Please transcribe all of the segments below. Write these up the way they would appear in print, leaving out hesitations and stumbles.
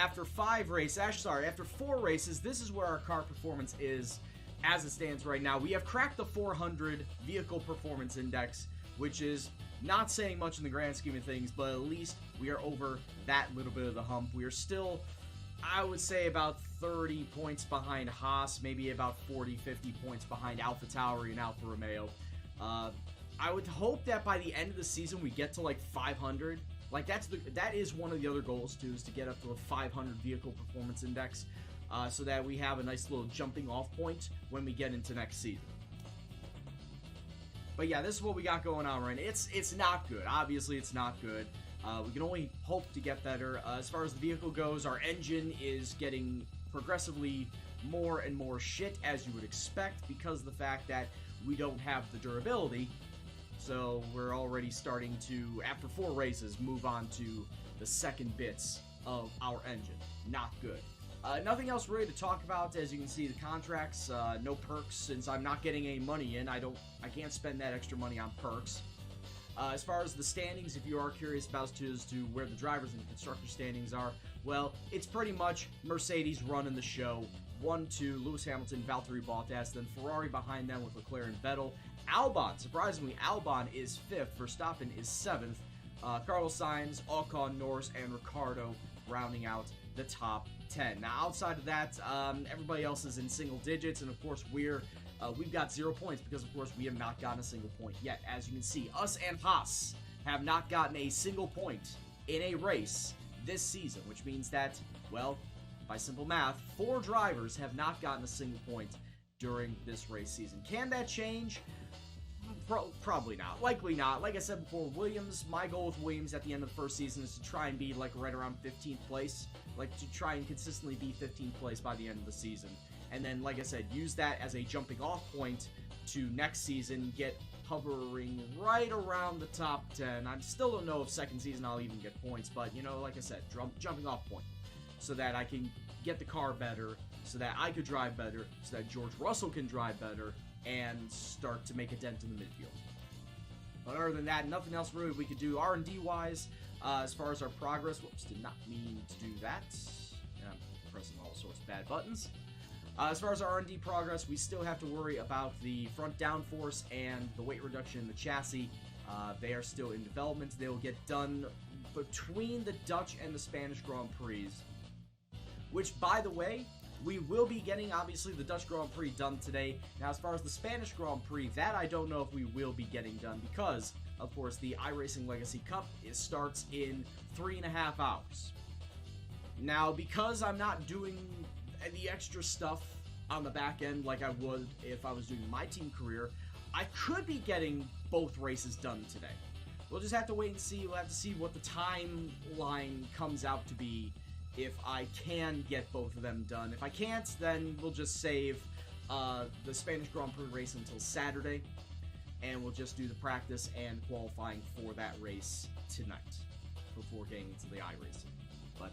after 5 races, actually, sorry, after 4 races, this is where our car performance is as it stands right now. We have cracked the 400 Vehicle Performance Index, which is not saying much in the grand scheme of things, but at least we are over that little bit of the hump. We are still, I would say, about 30 points behind Haas, maybe about 40, 50 points behind AlphaTauri and Alfa Romeo. I would hope that by the end of the season we get to like 500. Like that is one of the other goals too, is to get up to a 500 Vehicle Performance Index, so that we have a nice little jumping off point when we get into next season. But yeah, this is what we got going on right now. It's not good. Obviously, it's not good. We can only hope to get better. As far as the vehicle goes, our engine is getting progressively more and more shit, as you would expect, because of the fact that we don't have the durability. So we're already starting to, after 4 races, move on to the second bits of our engine. Not good. Nothing else really to talk about. As you can see, the contracts, no perks, since I'm not getting any money in. I can't spend that extra money on perks. As far as the standings, if you are curious about as to where the drivers and the constructor standings are, well, it's pretty much Mercedes running the show. 1-2, Lewis Hamilton, Valtteri Bottas, then Ferrari behind them with Leclerc and Vettel. Albon, surprisingly, Albon is 5th, Verstappen is 7th, Carlos Sainz, Ocon, Norris, and Ricciardo rounding out the top 10. Now, outside of that, everybody else is in single digits, and of course, we've got 0 points because, of course, we have not gotten a single point yet. As you can see, us and Haas have not gotten a single point in a race this season, which means that, well, by simple math, 4 drivers have not gotten a single point during this race season. Can that change? Probably not. Likely not. Like I said before, Williams, my goal with Williams at the end of the first season is to try and be like right around 15th place. Like to try and consistently be 15th place by the end of the season. And then, like I said, use that as a jumping off point to next season, get hovering right around the top 10. I still don't know if second season I'll even get points, but, you know, like I said, jumping off point. So that I can get the car better, so that I could drive better, so that George Russell can drive better, and start to make a dent in the midfield. But other than that, nothing else really we could do R&D-wise. As far as our progress, whoops, did not mean to do that. Yeah, I'm pressing all sorts of bad buttons. As far as our R&D progress, we still have to worry about the front downforce and the weight reduction in the chassis. They are still in development. They will get done between the Dutch and the Spanish Grand Prix. Which, by the way, we will be getting, obviously, the Dutch Grand Prix done today. Now, as far as the Spanish Grand Prix, that I don't know if we will be getting done because, of course, the iRacing Legacy Cup starts in 3.5 hours. Now, because I'm not doing the extra stuff on the back end like I would if I was doing my team career, I could be getting both races done today. We'll just have to wait and see. We'll have to see what the timeline comes out to be if I can get both of them done. If I can't, then we'll just save the Spanish Grand Prix race until Saturday, and we'll just do the practice and qualifying for that race tonight before getting into the iRacing. But,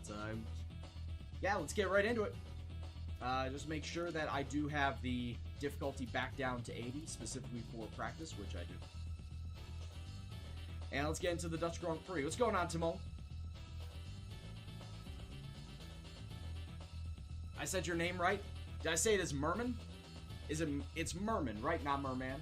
yeah, let's get right into it. Just make sure that I do have the difficulty back down to 80, specifically for practice, which I do. And let's get into the Dutch Grand Prix. What's going on, Timon? I said your name right? Did I say it as Merman? It's Merman, right? Not Merman.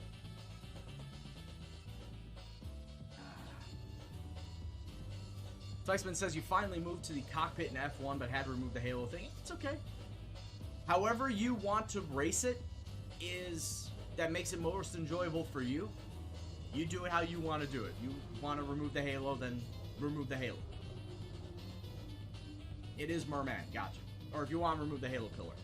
Flexman says you finally moved to the cockpit in F1 but had to remove the halo thing. It's okay. However you want to race it that makes it most enjoyable for you. You do it how you want to do it. You want to remove the halo, then remove the halo. It is Merman, gotcha. Or if you want to remove the halo pillar.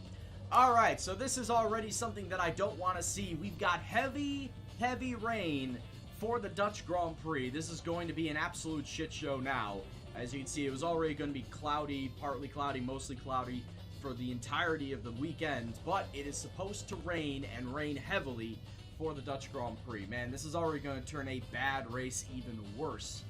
Alright, so this is already something that I don't want to see. We've got heavy, heavy rain for the Dutch Grand Prix. This is going to be an absolute shit show now. As you can see, it was already going to be cloudy, partly cloudy, mostly cloudy for the entirety of the weekend, but it is supposed to rain, and rain heavily, for the Dutch Grand Prix. Man, this is already going to turn a bad race even worse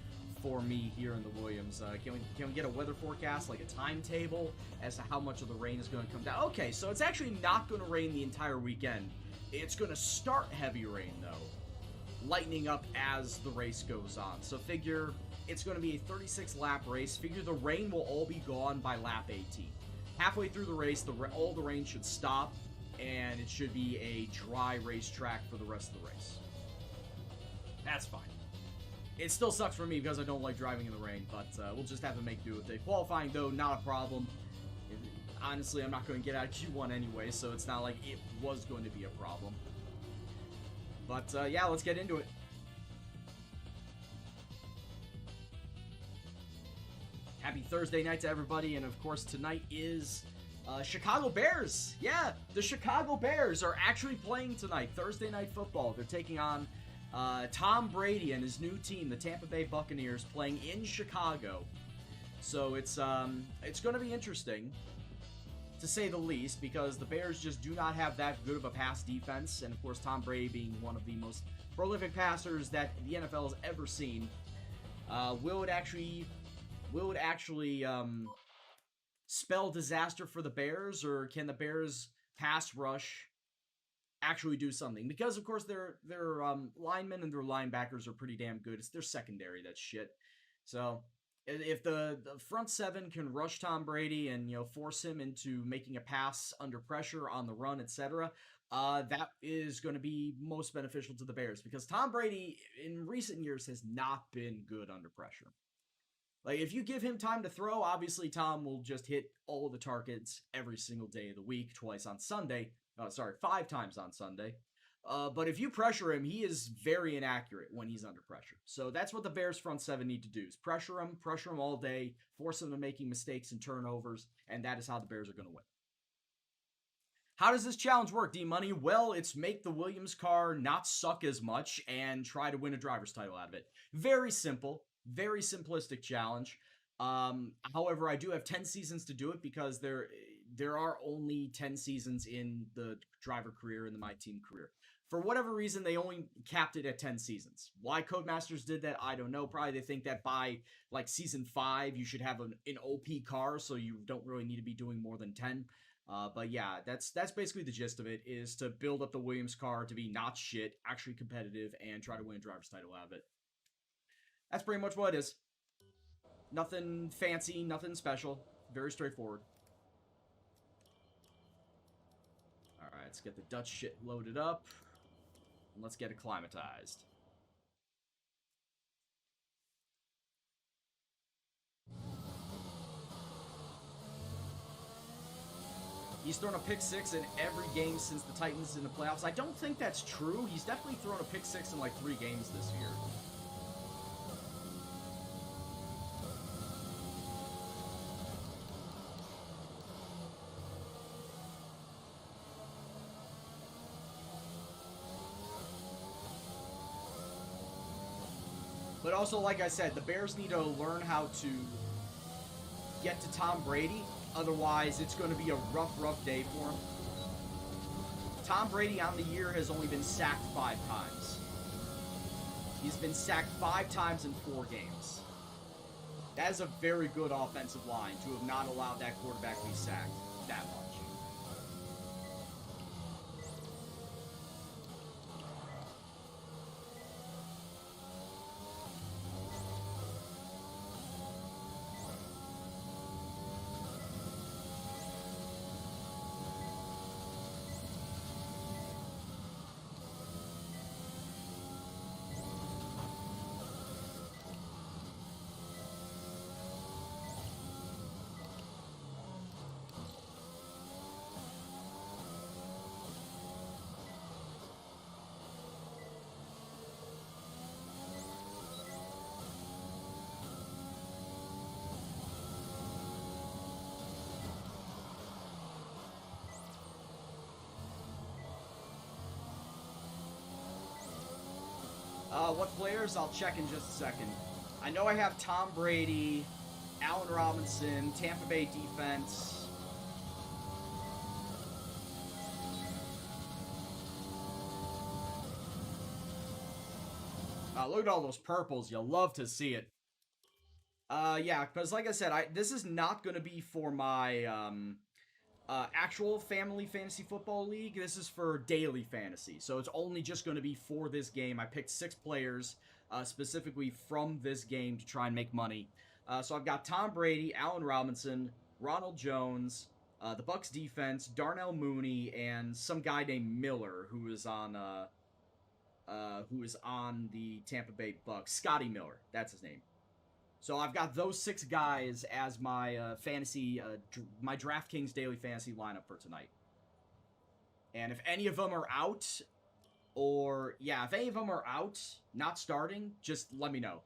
for me here in the Williams. Can we get a weather forecast, like a timetable, as to how much of the rain is going to come down? Okay, so it's actually not going to rain the entire weekend. It's going to start heavy rain, though, lightening up as the race goes on. So figure It's going to be a 36 lap race. Figure the rain will all be gone by lap 18. Halfway through the race, all the rain should stop, and it should be a dry racetrack for the rest of the race. That's fine. It still sucks for me because I don't like driving in the rain, but we'll just have to make do with it. Qualifying, though, not a problem. Honestly, I'm not going to get out of Q1 anyway, so it's not like it was going to be a problem. But, yeah, let's get into it. Happy Thursday night to everybody, and of course, tonight is Chicago Bears. Yeah, the Chicago Bears are actually playing tonight, Thursday Night Football. They're taking on Tom Brady and his new team, the Tampa Bay Buccaneers, playing in Chicago. So it's going to be interesting, to say the least, because the Bears just do not have that good of a pass defense, and of course Tom Brady being one of the most prolific passers that the NFL has ever seen. Will it actually spell disaster for the Bears, or can the Bears pass rush actually do something? Because of course their linemen and their linebackers are pretty damn good. It's their secondary that's shit. So if the front seven can rush Tom Brady and, you know, force him into making a pass under pressure on the run, etc., that is going to be most beneficial to the Bears, because Tom Brady in recent years has not been good under pressure. Like, if you give him time to throw, obviously Tom will just hit all the targets every single day of the week, twice on Sunday. 5 times on Sunday. But if you pressure him, he is very inaccurate when he's under pressure. So that's what the Bears front seven need to do, is pressure him all day, force him to making mistakes and turnovers, and that is how the Bears are going to win. How does this challenge work, D-Money? Well, it's make the Williams car not suck as much and try to win a driver's title out of it. Very simple. Very simplistic challenge. However, I do have 10 seasons to do it, because there are only 10 seasons in the driver career and the My Team career. For whatever reason, they only capped it at 10 seasons. Why Codemasters did that, I don't know. Probably they think that by, like, season 5, you should have an OP car, so you don't really need to be doing more than 10. But yeah, that's basically the gist of it, is to build up the Williams car to be not shit, actually competitive, and try to win a driver's title out of it. That's pretty much what it is. Nothing fancy, nothing special. Very straightforward. Alright, let's get the Dutch shit loaded up. And let's get acclimatized. He's thrown a pick six in every game since the Titans in the playoffs. I don't think that's true. He's definitely thrown a pick six in like 3 games this year. But also, like I said, the Bears need to learn how to get to Tom Brady. Otherwise, it's going to be a rough day for him. Tom Brady on the year has only been sacked 5 times. He's been sacked 5 times in 4 games. That is a very good offensive line to have not allowed that quarterback to be sacked that much. What players? I'll check in just a second. I know I have Tom Brady, Allen Robinson, Tampa Bay defense. Look at all those purples. You'll love to see it. Yeah, because like I said, this is not going to be for my actual family fantasy football league. This is for daily fantasy, so it's only just going to be for this game. I picked 6 players. specifically from this game to try and make money. So I've got Tom Brady, Allen Robinson, Ronald Jones, the Bucks defense, Darnell Mooney, and some guy named Miller who is on the Tampa Bay Bucks. Scotty Miller, that's his name. So I've got those 6 guys as my my DraftKings daily fantasy lineup for tonight. And if any of them are out, if any of them are out, not starting, just let me know.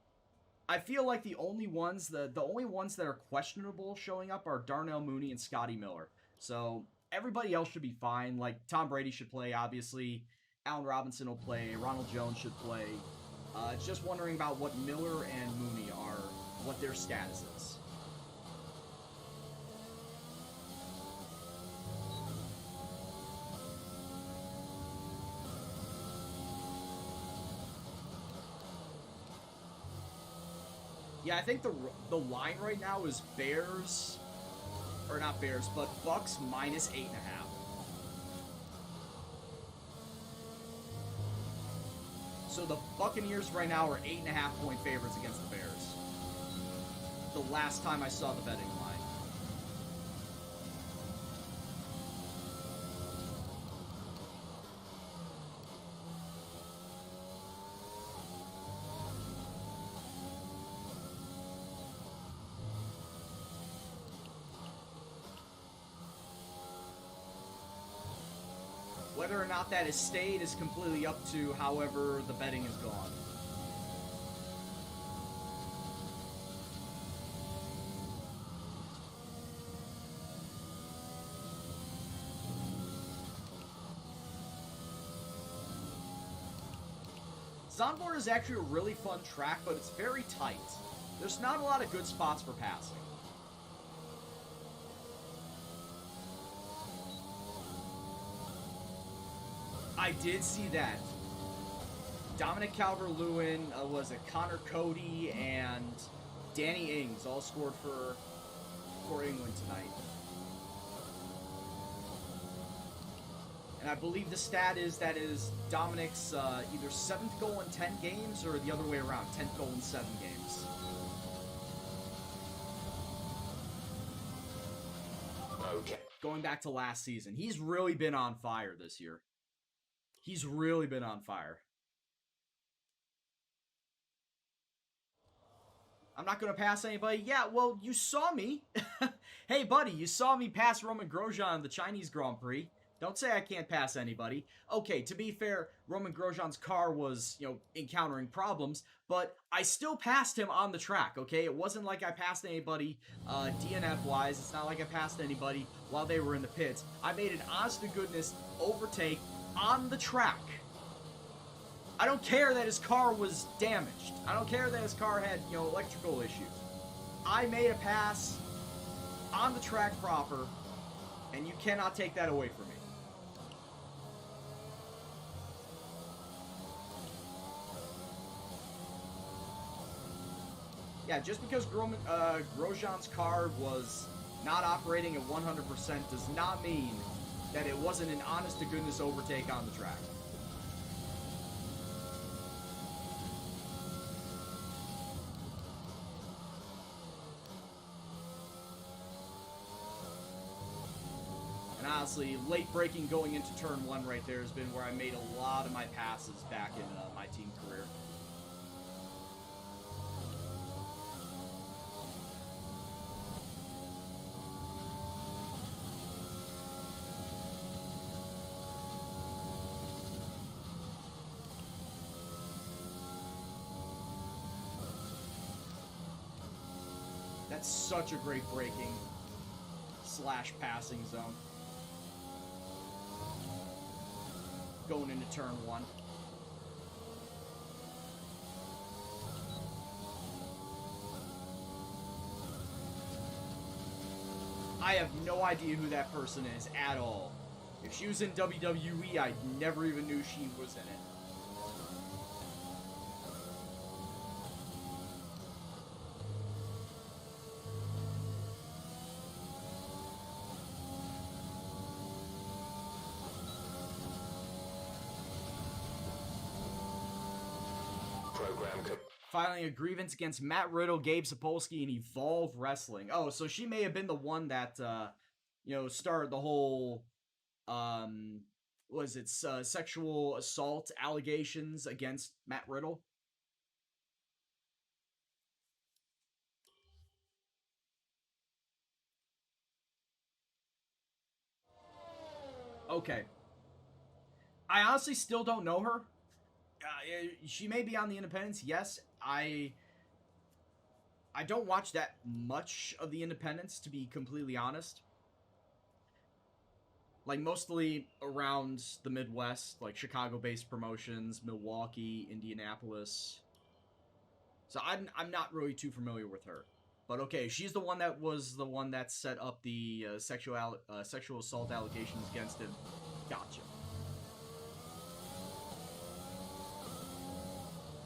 I feel like the only ones that are questionable showing up are Darnell Mooney and Scotty Miller. So everybody else should be fine. Like Tom Brady should play, obviously. Allen Robinson will play. Ronald Jones should play. Just wondering about what Miller and Mooney are, what their status is. Yeah, I think the line right now is Bears, or not Bears, but Bucks minus 8.5. So the Buccaneers right now are 8.5 point favorites against the Bears. The last time I saw the betting line. Whether or not that has stayed is completely up to however the betting has gone. Zandvoort is actually a really fun track, but it's very tight. There's not a lot of good spots for passing. I did see that. Dominic Calvert-Lewin, was it Connor Cody, and Danny Ings all scored for England tonight. And I believe the stat is Dominic's either 7th goal in 10 games or the other way around, 10th goal in 7 games. Okay. Going back to last season, he's really been on fire this year. He's really been on fire. I'm not going to pass anybody. Yeah, well, you saw me. Hey, buddy, you saw me pass Roman Grosjean in the Chinese Grand Prix. Don't say I can't pass anybody. Okay, to be fair, Roman Grosjean's car was, encountering problems, but I still passed him on the track, okay? It wasn't like I passed anybody DNF-wise. It's not like I passed anybody while they were in the pits. I made an honest-to-goodness overtake on the track. I don't care that his car was damaged. I don't care that his car had, electrical issues. I made a pass on the track proper, and you cannot take that away from me. Yeah, just because Grosjean's car was not operating at 100% does not mean that it wasn't an honest-to-goodness overtake on the track. And honestly, late braking going into turn 1 right there has been where I made a lot of my passes back in my team career. That's such a great braking / passing zone. Going into turn 1. I have no idea who that person is at all. If she was in WWE, I never even knew she was in it. Program filing a grievance against Matt Riddle, Gabe Sapolsky, and Evolve Wrestling. Oh, so she may have been the one that, started the whole, was it sexual assault allegations against Matt Riddle? Okay. I honestly still don't know her. She may be on the Independents. Yes, I don't watch that much of the Independents, to be completely honest. Like, mostly around the Midwest, like Chicago-based promotions, Milwaukee, Indianapolis. So I'm not really too familiar with her. But okay, she's the one that was the one that set up the sexual assault allegations against him. Gotcha.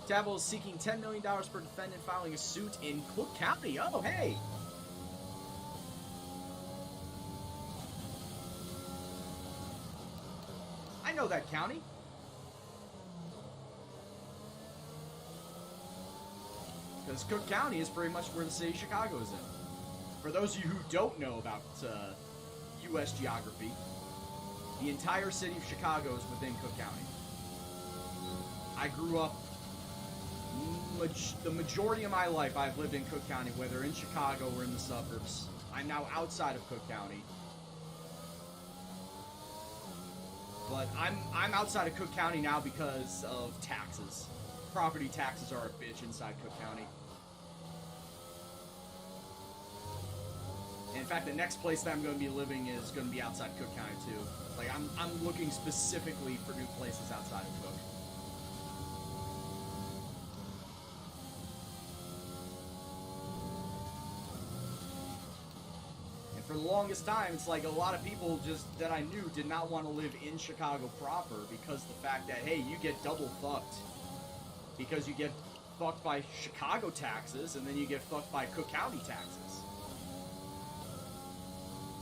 Tabo is seeking $10 million per defendant filing a suit in Cook County. Oh, hey! I know that county. Because Cook County is pretty much where the city of Chicago is in. For those of you who don't know about U.S. geography, the entire city of Chicago is within Cook County. I grew up, the majority of my life I've lived in Cook County, whether in Chicago or in the suburbs. I'm now outside of Cook County. But I'm outside of Cook County now because of taxes. Property taxes are a bitch inside Cook County. And in fact, the next place that I'm going to be living is going to be outside Cook County too. Like, I'm looking specifically for new places outside of Cook. And for the longest time, it's like a lot of people just that I knew did not want to live in Chicago proper because the fact that, hey, you get double fucked. Because you get fucked by Chicago taxes, and then you get fucked by Cook County taxes.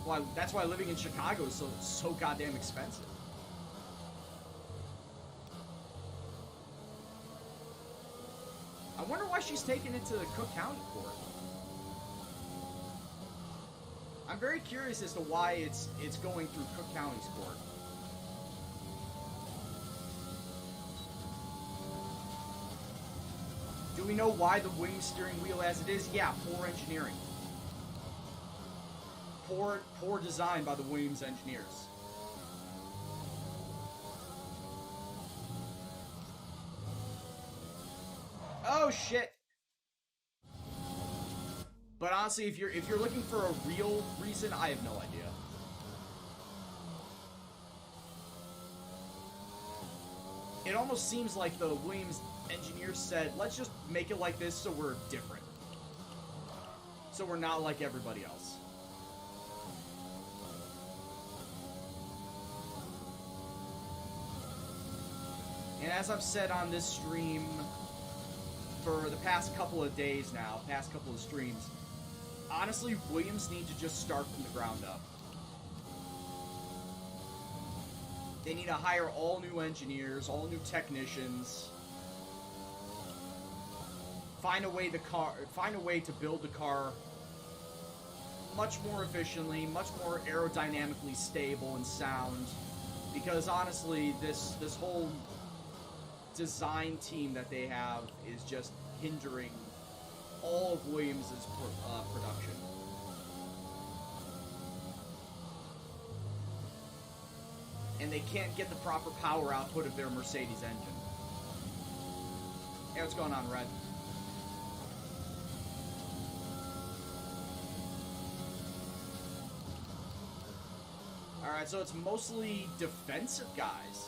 Well, that's why living in Chicago is so goddamn expensive. I wonder why she's taking it to the Cook County court. I'm very curious as to why it's going through Cook County's court. Do we know why the wing steering wheel as it is? Yeah, poor engineering. Poor design by the Williams engineers. Oh shit. But honestly, if you're looking for a real reason, I have no idea. It almost seems like the Williams engineers said, let's just make it like this so we're different. So we're not like everybody else. And as I've said on this stream for the past couple of days now, past couple of streams, honestly, Williams need to just start from the ground up. They need to hire all new engineers, all new technicians. Find a way to build the car much more efficiently, much more aerodynamically stable and sound. Because honestly, this whole design team that they have is just hindering all of Williams' production. And they can't get the proper power output of their Mercedes engine. Hey, what's going on, Red? Alright, so it's mostly defensive guys.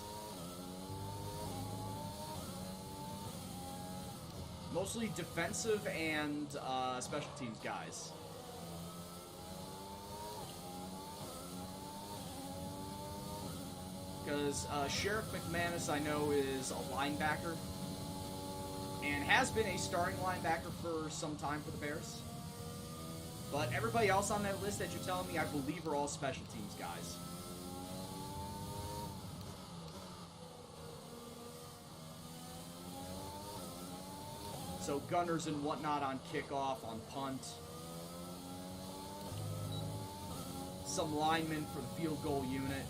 Mostly defensive and special teams guys. Because Sheriff McManus, I know, is a linebacker. And has been a starting linebacker for some time for the Bears. But everybody else on that list that you're telling me, I believe, are all special teams guys. So gunners and whatnot on kickoff, on punt. Some linemen for the field goal unit.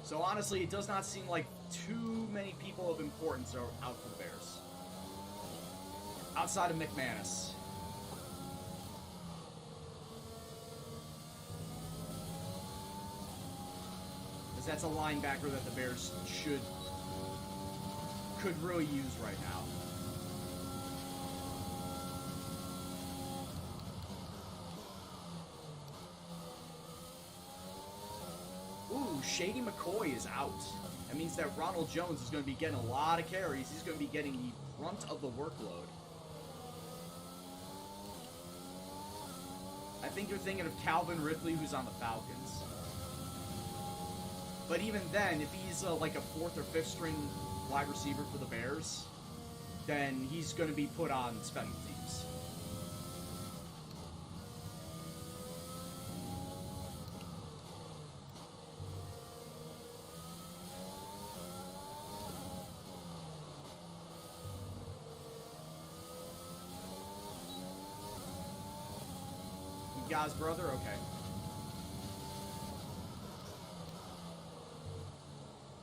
So honestly, it does not seem like too many people of importance are out for the Bears. Outside of McManus. Because that's a linebacker that the Bears could really use right now. Ooh, Shady McCoy is out. That means that Ronald Jones is going to be getting a lot of carries. He's going to be getting the brunt of the workload. I think you're thinking of Calvin Ridley, who's on the Falcons. But even then, if he's like a 4th or 5th string wide receiver for the Bears, then he's going to be put on special teams. You guys, brother? Okay.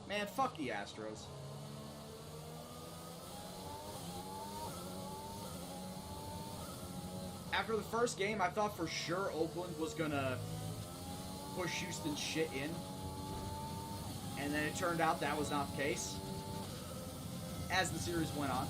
Man, fuck the Astros. After the first game, I thought for sure Oakland was gonna push Houston's shit in. And then it turned out that was not the case. As the series went on.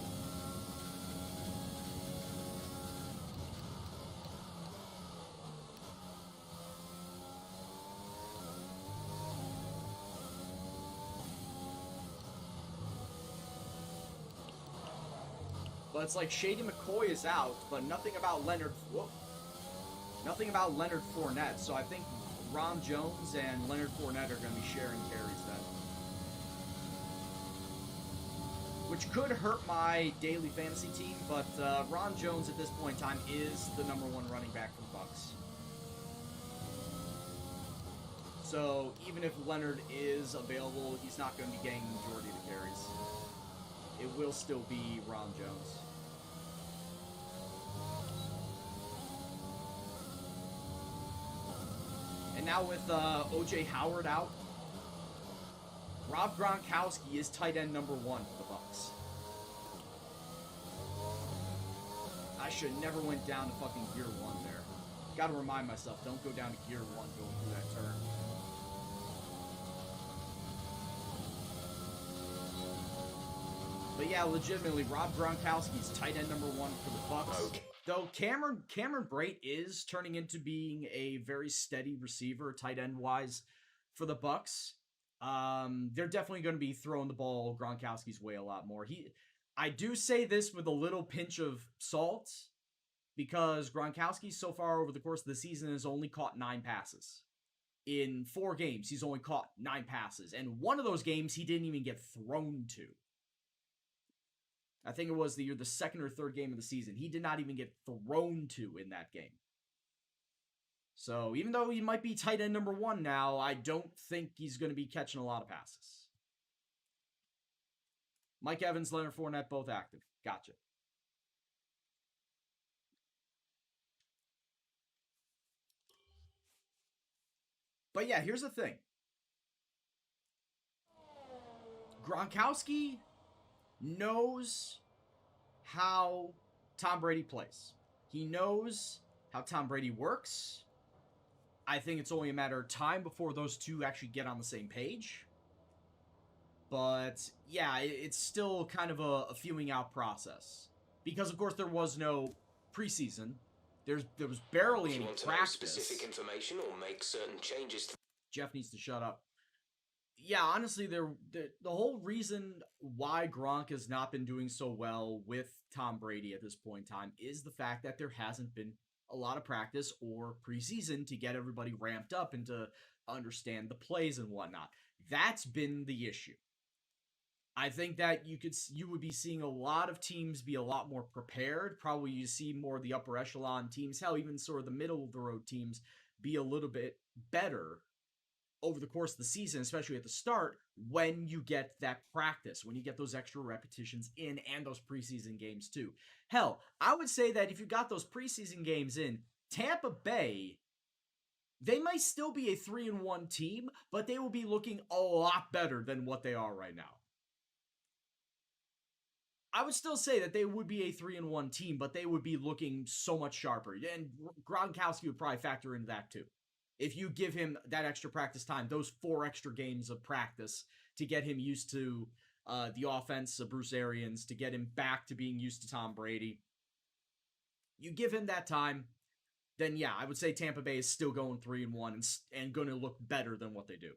But it's like Shady McCoy is out, but nothing about Leonard. Whoop, nothing about Leonard Fournette. So I think Ron Jones and Leonard Fournette are going to be sharing carries then, which could hurt my daily fantasy team. But Ron Jones at this point in time is the #1 running back for the Bucs. So even if Leonard is available, he's not going to be getting the majority of the carries. It will still be Ron Jones. And now with O.J. Howard out, Rob Gronkowski is tight end #1 for the Bucs. I should never went down to fucking gear 1 there. Gotta remind myself, don't go down to gear 1 going through that turn. But yeah, legitimately, Rob Gronkowski's tight end #1 for the Bucs. Okay. Though Cameron Brate is turning into being a very steady receiver, tight end wise, for the Bucs. They're definitely going to be throwing the ball Gronkowski's way a lot more. I do say this with a little pinch of salt, because Gronkowski so far over the course of the season has only caught 9 passes. In 4 games, he's only caught 9 passes, and one of those games he didn't even get thrown to. I think it was the 2nd or 3rd game of the season. He did not even get thrown to in that game. So even though he might be tight end #1 now, I don't think he's going to be catching a lot of passes. Mike Evans, Leonard Fournette, both active. Gotcha. But yeah, here's the thing. Gronkowski knows how Tom Brady plays. He knows how Tom Brady works. I think it's only a matter of time before those two actually get on the same page. But yeah, it's still kind of a fuming out process. Because of course there was no preseason. There was barely any practice. Know specific information or make certain changes. Jeff needs to shut up. Yeah, honestly, the whole reason why Gronk has not been doing so well with Tom Brady at this point in time is the fact that there hasn't been a lot of practice or preseason to get everybody ramped up and to understand the plays and whatnot. That's been the issue. I think that you would be seeing a lot of teams be a lot more prepared. Probably you see more of the upper echelon teams, hell, even sort of the middle of the road teams be a little bit better over the course of the season, especially at the start, when you get that practice, when you get those extra repetitions in and those preseason games too. Hell, I would say that if you got those preseason games in, Tampa Bay, they might still be a 3-1 team, but they will be looking a lot better than what they are right now. I would still say that they would be a 3-1 team, but they would be looking so much sharper. And Gronkowski would probably factor into that too. If you give him that extra practice time, those 4 extra games of practice to get him used to the offense of Bruce Arians, to get him back to being used to Tom Brady, you give him that time, then yeah, I would say Tampa Bay is still going 3-1 and going to look better than what they do.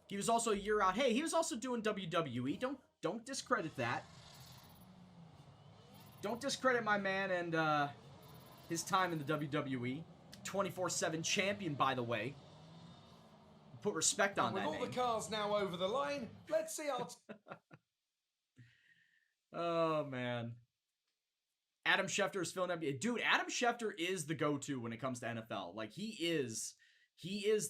He was also a year out. Hey, he was also doing WWE. Don't discredit that. Don't discredit my man and his time in the WWE. 24/7 champion, by the way. Put respect on that name. With all the cars now over the line, let's see our... Oh, man. Adam Schefter is filling up. Dude, Adam Schefter is the go-to when it comes to NFL. Like, he is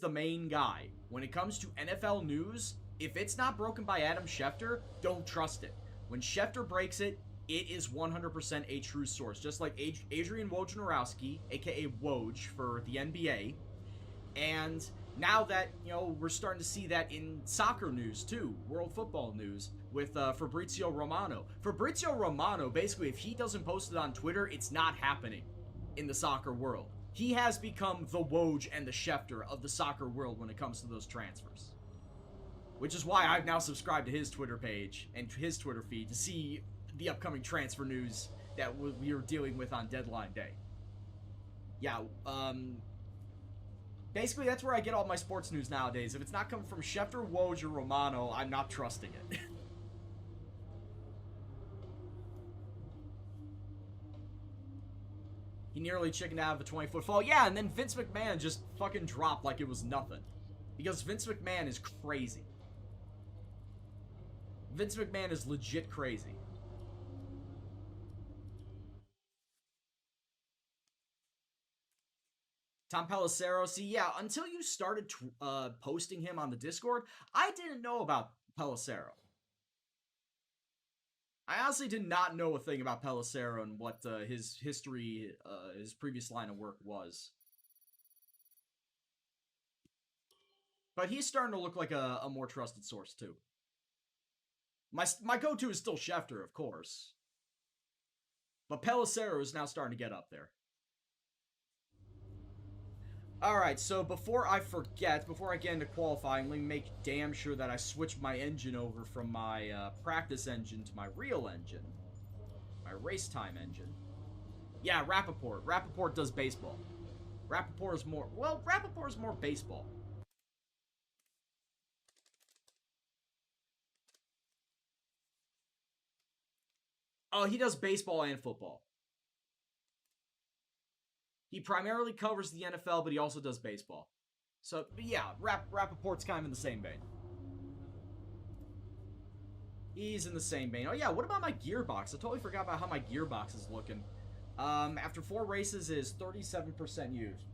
the main guy. When it comes to NFL news, if it's not broken by Adam Schefter, don't trust it. When Schefter breaks it, it is 100% a true source. Just like Adrian Wojnarowski, a.k.a. Woj for the NBA. And now that, we're starting to see that in soccer news too, world football news, with Fabrizio Romano. Fabrizio Romano, basically, if he doesn't post it on Twitter, it's not happening in the soccer world. He has become the Woj and the Schefter of the soccer world when it comes to those transfers. Which is why I've now subscribed to his Twitter page and his Twitter feed to see the upcoming transfer news that we are dealing with on deadline day. Yeah, basically that's where I get all my sports news nowadays. If it's not coming from Schefter, Woj, or Romano, I'm not trusting it. He nearly chickened out of a 20-foot fall. Yeah, and then Vince McMahon just fucking dropped like it was nothing. Because Vince McMahon is crazy. Vince McMahon is legit crazy. Tom Pelissero, see, yeah, until you started posting him on the Discord, I didn't know about Pelissero. I honestly did not know a thing about Pelissero and what his history, his previous line of work was. But he's starting to look like a more trusted source, too. My go-to is still Schefter, of course. But Pelissero is now starting to get up there. Alright, so before I forget, before I get into qualifying, let me make damn sure that I switch my engine over from my practice engine to my real engine. My race time engine. Yeah, Rappaport. Rappaport does baseball. Rappaport is more... Well, Rappaport is more baseball. Oh, he does baseball and football. He primarily covers the NFL, but he also does baseball. So, yeah, Rappaport's kind of in the same vein. He's in the same vein. Oh, yeah, what about my gearbox? I totally forgot about how my gearbox is looking. After 4 races, is 37% used.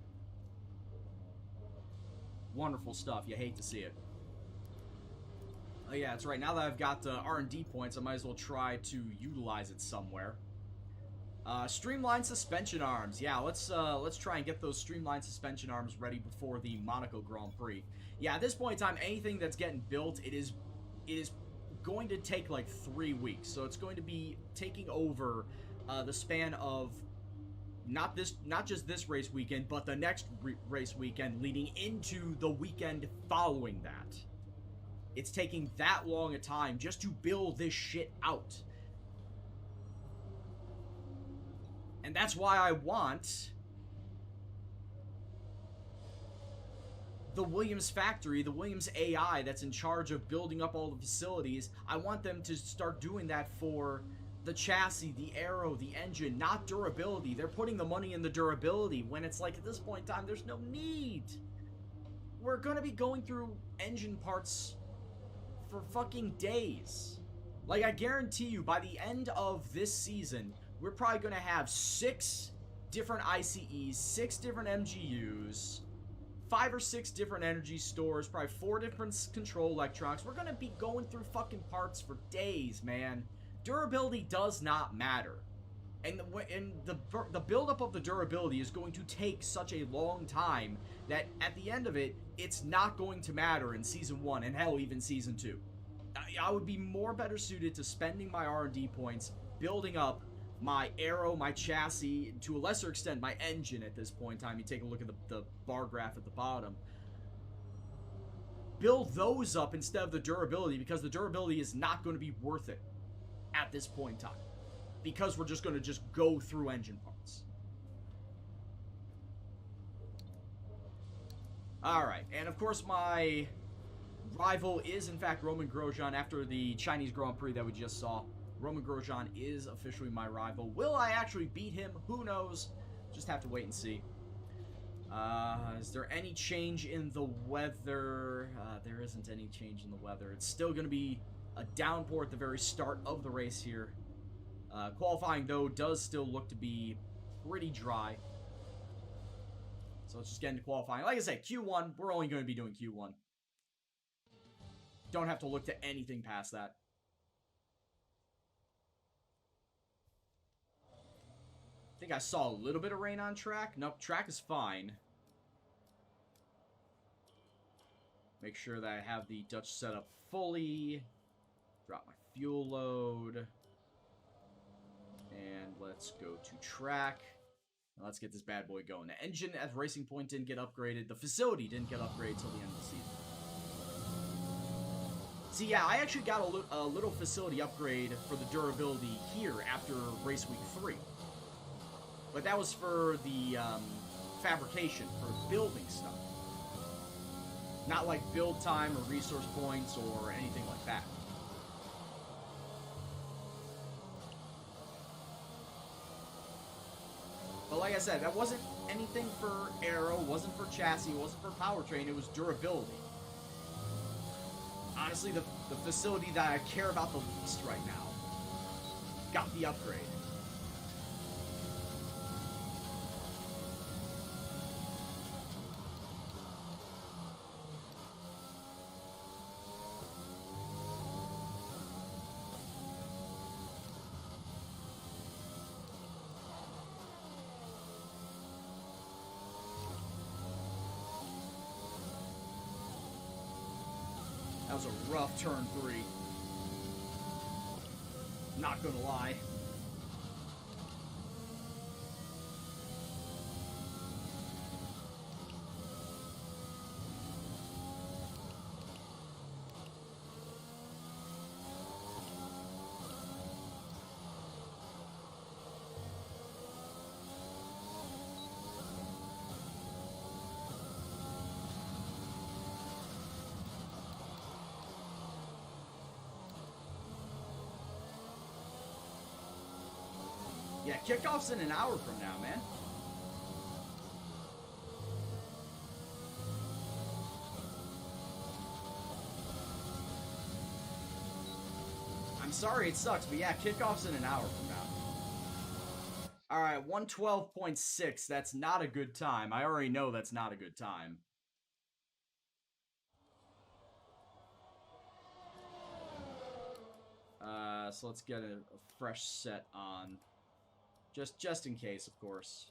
Wonderful stuff. You hate to see it. Oh, yeah, that's right. Now that I've got R&D points, I might as well try to utilize it somewhere. Streamlined suspension arms. Yeah, let's try and get those streamlined suspension arms ready before the Monaco Grand Prix. Yeah, at this point in time, anything that's getting built, it is going to take like 3 weeks. So it's going to be taking over the span of not just this race weekend, but the next race weekend leading into the weekend following that. It's taking that long a time just to build this shit out. And that's why I want the Williams factory, the Williams AI that's in charge of building up all the facilities. I want them to start doing that for the chassis, the aero, the engine, not durability. They're putting the money in the durability when it's like, at this point in time, there's no need. We're going to be going through engine parts for fucking days. Like, I guarantee you, by the end of this season, we're probably going to have 6 different ICEs, 6 different MGUs, 5 or 6 different energy stores, probably 4 different control electronics. We're gonna be going through fucking parts for days, man. Durability does not matter. And the buildup of the durability is going to take such a long time that at the end of it, it's not going to matter in Season 1, and hell, even Season 2. I would be more better suited to spending my R&D points, building up my aero, my chassis, to a lesser extent, my engine at this point in time. You take a look at the bar graph at the bottom. Build those up instead of the durability, because the durability is not going to be worth it at this point in time. Because we're just going to go through engine parts. Alright, and of course my rival is in fact Roman Grosjean after the Chinese Grand Prix that we just saw. Roman Grosjean is officially my rival. Will I actually beat him? Who knows? Just have to wait and see. Is there any change in the weather? There isn't any change in the weather. It's still going to be a downpour at the very start of the race here. Qualifying, though, does still look to be pretty dry. So let's just get into qualifying. Like I said, Q1, we're only going to be doing Q1. Don't have to look to anything past that. I think I saw a little bit of rain on track. Nope, track is fine. Make sure that I have the Dutch set up fully. Drop my fuel load. And let's go to track. Let's get this bad boy going. The engine at Racing Point didn't get upgraded. The facility didn't get upgraded till the end of the season. See, yeah, I actually got a little facility upgrade for the durability here after race week 3. But that was for the fabrication, for building stuff. Not like build time or resource points or anything like that. But like I said, that wasn't anything for aero, wasn't for chassis, wasn't for powertrain, it was durability. Honestly, the facility that I care about the least right now got the upgrade. That was a rough turn 3. Not gonna lie. Yeah, kickoff's in an hour from now, man. I'm sorry it sucks, but yeah, kickoff's in an hour from now. Alright, 112.6. That's not a good time. I already know that's not a good time. So let's get a fresh set on. Just in case, of course.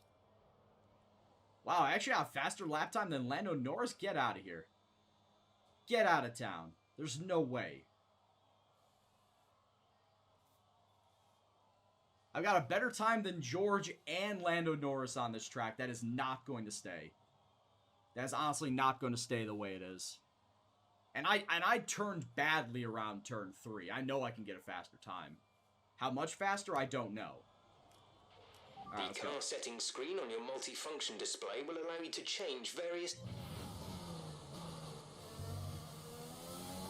Wow, I actually have a faster lap time than Lando Norris? Get out of here. Get out of town. There's no way. I've got a better time than George and Lando Norris on this track. That is not going to stay. That is honestly not going to stay the way it is. And I turned badly around turn 3. I know I can get a faster time. How much faster? I don't know. Right, the car settings screen on your multi-function display will allow you to change various...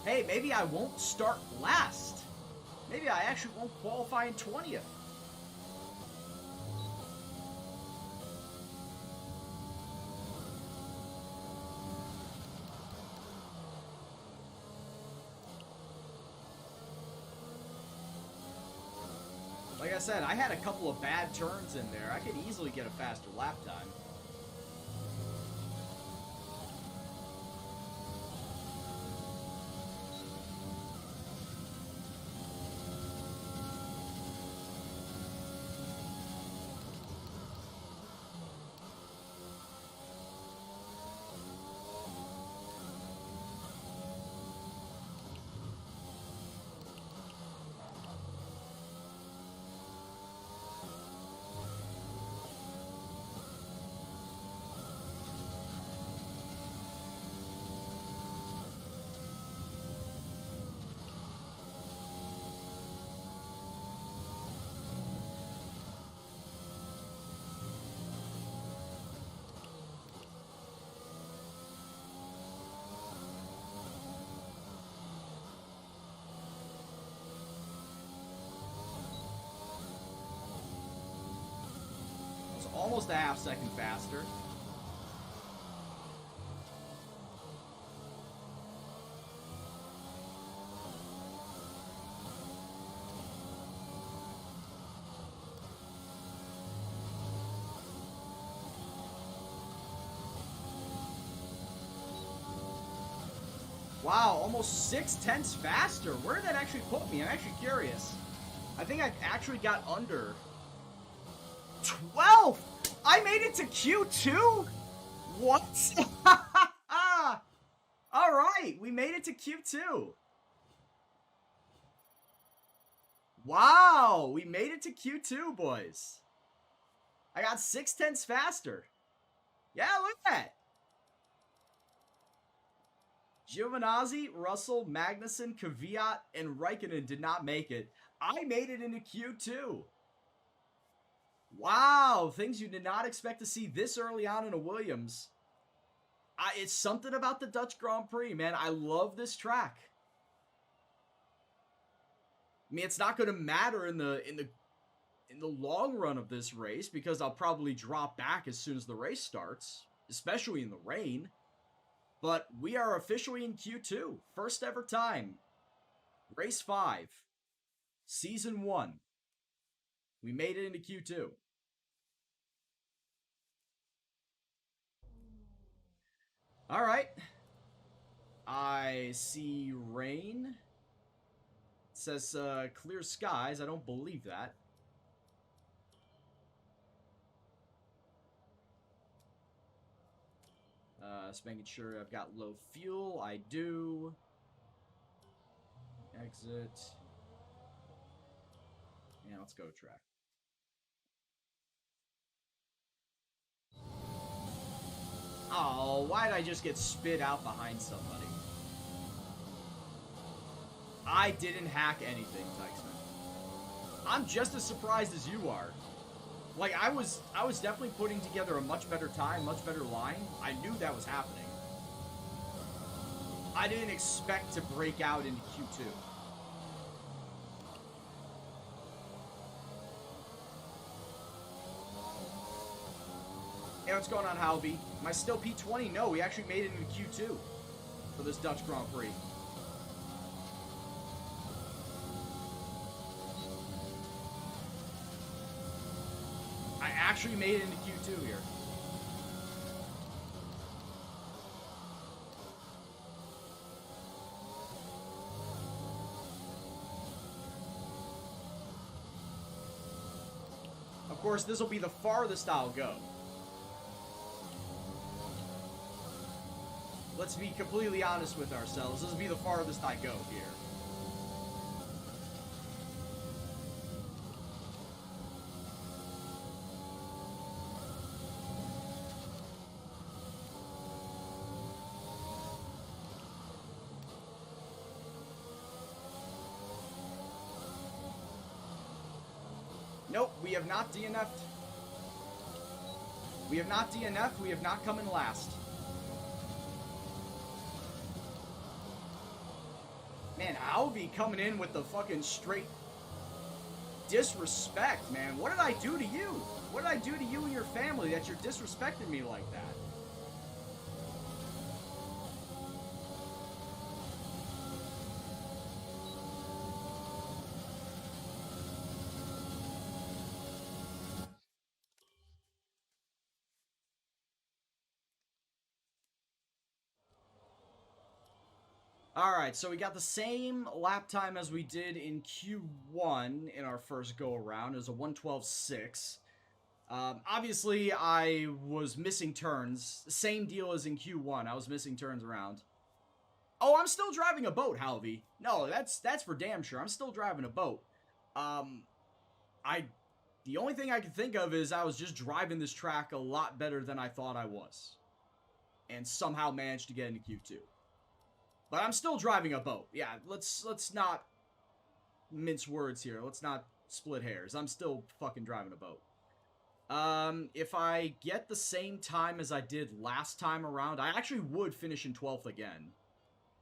Hey, maybe I won't start last. Maybe I actually won't qualify in 20th. Like I said, I had a couple of bad turns in there. I could easily get a faster lap time. It's almost a half second faster. Wow, almost 6/10 faster. Where did that actually put me? I'm actually curious. I think I actually got under 12. I made it to Q2. What? All right, we made it to Q2. Wow, we made it to Q2, boys. I got 6/10 faster. Yeah, look at that. Giovinazzi, Russell, Magnussen, Kvyat, and Raikkonen did not make it. I made it into Q2. Wow, things you did not expect to see this early on in a Williams. It's something about the Dutch Grand Prix, man. I love this track. I mean, it's not going to matter in the long run of this race because I'll probably drop back as soon as the race starts, especially in the rain. But we are officially in Q2. First ever time. Race 5. Season 1. We made it into Q2. Alright. I see rain. It says clear skies. I don't believe that. Just making sure I've got low fuel. I do. Exit. Yeah, let's go track. Oh, why did I just get spit out behind somebody? I didn't hack anything, Tykesman. I'm just as surprised as you are. Like, I was definitely putting together a much better time, much better line. I knew that was happening. I didn't expect to break out into Q2. Hey, what's going on, Halby? Am I still P20? No, we actually made it into Q2 for this Dutch Grand Prix. I actually made it into Q2 here. Of course, this will be the farthest I'll go. Let's be completely honest with ourselves. This will be the farthest I go here. Nope, we have not DNF'd. We have not DNF'd. We have not come in last. Man, Alvy coming in with the fucking straight disrespect, man. What did I do to you? What did I do to you and your family that you're disrespecting me like that? Alright, so we got the same lap time as we did in Q1 in our first go-around. It was a 1:12.6. Obviously, I was missing turns. Same deal as in Q1. I was missing turns around. Oh, I'm still driving a boat, Halvey. No, that's for damn sure. I'm still driving a boat. The only thing I can think of is I was just driving this track a lot better than I thought I was. And somehow managed to get into Q2. But I'm still driving a boat. Yeah, let's not mince words here. Let's not split hairs. I'm still fucking driving a boat. If I get the same time as I did last time around, I actually would finish in 12th again.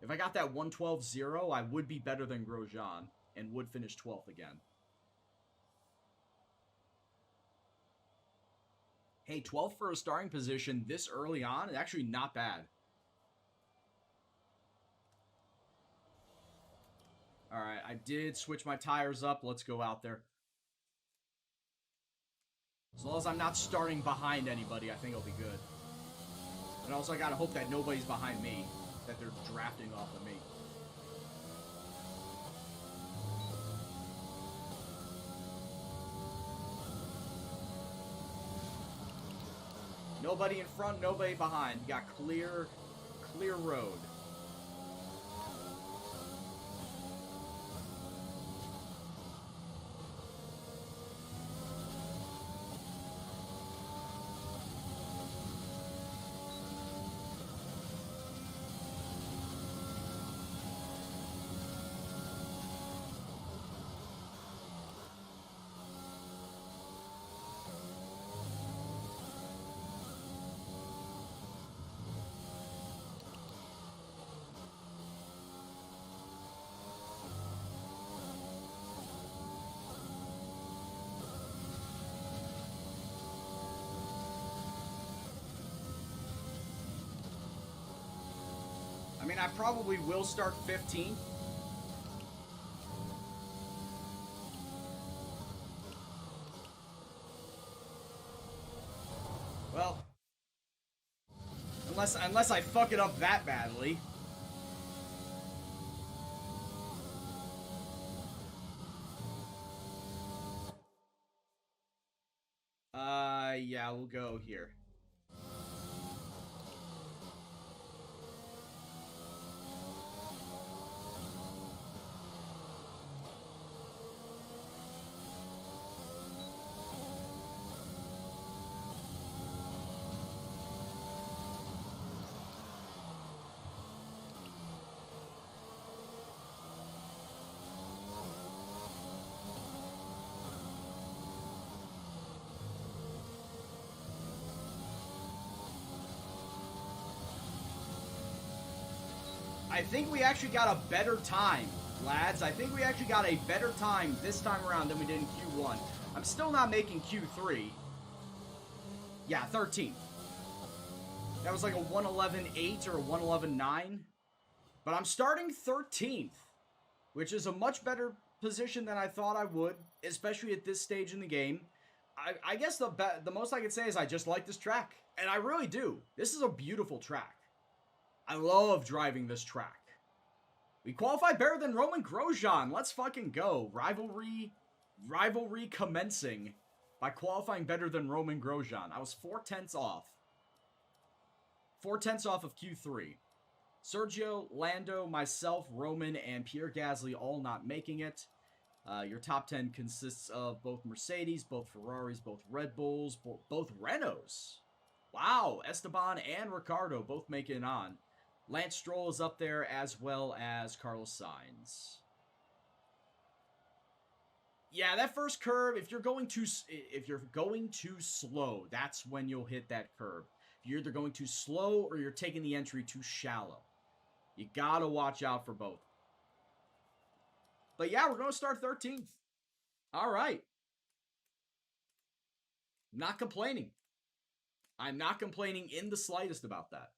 If I got that 1:12.0, I would be better than Grosjean and would finish 12th again. Hey, 12th for a starting position this early on is actually not bad. Alright, I did switch my tires up. Let's go out there. As long as I'm not starting behind anybody, I think I'll be good. And also, I gotta hope that nobody's behind me. That they're drafting off of me. Nobody in front, nobody behind. You got clear road. I mean, I probably will start 15th. Well, unless I fuck it up that badly. Yeah, we'll go here. I think we actually got a better time, lads. I think we actually got a better time this time around than we did in Q1. I'm still not making Q3. Yeah, 13th. That was like a 111.8 or a 111.9. But I'm starting 13th, which is a much better position than I thought I would, especially at this stage in the game. I guess the most I could say is I just like this track. And I really do. This is a beautiful track. I love driving this track. We qualify better than Roman Grosjean. Let's fucking go. Rivalry commencing by qualifying better than Roman Grosjean. I was 4/10 off. 4/10 off of Q3. Sergio, Lando, myself, Roman, and Pierre Gasly all not making it. Your top 10 consists of both Mercedes, both Ferraris, both Red Bulls, both Renaults. Wow, Esteban and Ricardo both making it on. Lance Stroll is up there, as well as Carlos Sainz. Yeah, that first curve, if you're going too slow, that's when you'll hit that curve. You're either going too slow or you're taking the entry too shallow. You gotta watch out for both. But yeah, we're going to start 13th. All right. Not complaining. I'm not complaining in the slightest about that.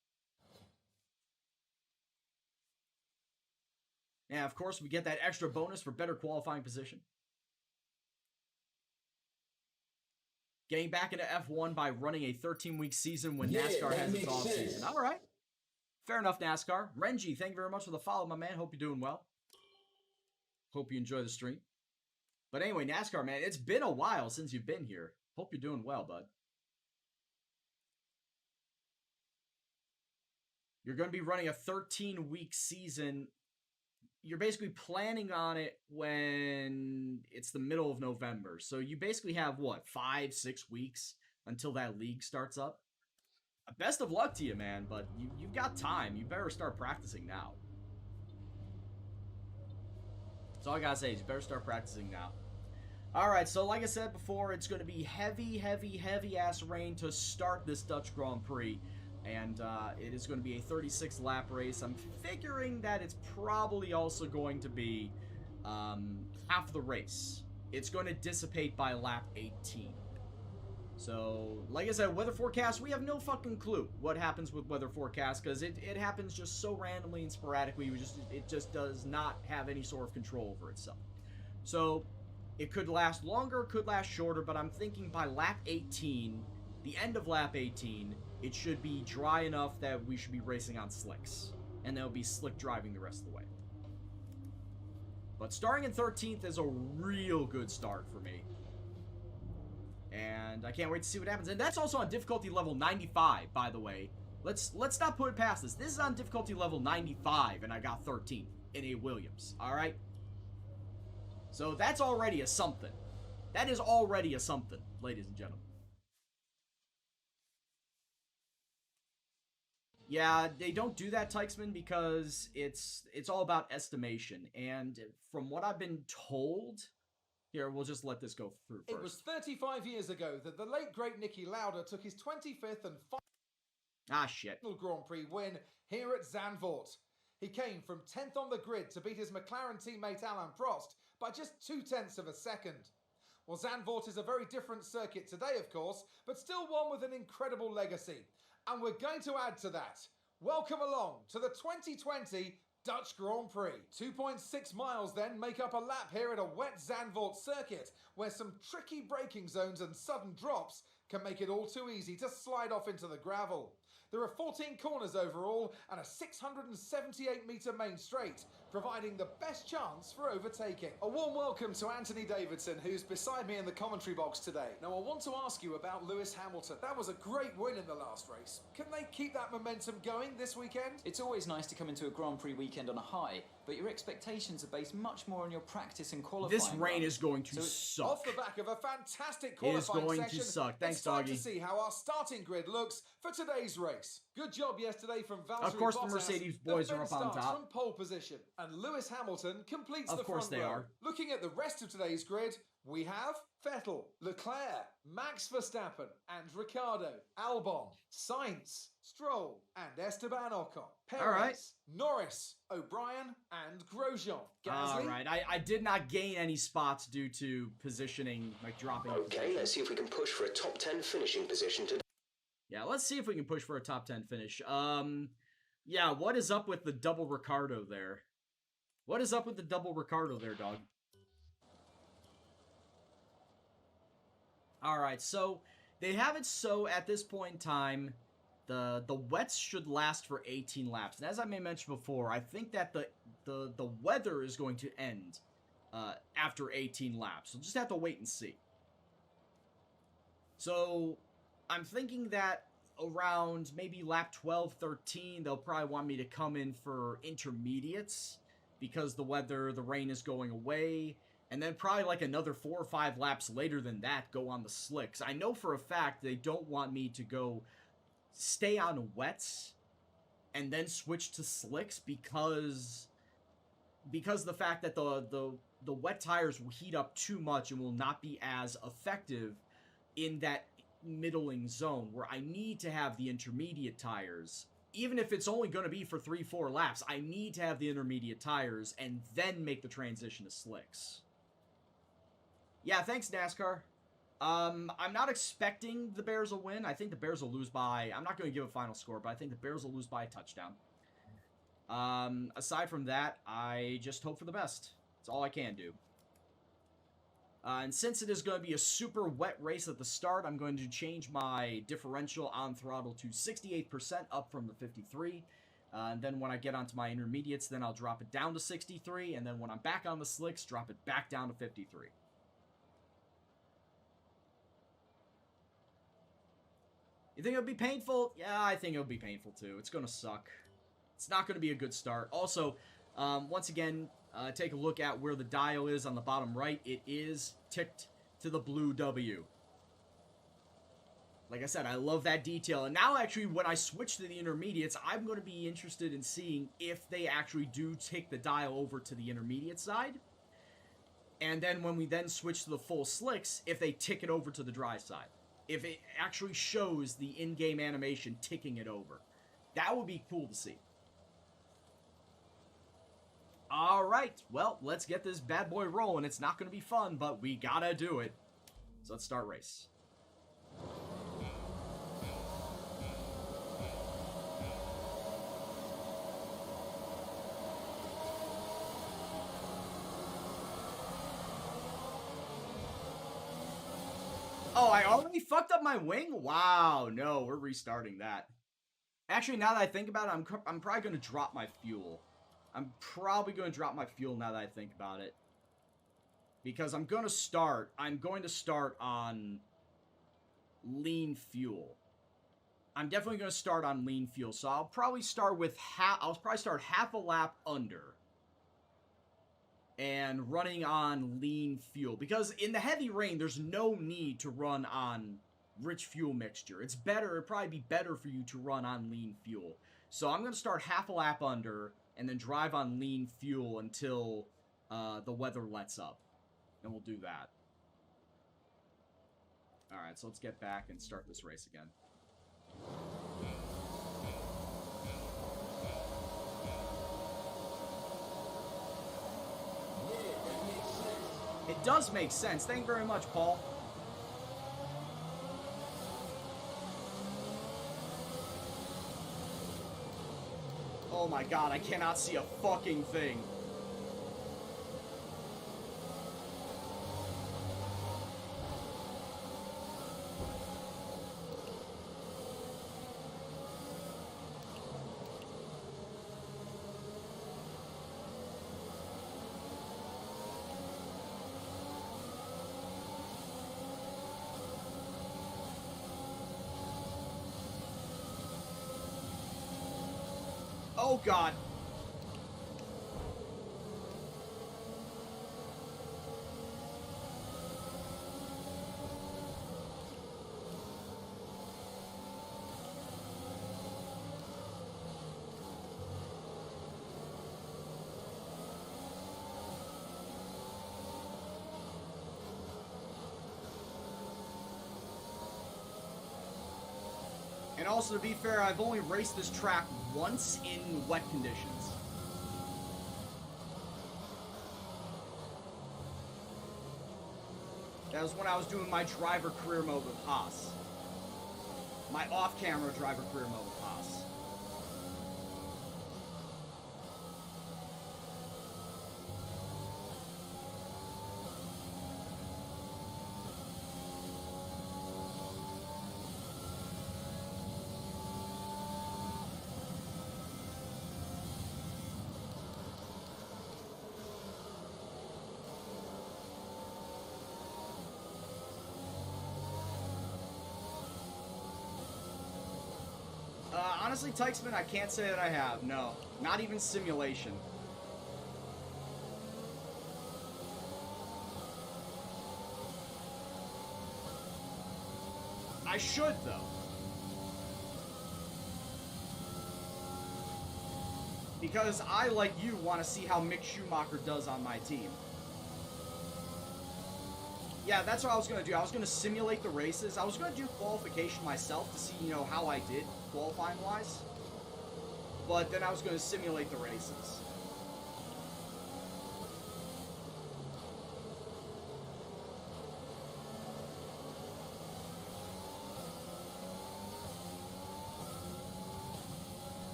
And of course, we get that extra bonus for better qualifying position. Getting back into F1 by running a 13-week season when NASCAR has its off-season. All right. Fair enough, NASCAR. Renji, thank you very much for the follow, my man. Hope you're doing well. Hope you enjoy the stream. But anyway, NASCAR, man, it's been a while since you've been here. Hope you're doing well, bud. You're going to be running a 13-week season. You're basically planning on it when it's the middle of November. So you basically have, what, 5-6 weeks until that league starts up? Best of luck to you, man, but you've got time. You better start practicing now. That's all I gotta say is you better start practicing now. Alright, so like I said before, it's going to be heavy ass rain to start this Dutch Grand Prix. And it is going to be a 36 lap race. I'm figuring that it's probably also going to be half the race. It's going to dissipate by lap 18. So, like I said, weather forecast, we have no fucking clue what happens with weather forecast, because it happens just so randomly and sporadically, it just does not have any sort of control over itself. So, it could last longer, it could last shorter, but I'm thinking by lap 18, the end of lap 18, it should be dry enough that we should be racing on slicks. And there'll be slick driving the rest of the way. But starting in 13th is a real good start for me. And I can't wait to see what happens. And that's also on difficulty level 95, by the way. Let's not put it past this. This is on difficulty level 95, and I got 13th in a Williams. Alright? So that's already a something. That is already a something, ladies and gentlemen. Yeah, they don't do that, Tykesman, because it's all about estimation. And from what I've been told... Here, we'll just let this go through first. It was 35 years ago that the late great Niki Lauda took his 25th and final Grand Prix win here at Zandvoort. He came from 10th on the grid to beat his McLaren teammate Alain Prost by just 0.2 of a second. Well, Zandvoort is a very different circuit today, of course, but still one with an incredible legacy. And we're going to add to that. Welcome along to the 2020 Dutch Grand Prix. 2.6 miles then make up a lap here at a wet Zandvoort circuit, where some tricky braking zones and sudden drops can make it all too easy to slide off into the gravel. There are 14 corners overall and a 678-metre main straight, providing the best chance for overtaking. A warm welcome to Anthony Davidson, who's beside me in the commentary box today. Now, I want to ask you about Lewis Hamilton. That was a great win in the last race. Can they keep that momentum going this weekend? It's always nice to come into a Grand Prix weekend on a high, but your expectations are based much more on your practice and qualifying. This rain is going to suck. Off the back of a fantastic qualifying section, it is going to suck. Thanks, Doggy. It's time to see how our starting grid looks for today's race. Good job yesterday from Valtteri Bottas. Of course, the Mercedes boys are up on top. From pole position, and Lewis Hamilton completes the front row. Of course they are. Looking at the rest of today's grid, we have Vettel, Leclerc, Max Verstappen, and Ricciardo, Albon, Sainz, Stroll, and Esteban Ocon, Perez, Norris, O'Brien, and Grosjean. All right, I did not gain any spots due to positioning, like dropping. Okay, let's see if we can push for a top 10 finishing position today. Yeah, let's see if we can push for a top 10 finish. Yeah, what is up with the double Ricardo there? What is up with the double Ricardo there, dog? Alright, so they have it so at this point in time, the wets should last for 18 laps. And as I may mention before, I think that the weather is going to end after 18 laps. So just have to wait and see. So I'm thinking that around maybe lap 12, 13, they'll probably want me to come in for intermediates because the rain is going away. And then probably like another 4 or 5 laps later than that, go on the slicks. I know for a fact they don't want me to stay on wets and then switch to slicks because the fact that the wet tires will heat up too much and will not be as effective in that middling zone where I need to have the intermediate tires. Even if it's only going to be for 3-4 laps, I need to have the intermediate tires and then make the transition to slicks. Yeah, thanks, NASCAR. I'm not expecting the Bears will win. I think the Bears will lose by... I'm not going to give a final score, but I think the Bears will lose by a touchdown. Aside from that, I just hope for the best. That's all I can do. And since it is going to be a super wet race at the start, I'm going to change my differential on throttle to 68% up from the 53. And then when I get onto my intermediates, then I'll drop it down to 63. And then when I'm back on the slicks, drop it back down to 53. You think it'll be painful? Yeah, I think it'll be painful too. It's going to suck. It's not going to be a good start. Also, once again, take a look at where the dial is on the bottom right. It is ticked to the blue W. Like I said, I love that detail. And now, actually, when I switch to the intermediates, I'm going to be interested in seeing if they actually do tick the dial over to the intermediate side. And then when we then switch to the full slicks, if they tick it over to the dry side. If it actually shows the in-game animation ticking it over. That would be cool to see. Alright, well, let's get this bad boy rolling. It's not going to be fun, but we gotta do it. So let's start race. Oh, I already fucked up my wing? Wow, no, we're restarting that. Actually, now that I think about it, I'm probably going to drop my fuel. I'm probably going to drop my fuel now that I think about it. Because I'm going to start on lean fuel. I'm definitely going to start on lean fuel. So I'll probably start with half a lap under. And running on lean fuel. Because in the heavy rain, there's no need to run on rich fuel mixture. It'd probably be better for you to run on lean fuel. So I'm going to start half a lap under, and then drive on lean fuel until the weather lets up. And we'll do that. Alright, so let's get back and start this race again. It does make sense. Thank you very much, Paul. Oh my god, I cannot see a fucking thing. Oh god. And also, to be fair, I've only raced this track once in wet conditions. That was when I was doing my driver career mode with Haas. My off-camera driver career mode with Haas. Honestly, Tykesman, I can't say that I have. No. Not even simulation. I should, though. Because I, like you, want to see how Mick Schumacher does on my team. Yeah, that's what I was going to do. I was going to simulate the races. I was going to do qualification myself to see, how I did qualifying-wise. But then I was going to simulate the races.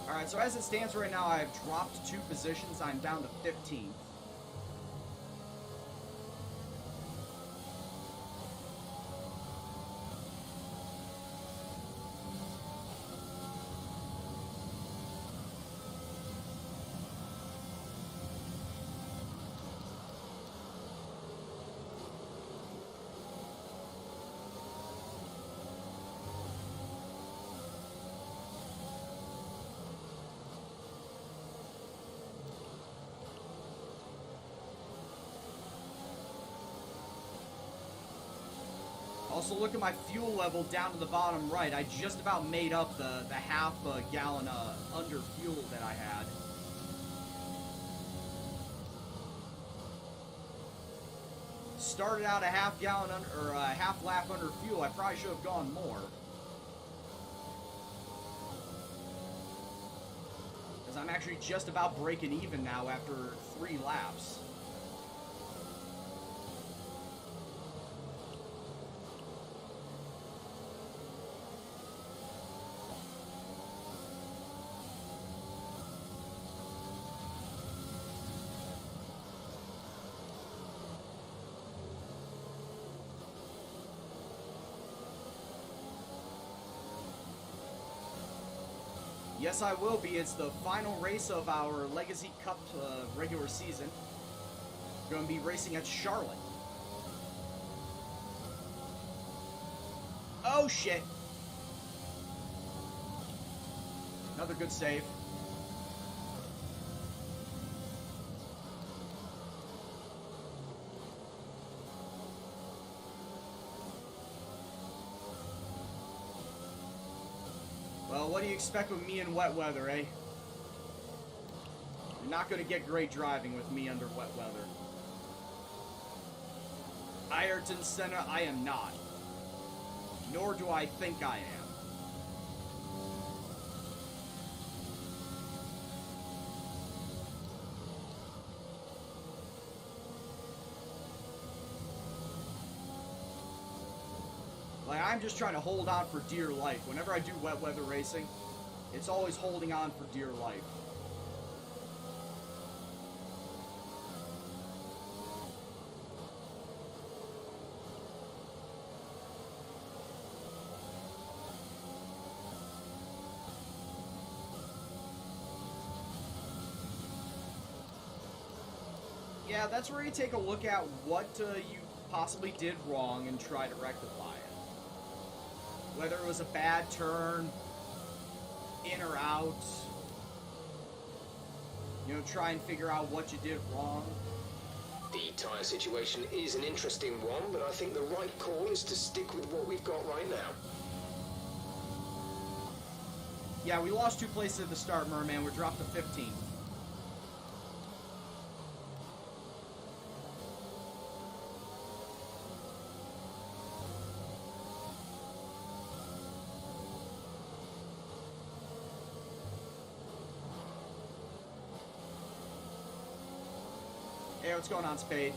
Alright, so as it stands right now, I've dropped 2 positions. I'm down to 15th. Also, look at my fuel level down to the bottom right. I just about made up the half gallon under fuel that I had. Started out a half gallon under, or a half lap under fuel. I probably should have gone more. Because I'm actually just about breaking even now after 3 laps. Yes, I will be. It's the final race of our Legacy Cup regular season. Going to be racing at Charlotte. Oh, shit. Another good save. Well, what do you expect with me in wet weather, eh? You're not going to get great driving with me under wet weather. Ayrton Senna, I am not. Nor do I think I am. Like, I'm just trying to hold on for dear life. Whenever I do wet weather racing, it's always holding on for dear life. Yeah, that's where you take a look at what you possibly did wrong and try to rectify it. Whether it was a bad turn, in or out, you know, try and figure out what you did wrong. The tyre situation is an interesting one, but I think the right call is to stick with what we've got right now. Yeah, we lost 2 places at the start, Merman. We're dropped to 15. Hey, what's going on, Spade?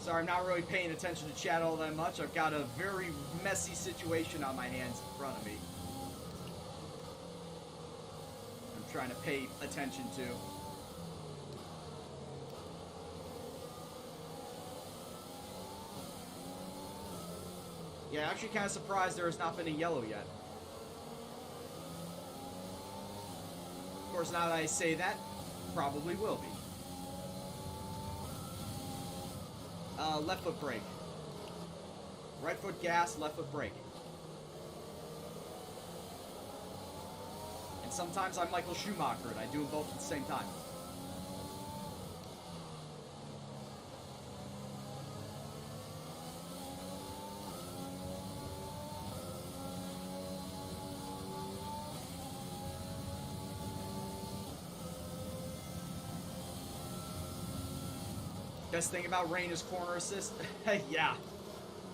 Sorry, I'm not really paying attention to chat all that much. I've got a very messy situation on my hands in front of me. I'm trying to pay attention to. Yeah, actually kind of surprised there has not been a yellow yet. Of course, now that I say that, probably will be. Left foot brake. Right foot gas, left foot brake. And sometimes I'm Michael Schumacher and I do them both at the same time. Best thing about rain is corner assist. Yeah.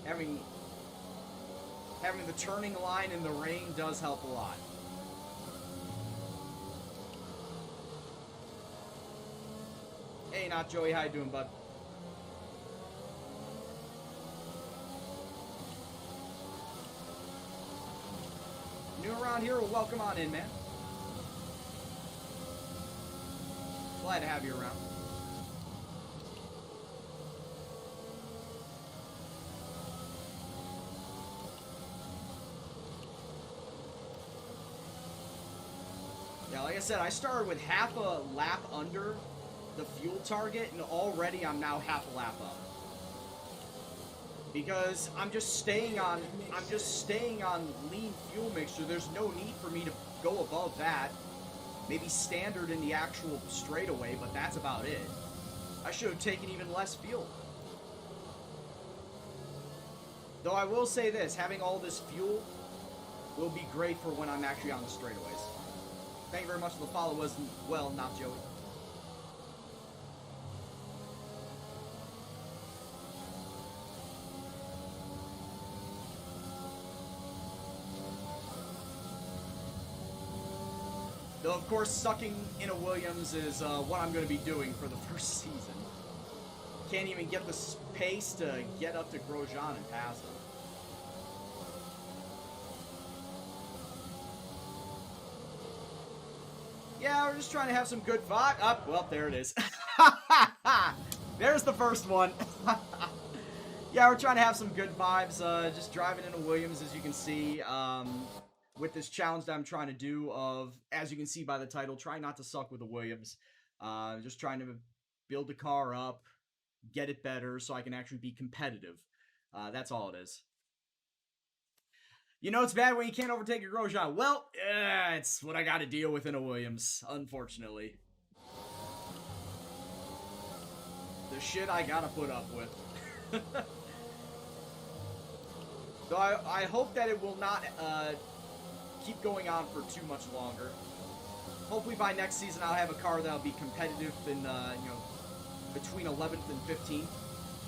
Having the turning line in the rain does help a lot. Hey, not Joey. How you doing, bud? New around here? Well, welcome on in, man. Glad to have you around. Yeah, like I said, I started with half a lap under the fuel target, and already I'm now half a lap up. Because I'm just staying on lean fuel mixture. There's no need for me to go above that. Maybe standard in the actual straightaway, but that's about it. I should have taken even less fuel. Though I will say this, having all this fuel will be great for when I'm actually on the straightaways. Thank you very much for the follow as well, not Joey. Though, of course, sucking in a Williams is what I'm going to be doing for the first season. Can't even get the pace to get up to Grosjean and pass him. Yeah, we're just trying to have some good vibe. Oh, well, there it is. there's the first one. Yeah, we're trying to have some good vibes. Just driving into Williams, as you can see. With this challenge that I'm trying to do of, as you can see by the title, trying not to suck with the Williams. Just trying to build the car up, get it better, so I can actually be competitive. That's all it is. You know it's bad when you can't overtake a Grosjean. Well, it's what I got to deal with in a Williams, unfortunately. The shit I gotta put up with. So I hope that it will not keep going on for too much longer. Hopefully by next season I'll have a car that'll be competitive in, you know, between 11th and 15th.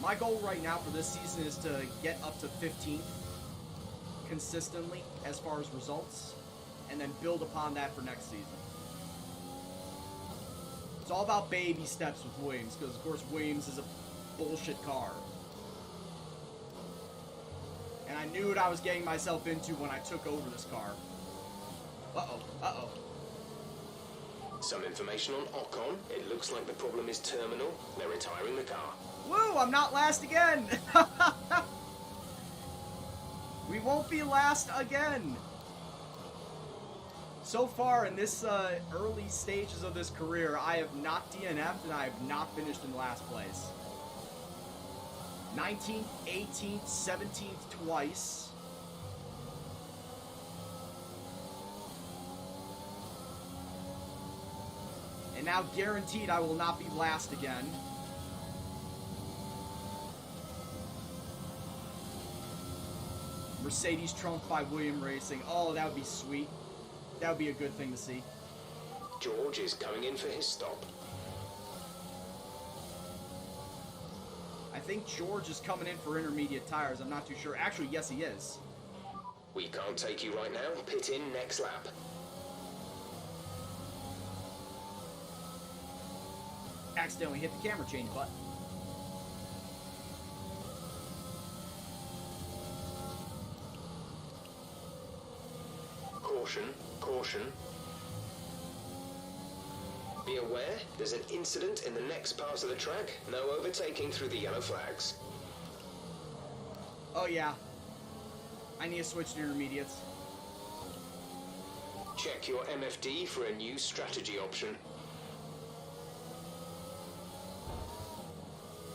My goal right now for this season is to get up to 15th consistently as far as results, and then build upon that for next season. It's all about baby steps with Williams, because of course Williams is a bullshit car. And I knew what I was getting myself into when I took over this car. Uh-oh. Some information on Ocon. It looks like the problem is terminal. They're retiring the car. Woo! I'm not last again! We won't be last again! So far in this early stages of this career, I have not DNF'd and I have not finished in last place. 19th, 18th, 17th twice. And now guaranteed I will not be last again. Mercedes trumped by Williams Racing. Oh, that would be sweet. That would be a good thing to see. George is coming in for his stop. I think George is coming in for intermediate tires. I'm not too sure. Actually, yes, he is. We can't take you right now. Pit in next lap. Accidentally hit the camera change button. Caution. Be aware, there's an incident in the next part of the track. No overtaking through the yellow flags. Oh yeah. I need to switch to intermediates. Check your MFD for a new strategy option.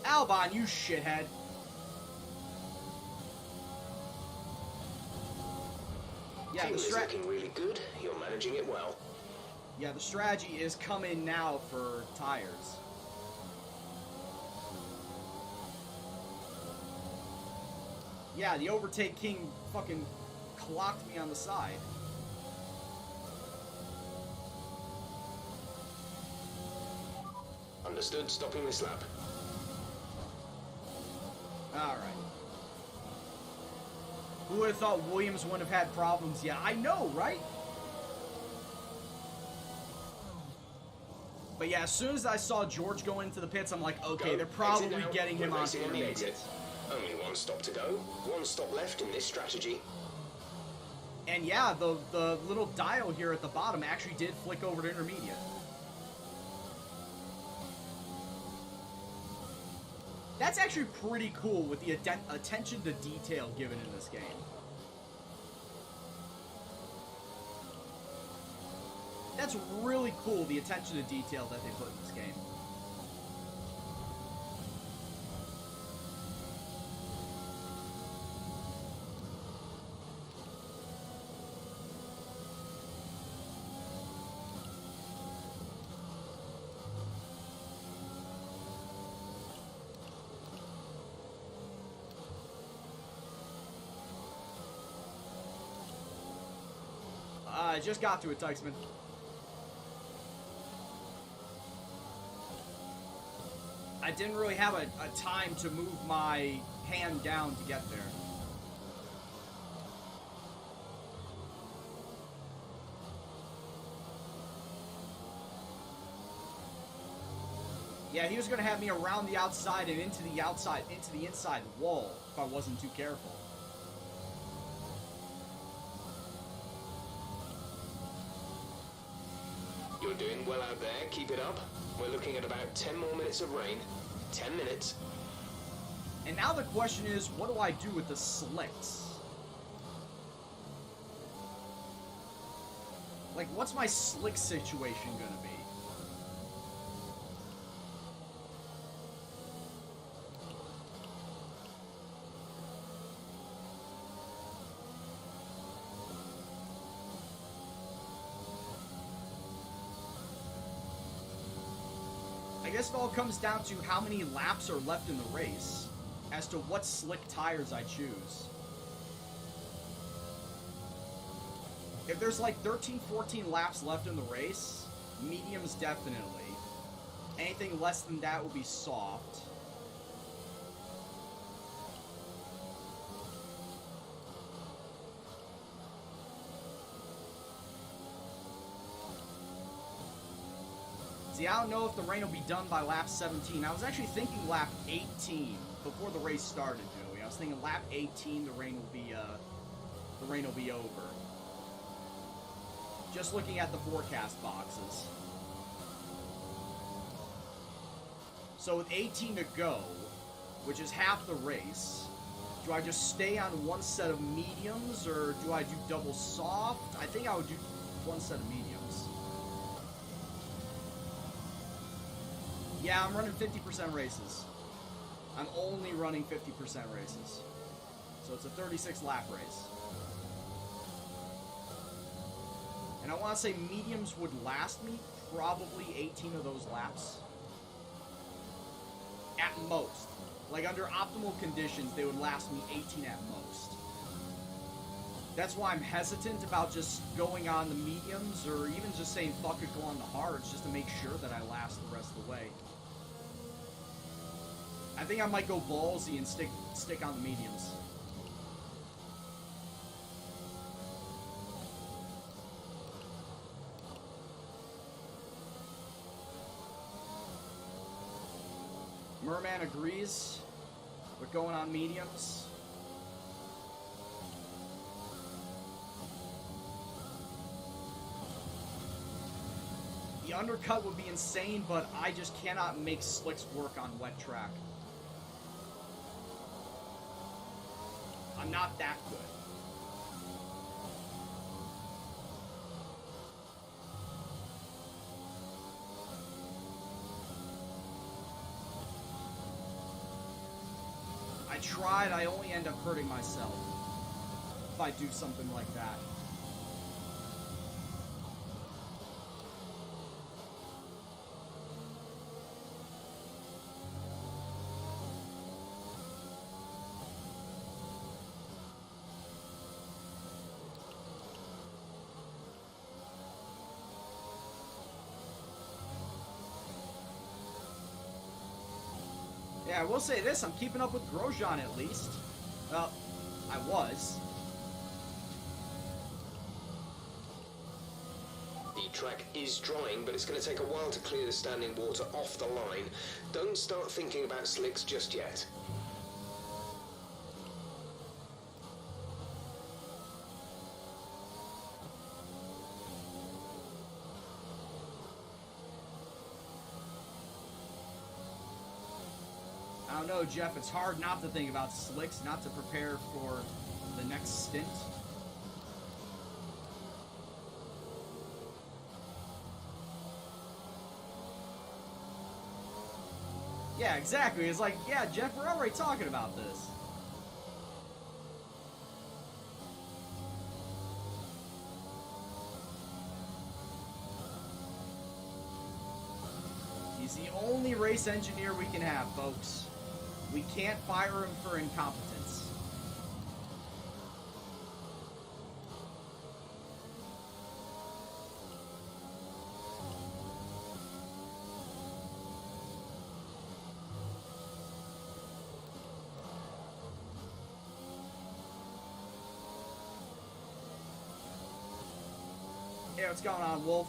Albon, you shithead. Yeah, Team is looking really good. You're managing it well. Yeah, the strategy is come in now for tires. Yeah, the Overtake King fucking clocked me on the side. Understood. Stopping this lap. Alright. Who would have thought Williams wouldn't have had problems yet? I know, right? But yeah, as soon as I saw George go into the pits, I'm like, okay, they're probably getting him on intermediates. Only one stop to go. One stop left in this strategy. And yeah, the little dial here at the bottom actually did flick over to intermediate. That's actually pretty cool with the attention to detail given in this game. That's really cool, the attention to detail that they put in this game. I just got to it, Tykesman. I didn't really have a time to move my hand down to get there. Yeah, he was going to have me around the outside and into the inside wall if I wasn't too careful. You're doing well out there. Keep it up. We're looking at about 10 more minutes of rain. 10 minutes. And now the question is, what do I do with the slicks? Like, what's my slick situation gonna be? I guess it all comes down to how many laps are left in the race as to what slick tires I choose. If there's like 13, 14 laps left in the race, mediums definitely. Anything less than that will be soft. See, I don't know if the rain will be done by lap 17. I was actually thinking lap 18 before the race started, Joey. I was thinking lap 18, the rain will be over. Just looking at the forecast boxes. So with 18 to go, which is half the race, do I just stay on one set of mediums, or do I do double soft? I think I would do one set of mediums. Yeah, I'm running 50% races. I'm only running 50% races. So it's a 36 lap race. And I want to say mediums would last me probably 18 of those laps. At most. Like under optimal conditions, they would last me 18 at most. That's why I'm hesitant about just going on the mediums, or even just saying fuck it, go on the hards, just to make sure that I last the rest of the way. I think I might go ballsy and stick on the mediums. Merman agrees with going on mediums. The undercut would be insane, but I just cannot make slicks work on wet track. I'm not that good. I tried, I only end up hurting myself if I do something like that. Yeah, I will say this, I'm keeping up with Grosjean at least. Well, I was. The track is drying, but it's going to take a while to clear the standing water off the line. Don't start thinking about slicks just yet. I don't know, Jeff, it's hard not to think about slicks, not to prepare for the next stint. Yeah, exactly. It's like, yeah, Jeff, we're already talking about this. He's the only race engineer we can have, folks. We can't fire him for incompetence. Hey, what's going on, Wolf?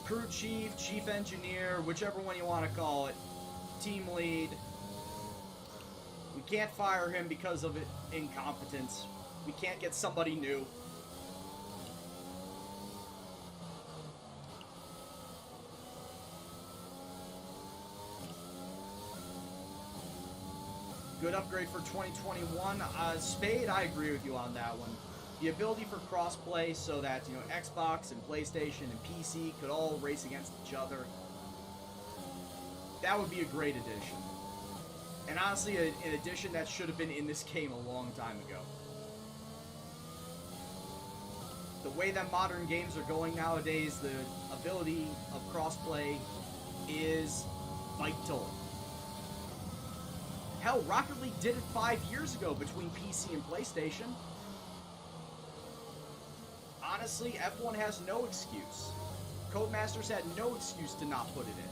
Crew chief, chief engineer, whichever one you want to call it, team lead. We can't fire him because of incompetence. We can't get somebody new. Good upgrade for 2021. Spade, I agree with you on that one. The ability for crossplay so that, you know, Xbox and PlayStation and PC could all race against each other. That would be a great addition. And honestly, an addition that should have been in this game a long time ago. The way that modern games are going nowadays, the ability of crossplay is vital. Hell, Rocket League did it 5 years ago between PC and PlayStation. Honestly, F1 has no excuse. Codemasters had no excuse to not put it in.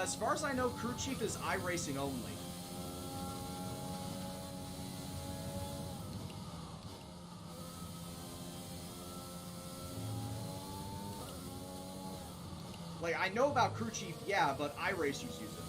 As far as I know, Crew Chief is iRacing only. Like, I know about Crew Chief, yeah, but iRacers use it.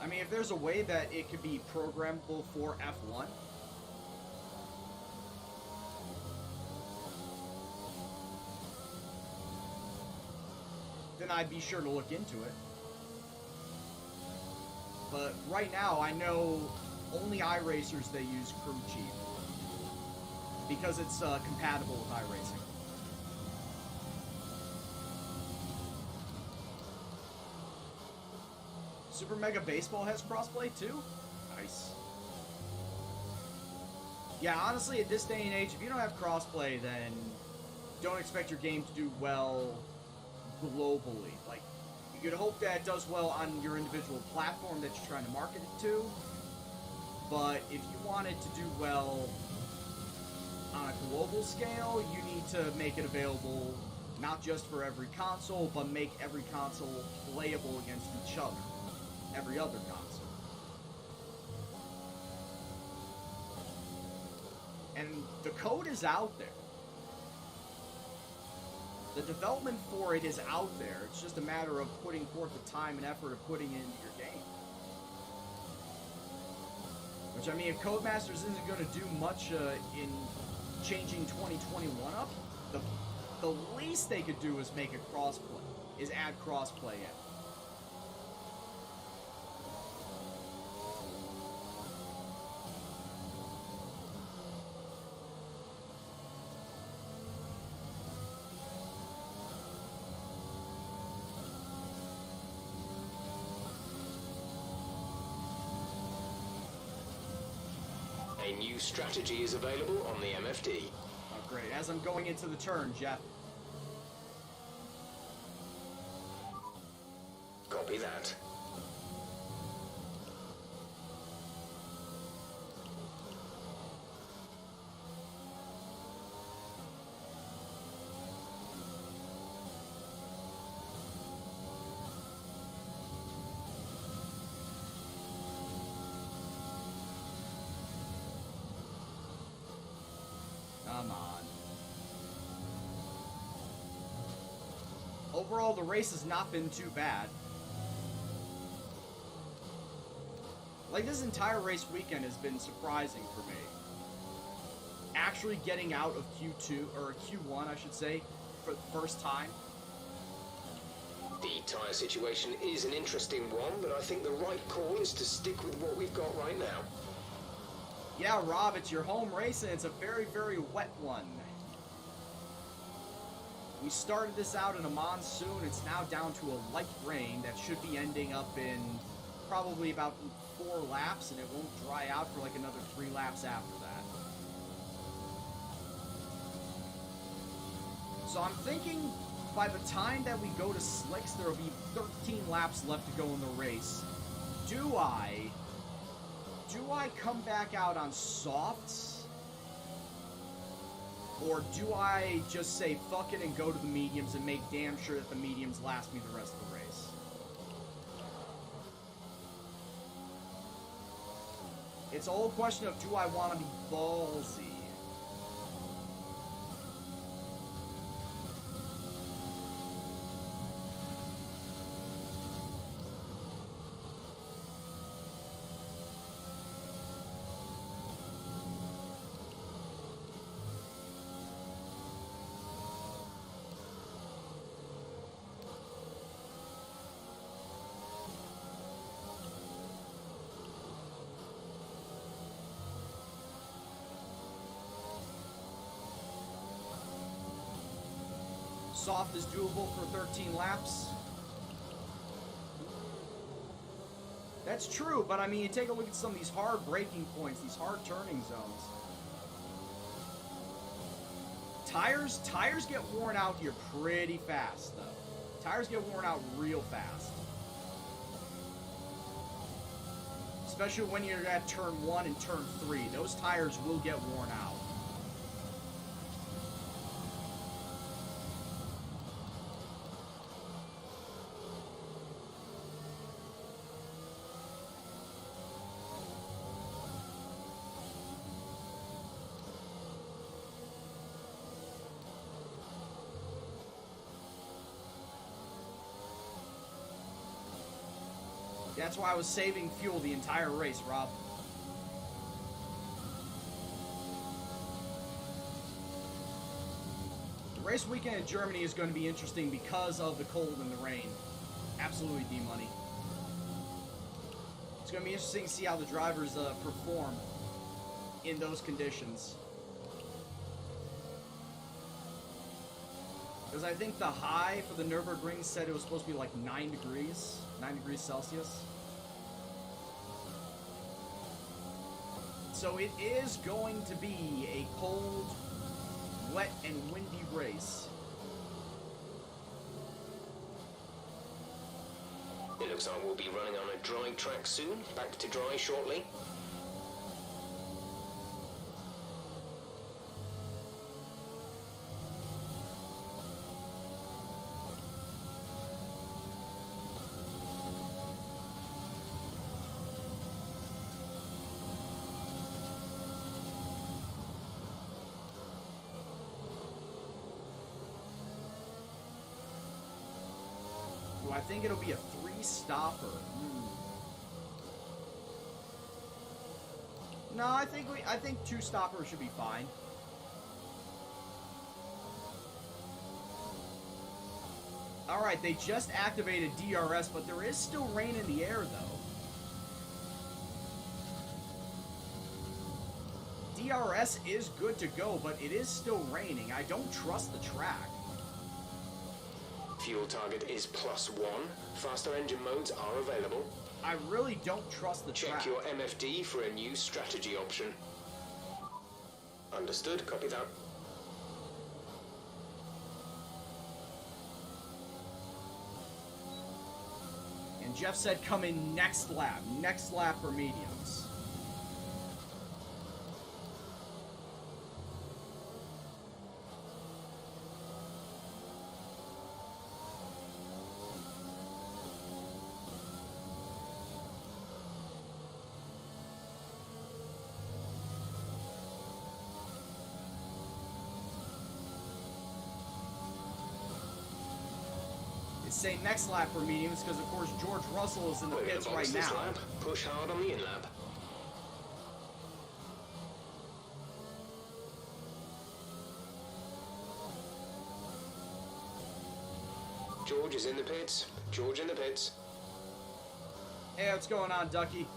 I mean, if there's a way that it could be programmable for F1, then I'd be sure to look into it. But right now, I know only iRacers they use Crew Chief because it's compatible with iRacing. Super Mega Baseball has crossplay too? Nice. Yeah, honestly, at this day and age, if you don't have crossplay, then don't expect your game to do well globally. Like, you could hope that it does well on your individual platform that you're trying to market it to, but if you want it to do well on a global scale, you need to make it available not just for every console, but make every console playable against each other. Every other console. And the code is out there. The development for it is out there. It's just a matter of putting forth the time and effort of putting it into your game. Which, I mean, if Codemasters isn't going to do much in changing 2021 up, the least they could do is make a crossplay, is add crossplay in. A new strategy is available on the MFD. Oh, great. As I'm going into the turn, Jeff. Copy that. Come on. Overall, the race has not been too bad. Like, this entire race weekend has been surprising for me. Actually getting out of Q2, or Q1, I should say, for the first time. The tyre situation is an interesting one, but I think the right call is to stick with what we've got right now. Yeah, Rob, it's your home race, and it's a very, very wet one. We started this out in a monsoon. It's now down to a light rain that should be ending up in probably about 4 laps, and it won't dry out for like another 3 laps after that. So I'm thinking by the time that we go to slicks, there will be 13 laps left to go in the race. Do I do I come back out on softs? Or do I just say fuck it and go to the mediums and make damn sure that the mediums last me the rest of the race? It's a whole question of, do I want to be ballsy? Soft is doable for 13 laps. That's true, but I mean, you take a look at some of these hard braking points, these hard turning zones. Tires get worn out here pretty fast, though. Tires get worn out real fast. Especially when you're at turn 1 and turn 3. Those tires will get worn out. That's why I was saving fuel the entire race, Rob. The race weekend in Germany is going to be interesting because of the cold and the rain. Absolutely, D-Money. It's going to be interesting to see how the drivers perform in those conditions. Because I think the high for the Nürburgring said it was supposed to be like 9 degrees Celsius. So it is going to be a cold, wet, and windy race. It looks like we'll be running on a dry track soon. Back to dry shortly. I think it'll be a 3-stopper. No, I think 2 stoppers should be fine. All right, they just activated DRS, but there is still rain in the air, though. DRS is good to go, but it is still raining. I don't trust the track. Fuel target is +1. Faster engine modes are available. I really don't trust the track. Check your MFD for a new strategy option. Understood, copy that. And Jeff said come in next lap for mediums. Say next lap for mediums because of course George Russell is in the pits right now. Lap. Push hard on the in-lap. George is in the pits. George in the pits. Hey, what's going on, Ducky?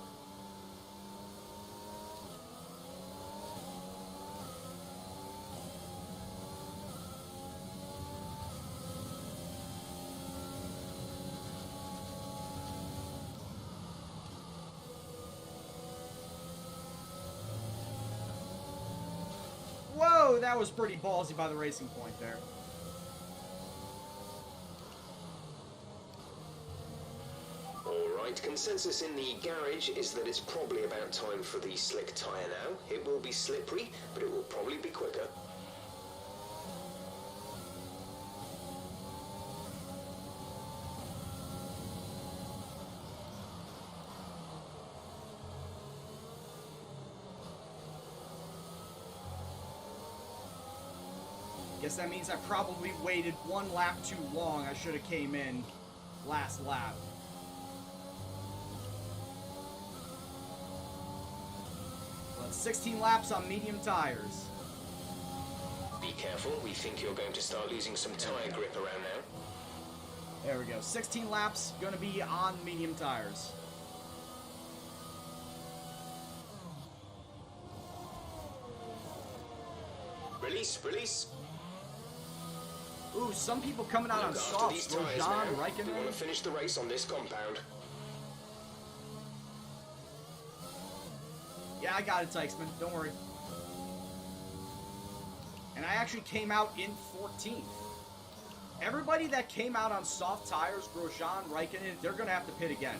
Whoa, that was pretty ballsy by the Racing Point there. Right, consensus in the garage is that it's probably about time for the slick tyre now. It will be slippery, but it will probably be quicker. Guess that means I probably waited one lap too long. I should have came in last lap. Well, 16 laps on medium tires. Be careful, we think you're going to start losing some tyre grip around now. There we go. 16 laps, gonna be on medium tires. Release, release. Ooh, some people coming out on softs. Grosjean, Raikkonen. We want to finish the race on this compound. Yeah, I got it, Tykesman. Don't worry. And I actually came out in 14th. Everybody that came out on soft tires, Grosjean, Raikkonen, they're going to have to pit again.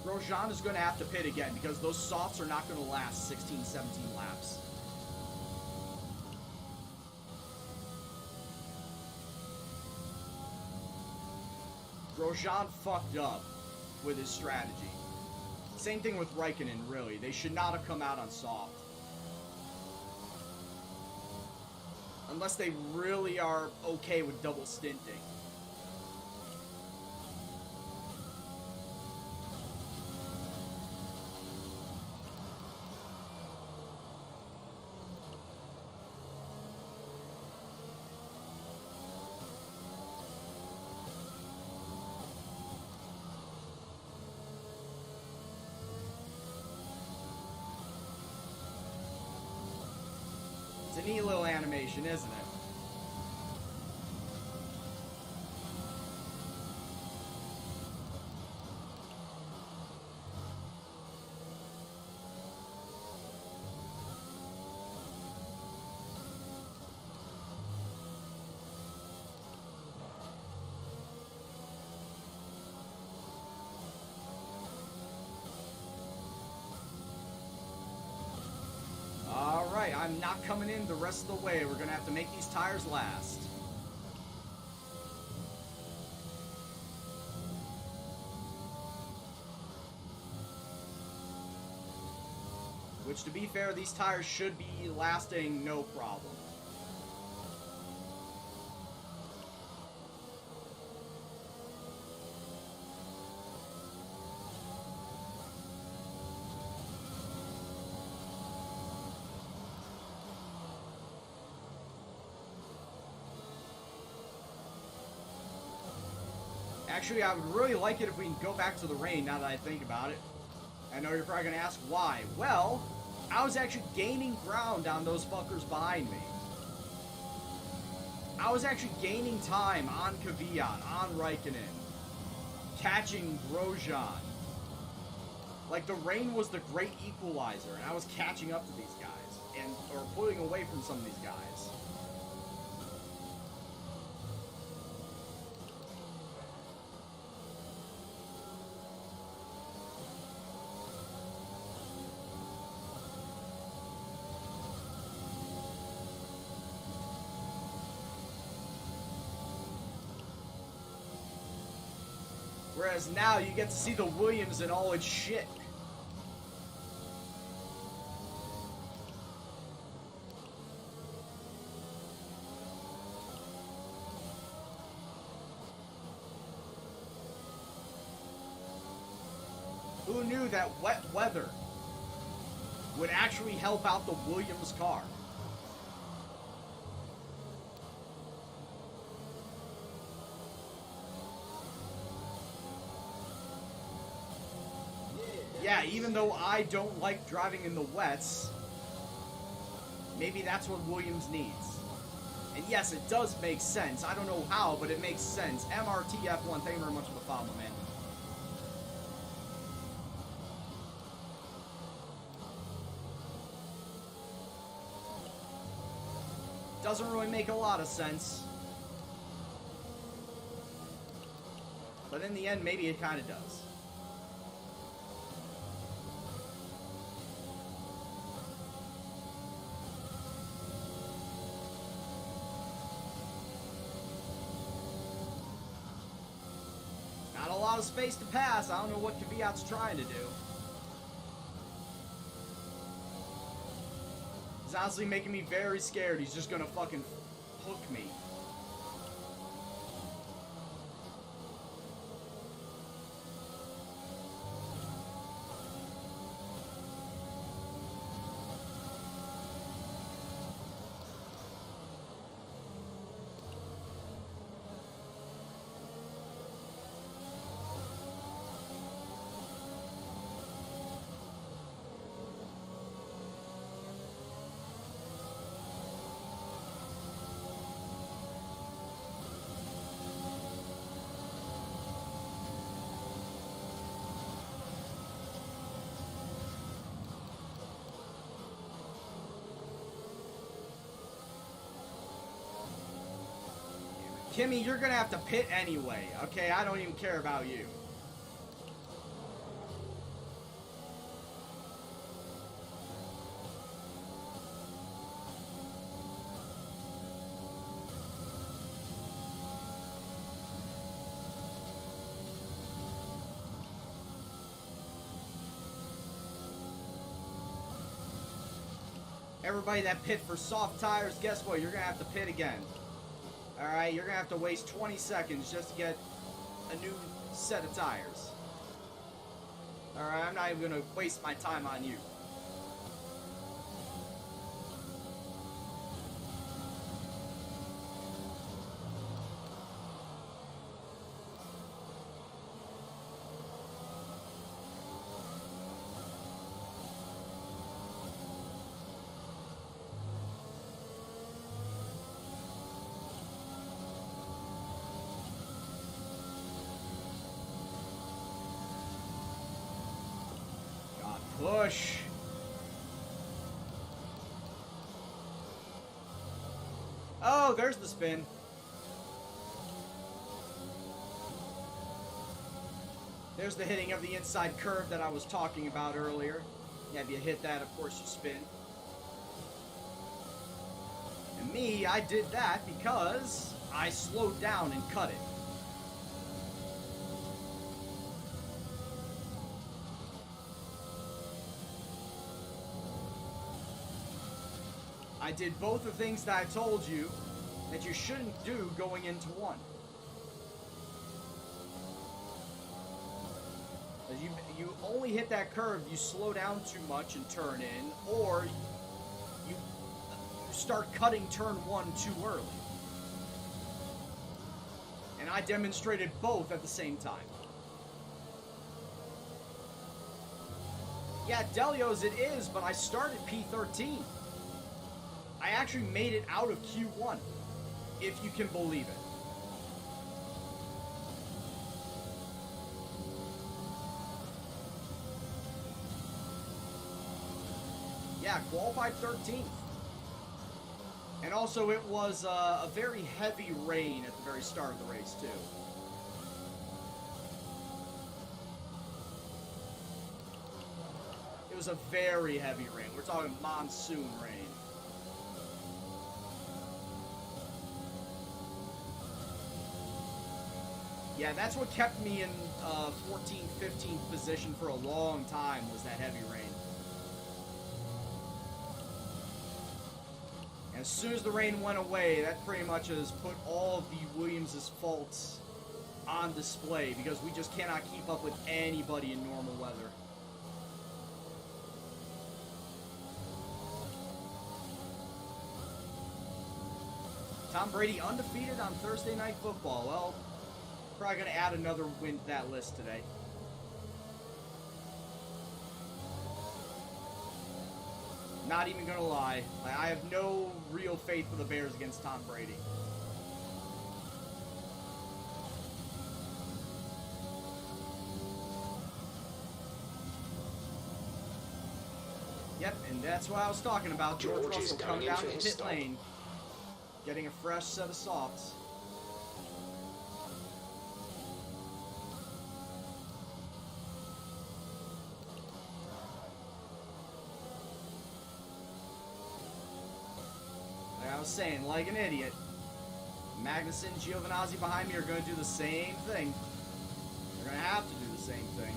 Grosjean is going to have to pit again because those softs are not going to last 16, 17 laps. Grosjean fucked up with his strategy. Same thing with Raikkonen, really. They should not have come out on soft. Unless they really are okay with double stinting. It's a neat little animation, isn't it? Alright, I'm not coming in the rest of the way. We're going to have to make these tires last. Which, to be fair, these tires should be lasting no problem. Actually, I would really like it if we can go back to the rain now that I think about it. I know you're probably going to ask why. Well, I was actually gaining ground on those fuckers behind me. I was actually gaining time on Kvyat, on Raikkonen, catching Grosjean. Like, the rain was the great equalizer, and I was catching up to these guys, or pulling away from some of these guys. Whereas now you get to see the Williams in all its shit. Who knew that wet weather would actually help out the Williams car? Yeah, even though I don't like driving in the wets, maybe that's what Williams needs. And yes, it does make sense. I don't know how, but it makes sense. MRTF1, thank you very much for the follow, man. Doesn't really make a lot of sense. But in the end, maybe it kind of does. Not a lot of space to pass. I don't know what Kvyat's trying to do. He's honestly making me very scared. He's just gonna fucking hook me. Kimmy, you're gonna have to pit anyway, okay? I don't even care about you. Everybody that pit for soft tires, guess what? You're gonna have to pit again. Alright, you're gonna have to waste 20 seconds just to get a new set of tires. Alright, I'm not even gonna waste my time on you. Push. Oh, there's the spin. There's the hitting of the inside curve that I was talking about earlier. Yeah, if you hit that, of course you spin. And me, I did that because I slowed down and cut it. I did both the things that I told you that you shouldn't do going into one. You only hit that curve, you slow down too much and turn in, or you start cutting turn one too early. And I demonstrated both at the same time. Yeah, Delio's it is, but I started P13. I actually made it out of Q1, if you can believe it. Yeah, qualified 13th. And also it was a very heavy rain at the very start of the race, too. It was a very heavy rain. We're talking monsoon rain. Yeah, that's what kept me in 14th, 15th position for a long time, was that heavy rain. And as soon as the rain went away, that pretty much has put all of the Williams' faults on display, because we just cannot keep up with anybody in normal weather. Tom Brady undefeated on Thursday Night Football. Well, probably going to add another win to that list today. Not even going to lie. I have no real faith for the Bears against Tom Brady. Yep, and that's what I was talking about. George Russell coming down the pit lane, getting a fresh set of softs. was saying, like an idiot. Magnussen and Giovinazzi behind me are going to do the same thing. They're going to have to do the same thing.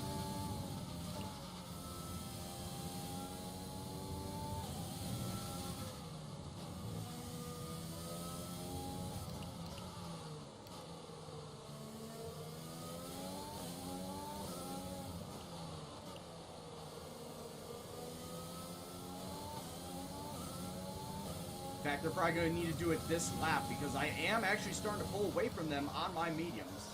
In fact, they're probably going to need to do it this lap because I am actually starting to pull away from them on my mediums.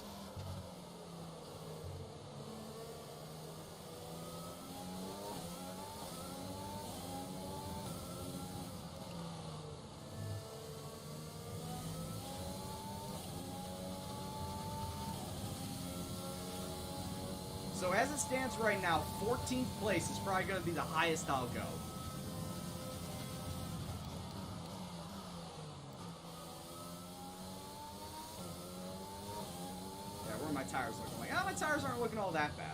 So as it stands right now, 14th place is probably going to be the highest I'll go. My tires looking like, my tires aren't looking all that bad.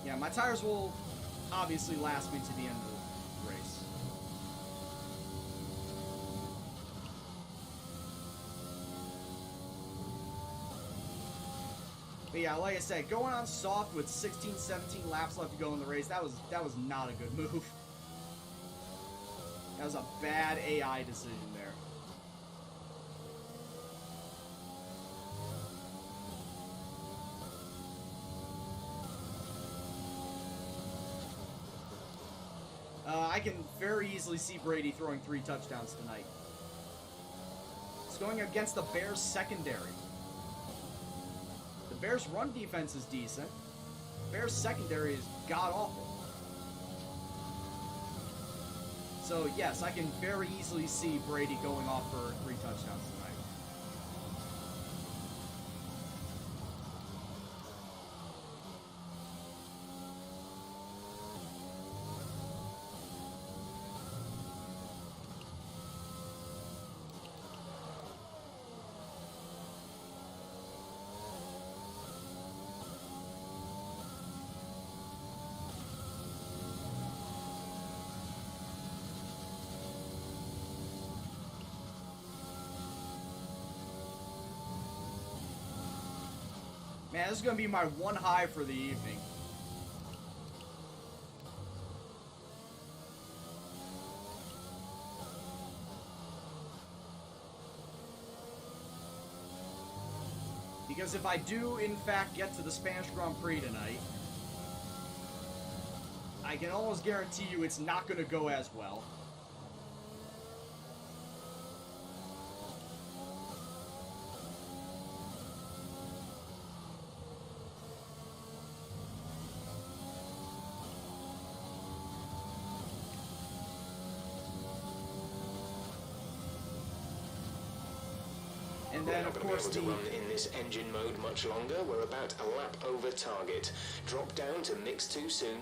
Yeah, my tires will obviously last me to the end of the race. But yeah, like I said, going on soft with 16, 17 laps left to go in the race, that was not a good move. That was a bad AI decision there. I can very easily see Brady throwing 3 touchdowns tonight. It's going against the Bears secondary. The Bears' run defense is decent. The Bears' secondary is god-awful. So, yes, I can very easily see Brady going off for 3 touchdowns tonight. Man, this is going to be my one high for the evening. Because if I do, in fact, get to the Spanish Grand Prix tonight, I can almost guarantee you it's not going to go as well. And then, of course, to run in this engine mode much longer. We're about a lap over target. Drop down to mix 2 soon.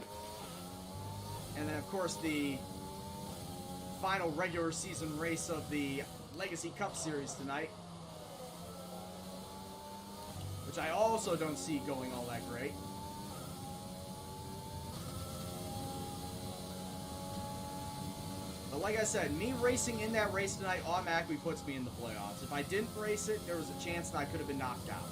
And then, of course, the final regular season race of the Legacy Cup Series tonight, which I also don't see going all that great. But like I said, me racing in that race tonight automatically puts me in the playoffs. If I didn't race it, there was a chance that I could have been knocked out.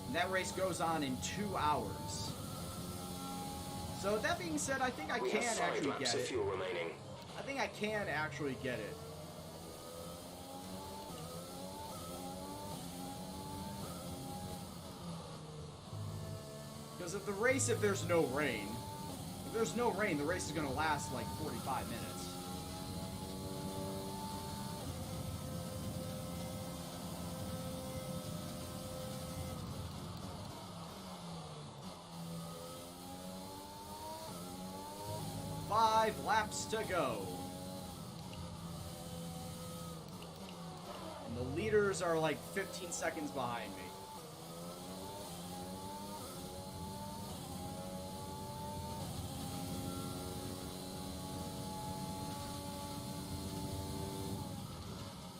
And that race goes on in 2 hours. So that being said, I think I can actually get it. Fuel remaining. I think I can actually get it. Because if there's no rain, the race is going to last like 45 minutes. Five laps to go. And the leaders are like 15 seconds behind me.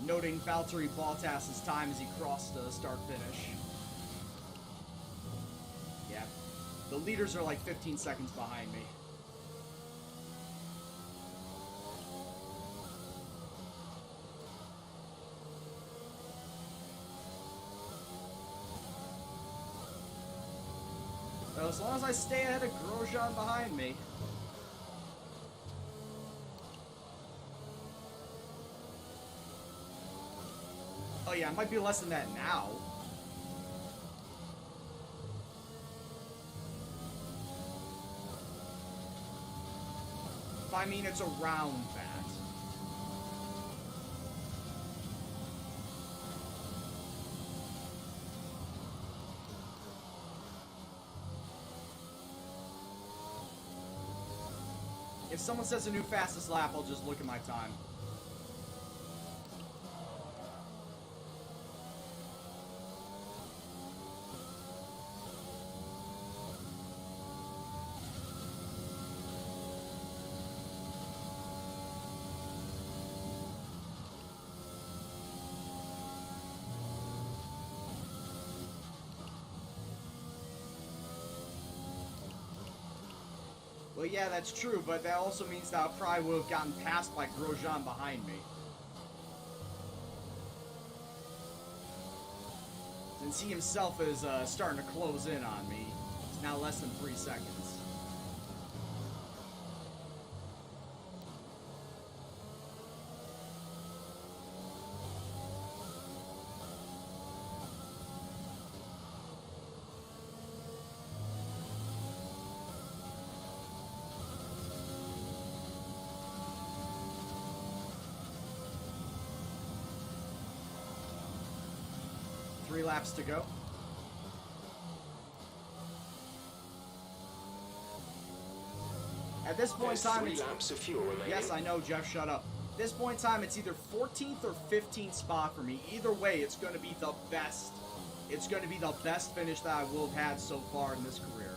noting Valtteri Bottas's time as he crossed the start-finish. Yeah, the leaders are like 15 seconds behind me. So as long as I stay ahead of Grosjean behind me. Oh yeah, it might be less than that now. I mean, it's around that. If someone says a new fastest lap, I'll just look at my time. Well, yeah, that's true, but that also means that I probably would have gotten passed by Grosjean behind me. Since he himself is starting to close in on me, it's now less than 3 seconds. Three laps to go. At this point in time, 3 laps of fuel remaining. Yes, I know, Jeff, shut up. At this point in time, it's either 14th or 15th spot for me. Either way, it's going to be the best. It's going to be the best finish that I will have had so far in this career.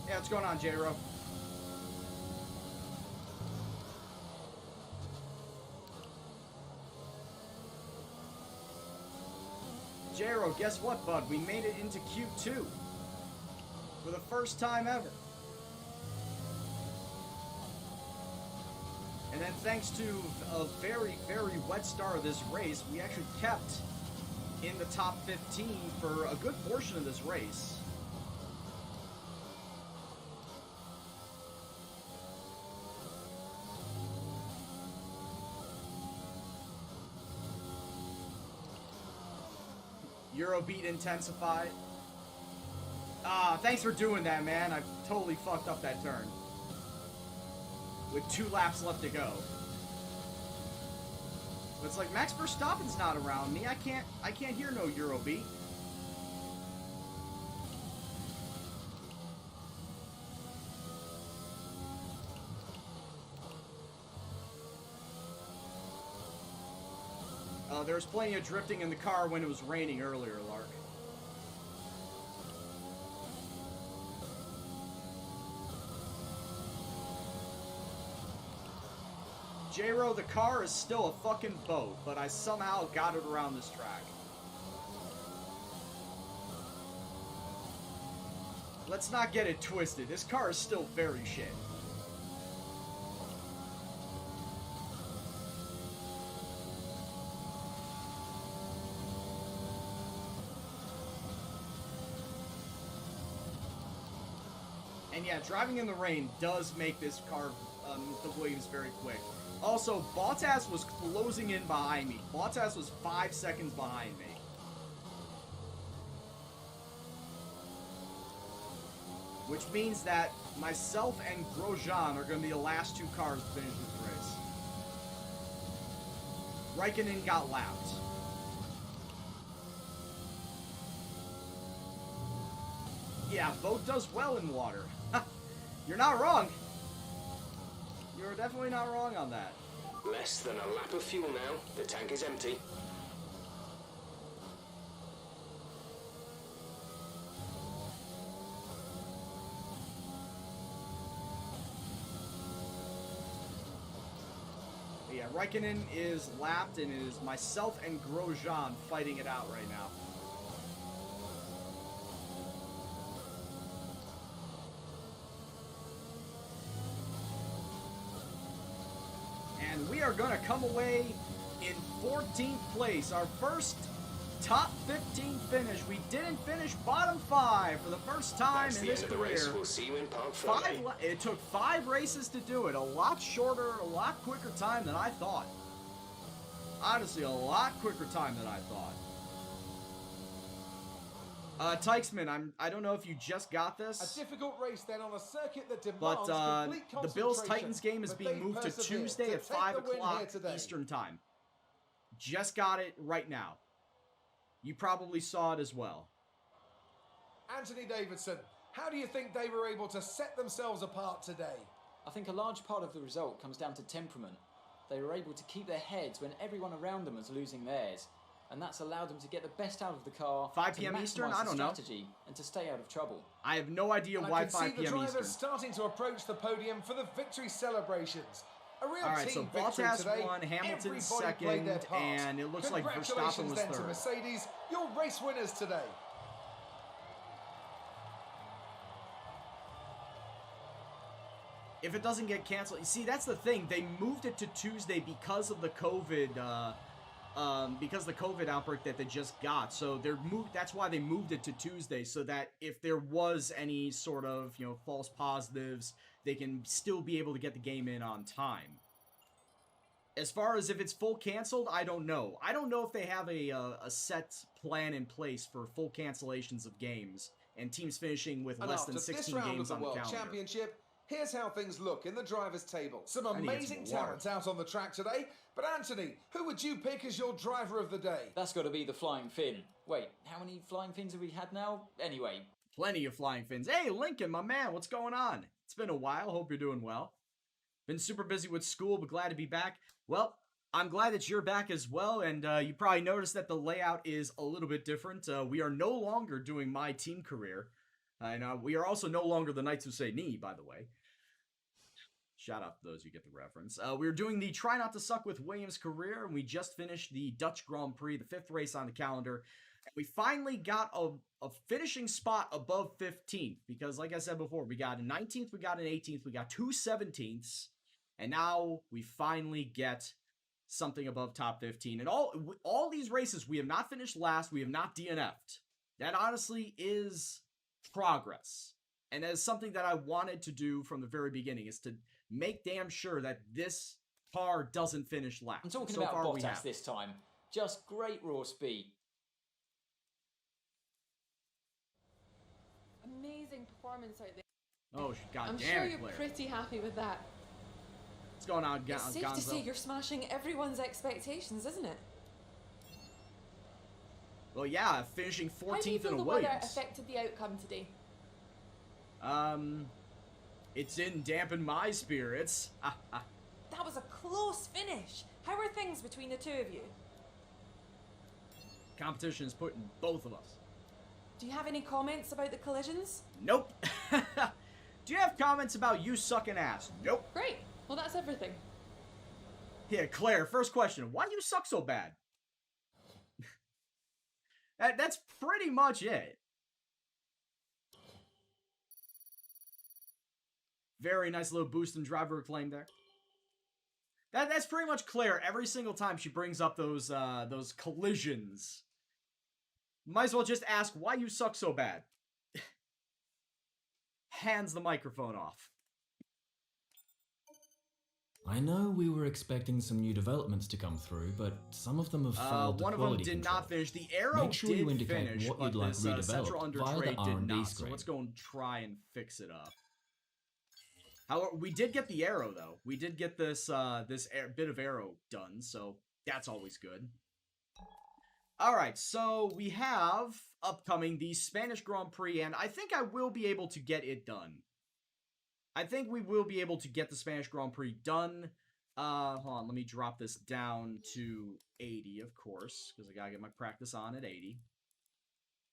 Yeah, what's going on, J-Ro? J-Ro, guess what, bud? We made it into Q2 for the first time ever. And then thanks to a very, very wet start of this race, we actually kept in the top 15 for a good portion of this race. Eurobeat intensified. Thanks for doing that, man. I totally fucked up that turn. With 2 laps left to go. But it's like Max Verstappen's not around me. I can't hear no Eurobeat. There was plenty of drifting in the car when it was raining earlier, Lark. J-Ro, the car is still a fucking boat, but I somehow got it around this track. Let's not get it twisted. This car is still very shit. And yeah, driving in the rain does make this car, the Williams, very quick. Also, Bottas was closing in behind me. Bottas was 5 seconds behind me. Which means that myself and Grosjean are going to be the last 2 cars to finish this race. Raikkonen got lapped. Yeah, boat does well in water. You're not wrong. You're definitely not wrong on that. Less than a lap of fuel now. The tank is empty. Yeah, Raikkonen is lapped, and it is myself and Grosjean fighting it out right now. And we are going to come away in 14th place. Our first top 15 finish. We didn't finish bottom 5 for the first time in this career. We'll see you in Park Friday. It took 5 races to do it. A lot shorter, a lot quicker time than I thought. Honestly, a lot quicker time than I thought. Tykesman, I don't know if you just got this. A difficult race then on a circuit that demands but complete concentration. the Bills-Titans game is being moved to Tuesday at 5 o'clock Eastern Time. Just got it right now. You probably saw it as well. Anthony Davidson, how do you think they were able to set themselves apart today? I think a large part of the result comes down to temperament. They were able to keep their heads when everyone around them was losing theirs. And that's allowed them to get the best out of the car, 5 p.m. Eastern? I don't know. And to stay out of trouble. I have no idea why 5 p.m. Eastern. I can see the drivers starting to approach the podium for the victory celebrations. A real All right, team so victory Bottas today. won, Hamilton Everybody second, and it looks like Verstappen was then to third. Mercedes, your race winners today. If it doesn't get canceled, you see, that's the thing. They moved it to Tuesday because of the COVID, because the COVID outbreak that they just got. So that's why they moved it to Tuesday, so that if there was any sort of, false positives, they can still be able to get the game in on time. As far as if it's full canceled, I don't know. I don't know if they have a set plan in place for full cancellations of games and teams finishing with less than 16 games on the calendar. Championship, here's how things look in the drivers' table. Some amazing talent out on the track today. But Anthony, who would you pick as your driver of the day? That's got to be the Flying Finn. Wait, how many Flying Fins have we had now? Anyway. Plenty of Flying Fins. Hey, Lincoln, my man, what's going on? It's been a while. Hope you're doing well. Been super busy with school, but glad to be back. Well, I'm glad that you're back as well, and you probably noticed that the layout is a little bit different. We are no longer doing my team career. And we are also no longer the Knights Who Say Knee, by the way. Shout out to those who get the reference. We're doing the Try Not to Suck with Williams career, and we just finished the Dutch Grand Prix, the 5th race on the calendar. And we finally got a finishing spot above 15th, because like I said before, we got a 19th, we got an 18th, we got 2 17ths, and now we finally get something above top 15. And all these races, we have not finished last, we have not DNF'd. That honestly is progress. And that is something that I wanted to do from the very beginning, is to make damn sure that this car doesn't finish last. I'm talking about Bottas this time. Just great raw speed. Amazing performance out there. Oh, god I'm damn sure it, you're Claire. pretty happy with that. What's going on, It's safe Gonzo? to say you're smashing everyone's expectations, isn't it? Well, yeah, finishing 14th How do you feel in a the weather Williams. affected the outcome today? It didn't dampen my spirits. That was a close finish. How are things between the two of you? Competition is putting both of us. Do you have any comments about the collisions? Nope. Do you have comments about you sucking ass? Nope. Great. Well, that's everything. Yeah, Claire, first question. Why do you suck so bad? That's pretty much it. Very nice little boost in driver acclaim there. That's pretty much Claire. Every single time she brings up those collisions. Might as well just ask why you suck so bad. Hands the microphone off. I know we were expecting some new developments to come through, but some of them have failed the one of them quality did control. not finish. The arrow Make sure did you indicate finish, what but you'd like this central redeveloped under via tray the did R&D not. So screen. let's go and try and fix it up. However, we did get the arrow though. We did get this bit of arrow done, so that's always good. Alright, so we have upcoming the Spanish Grand Prix, and I think I will be able to get it done. I think we will be able to get the Spanish Grand Prix done. Hold on, let me drop this down to 80, of course, because I gotta get my practice on at 80.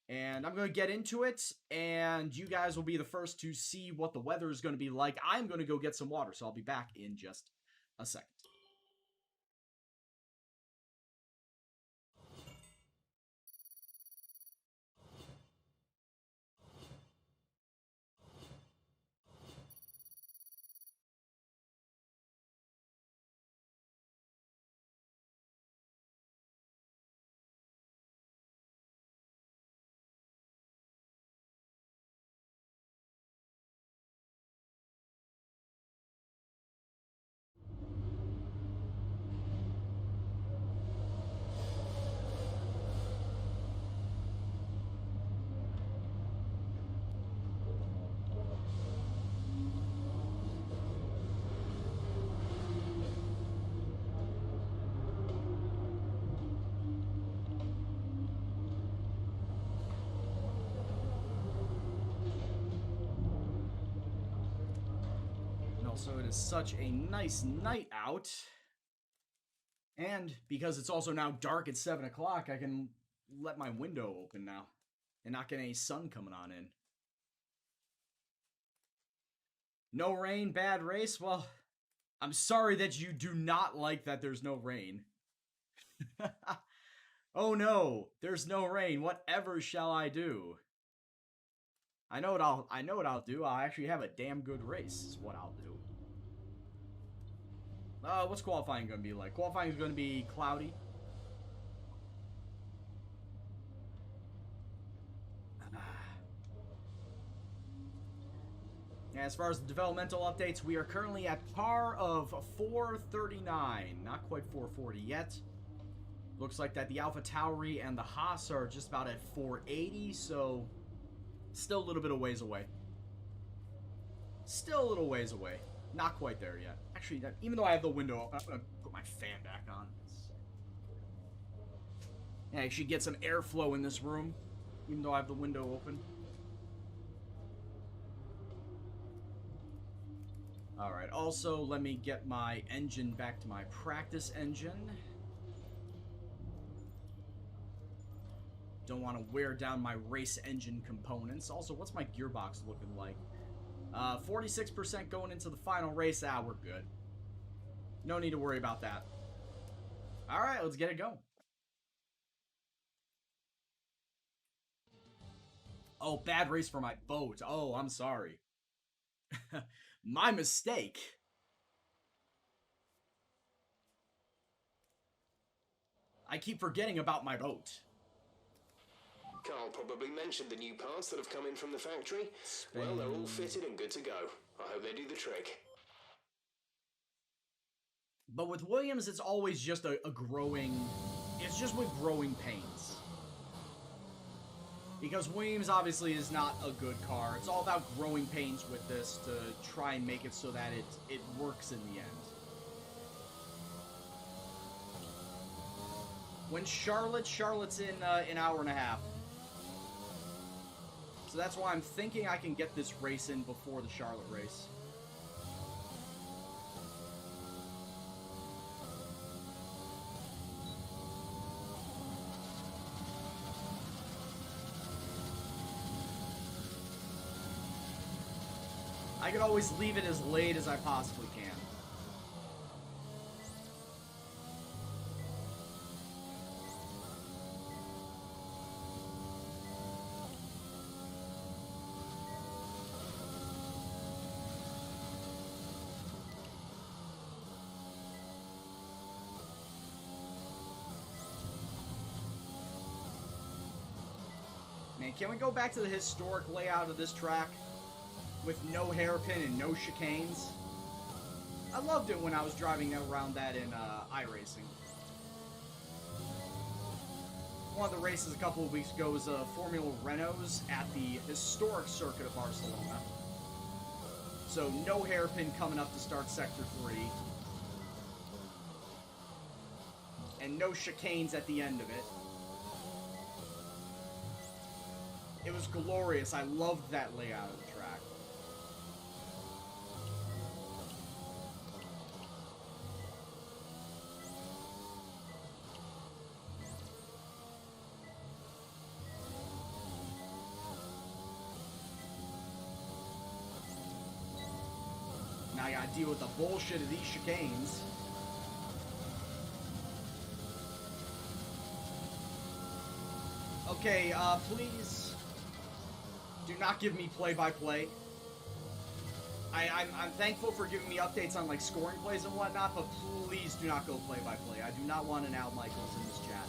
And I'm gonna get into it, and you guys will be the first to see what the weather is gonna be like. I'm gonna go get some water, so I'll be back in just a second. Also, it is such a nice night out. And because it's also now dark at 7 o'clock, I can let my window open now and not get any sun coming on in. No rain, bad race? Well, I'm sorry that you do not like that there's no rain. Oh no, there's no rain. Whatever shall I do? I know what I'll do. I'll actually have a damn good race is what I'll do. What's qualifying going to be like? Qualifying is going to be cloudy. As far as the developmental updates, we are currently at par of 439. Not quite 440 yet. Looks like that the Alpha Tauri and the Haas are just about at 480, so still a little bit of ways away. Still a little ways away. Not quite there yet. Actually, even though I have the window open, I'm going to put my fan back on. Yeah, I should get some airflow in this room, even though I have the window open. Alright, also, let me get my engine back to my practice engine. Don't want to wear down my race engine components. Also, what's my gearbox looking like? 46% going into the final race. We're good. No need to worry about that. Alright, let's get it going. Oh, bad race for my boat. Oh, I'm sorry. My mistake. I keep forgetting about my boat. Carl probably mentioned the new parts that have come in from the factory. Well, they're all fitted and good to go. I hope they do the trick. But with Williams, it's always just a growing... It's just with growing pains. Because Williams obviously is not a good car. It's all about growing pains with this to try and make it so that it works in the end. When Charlotte's in an hour and a half. So that's why I'm thinking I can get this race in before the Charlotte race. I could always leave it as late as I possibly can. Man, can we go back to the historic layout of this track? With no hairpin and no chicanes? I loved it when I was driving around that in iRacing. One of the races a couple of weeks ago was Formula Renault's at the historic circuit of Barcelona. So no hairpin coming up to start Sector 3. And no chicanes at the end of it. was glorious. I loved that layout of the track. Now I gotta deal with the bullshit of these chicanes. Okay, please do not give me play-by-play. I'm thankful for giving me updates on, like, scoring plays and whatnot, but please do not go play-by-play. I do not want an Al Michaels in this chat.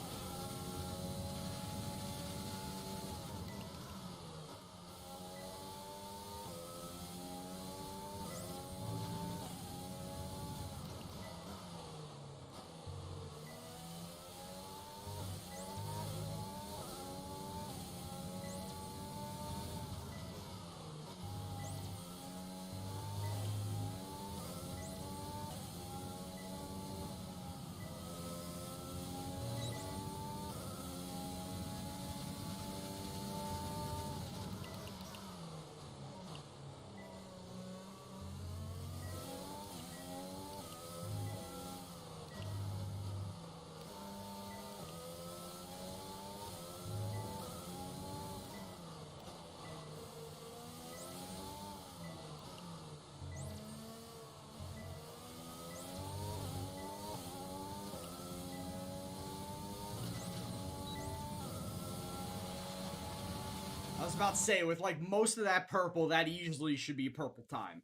I was about to say, with like most of that purple, that easily should be purple time.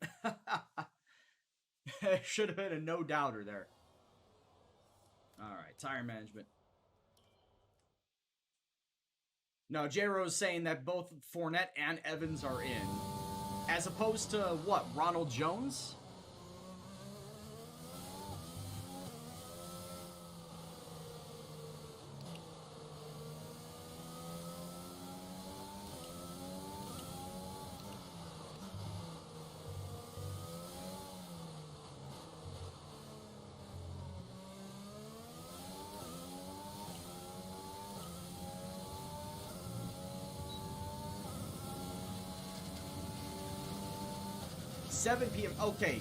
It should have been a no-doubter there. Alright, tire management. No, J-Ro's saying that both Fournette and Evans are in. As opposed to, what, Ronald Jones? $7 p.m. Okay,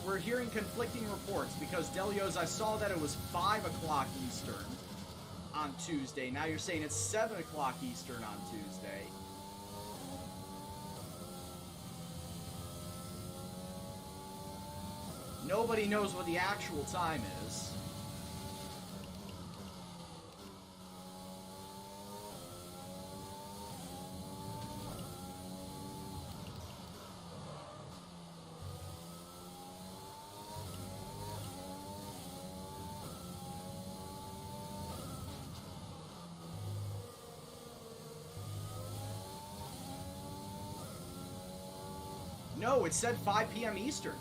we're hearing conflicting reports because Delios, I saw that it was 5 o'clock Eastern on Tuesday. Now you're saying it's 7 o'clock Eastern on Tuesday. Nobody knows what the actual time is. No, it said 5 p.m. Eastern.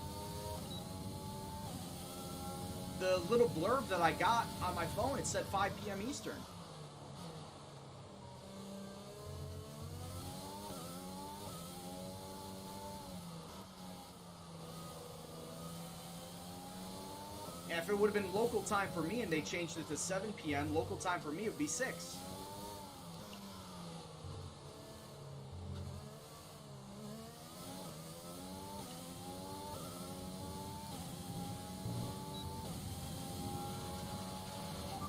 The little blurb that I got on my phone, it said 5 p.m. Eastern. And if it would have been local time for me and they changed it to 7 p.m., local time for me would be 6.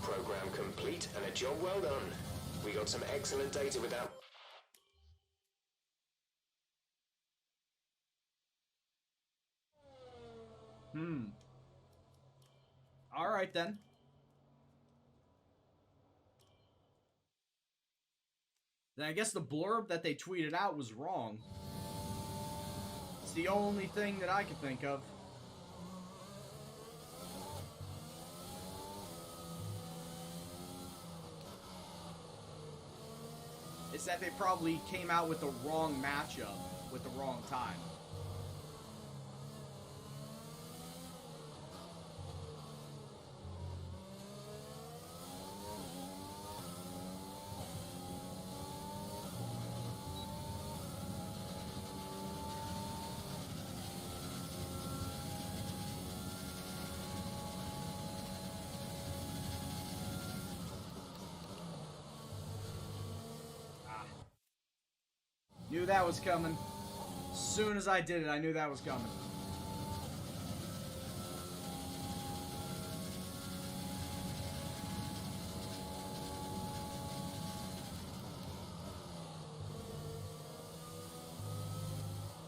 Program complete and a job well done. We got some excellent data without... Alright then. Then I guess the blurb that they tweeted out was wrong. It's the only thing that I can think of. It's that they probably came out with the wrong matchup with the wrong time. Knew that was coming. As soon as I did it, I knew that was coming.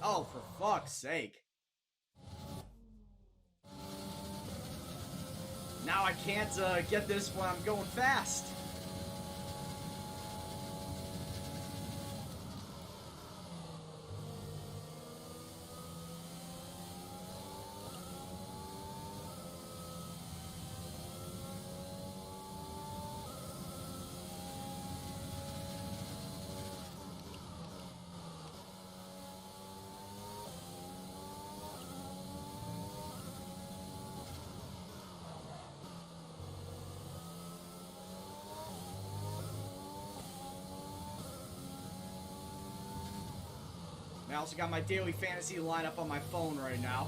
Oh, for fuck's sake. Now I can't get this when I'm going fast. I also got my daily fantasy lineup on my phone right now.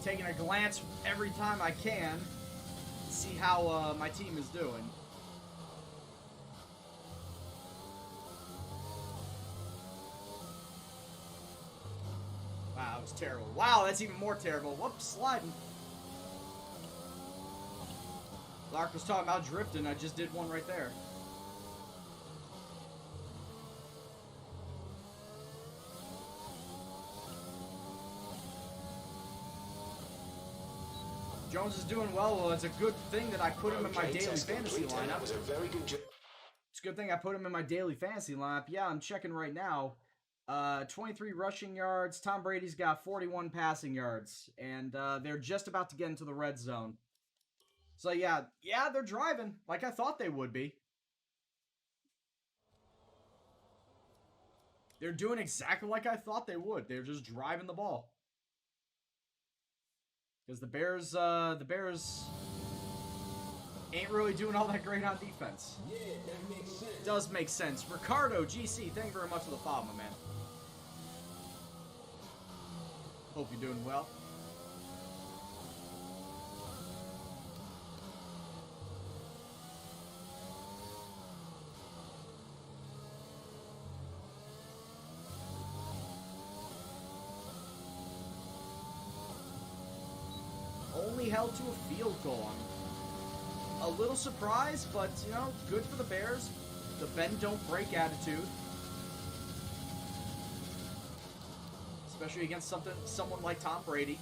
Taking a glance every time I can to see how my team is doing. Wow, that was terrible. Wow, that's even more terrible. Whoops, sliding. Lark was talking about drifting. I just did one right there. Jones is doing well. Well, it's a good thing that I put him in my daily fantasy lineup. That was a very good job. It's a good thing I put him in my daily fantasy lineup. Yeah, I'm checking right now. 23 rushing yards. Tom Brady's got 41 passing yards. And they're just about to get into the red zone. So yeah, they're driving like I thought they would be. They're doing exactly like I thought they would. They're just driving the ball. Because the Bears ain't really doing all that great on defense. Yeah, that makes sense. It does make sense. Ricardo, GC, thank you very much for the follow, my man. Hope you're doing well. Only held to a field goal. I'm a little surprised, but, you know, good for the Bears. The bend don't break attitude. Especially against someone like Tom Brady.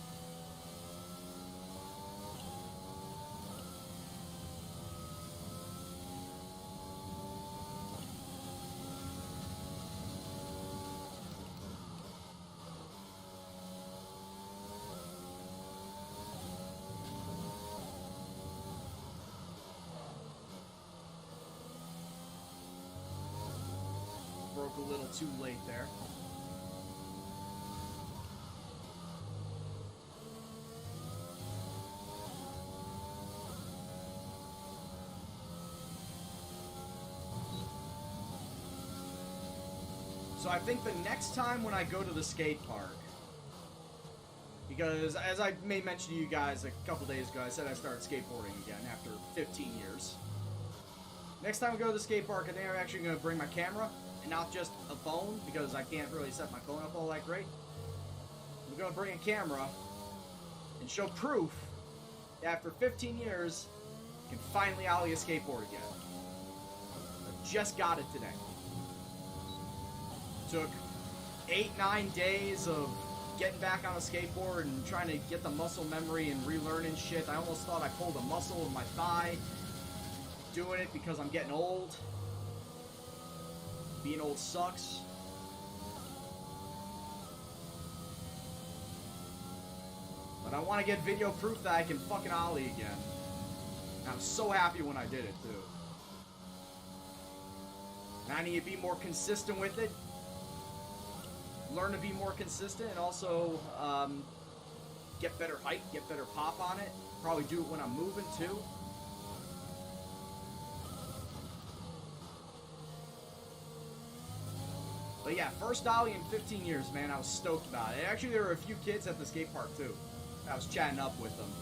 Broke a little too late there. So I think the next time when I go to the skate park, because as I may mention to you guys a couple days ago, I said I started skateboarding again after 15 years. Next time I go to the skate park, I think I'm actually going to bring my camera and not just a phone, because I can't really set my phone up all that great. I'm going to bring a camera and show proof that after 15 years, I can finally ollie a skateboard again. I just got it today. Took 8-9 days of getting back on a skateboard and trying to get the muscle memory and relearning shit. I almost thought I pulled a muscle in my thigh doing it because I'm getting old. Being old sucks. But I want to get video proof that I can fucking ollie again. And I'm so happy when I did it too. And I need to be more consistent with it. Learn to be more consistent, and also get better height, get better pop on it. Probably do it when I'm moving too. But yeah, first ollie in 15 years, man. I was stoked about it. Actually, there were a few kids at the skate park too. I was chatting up with them.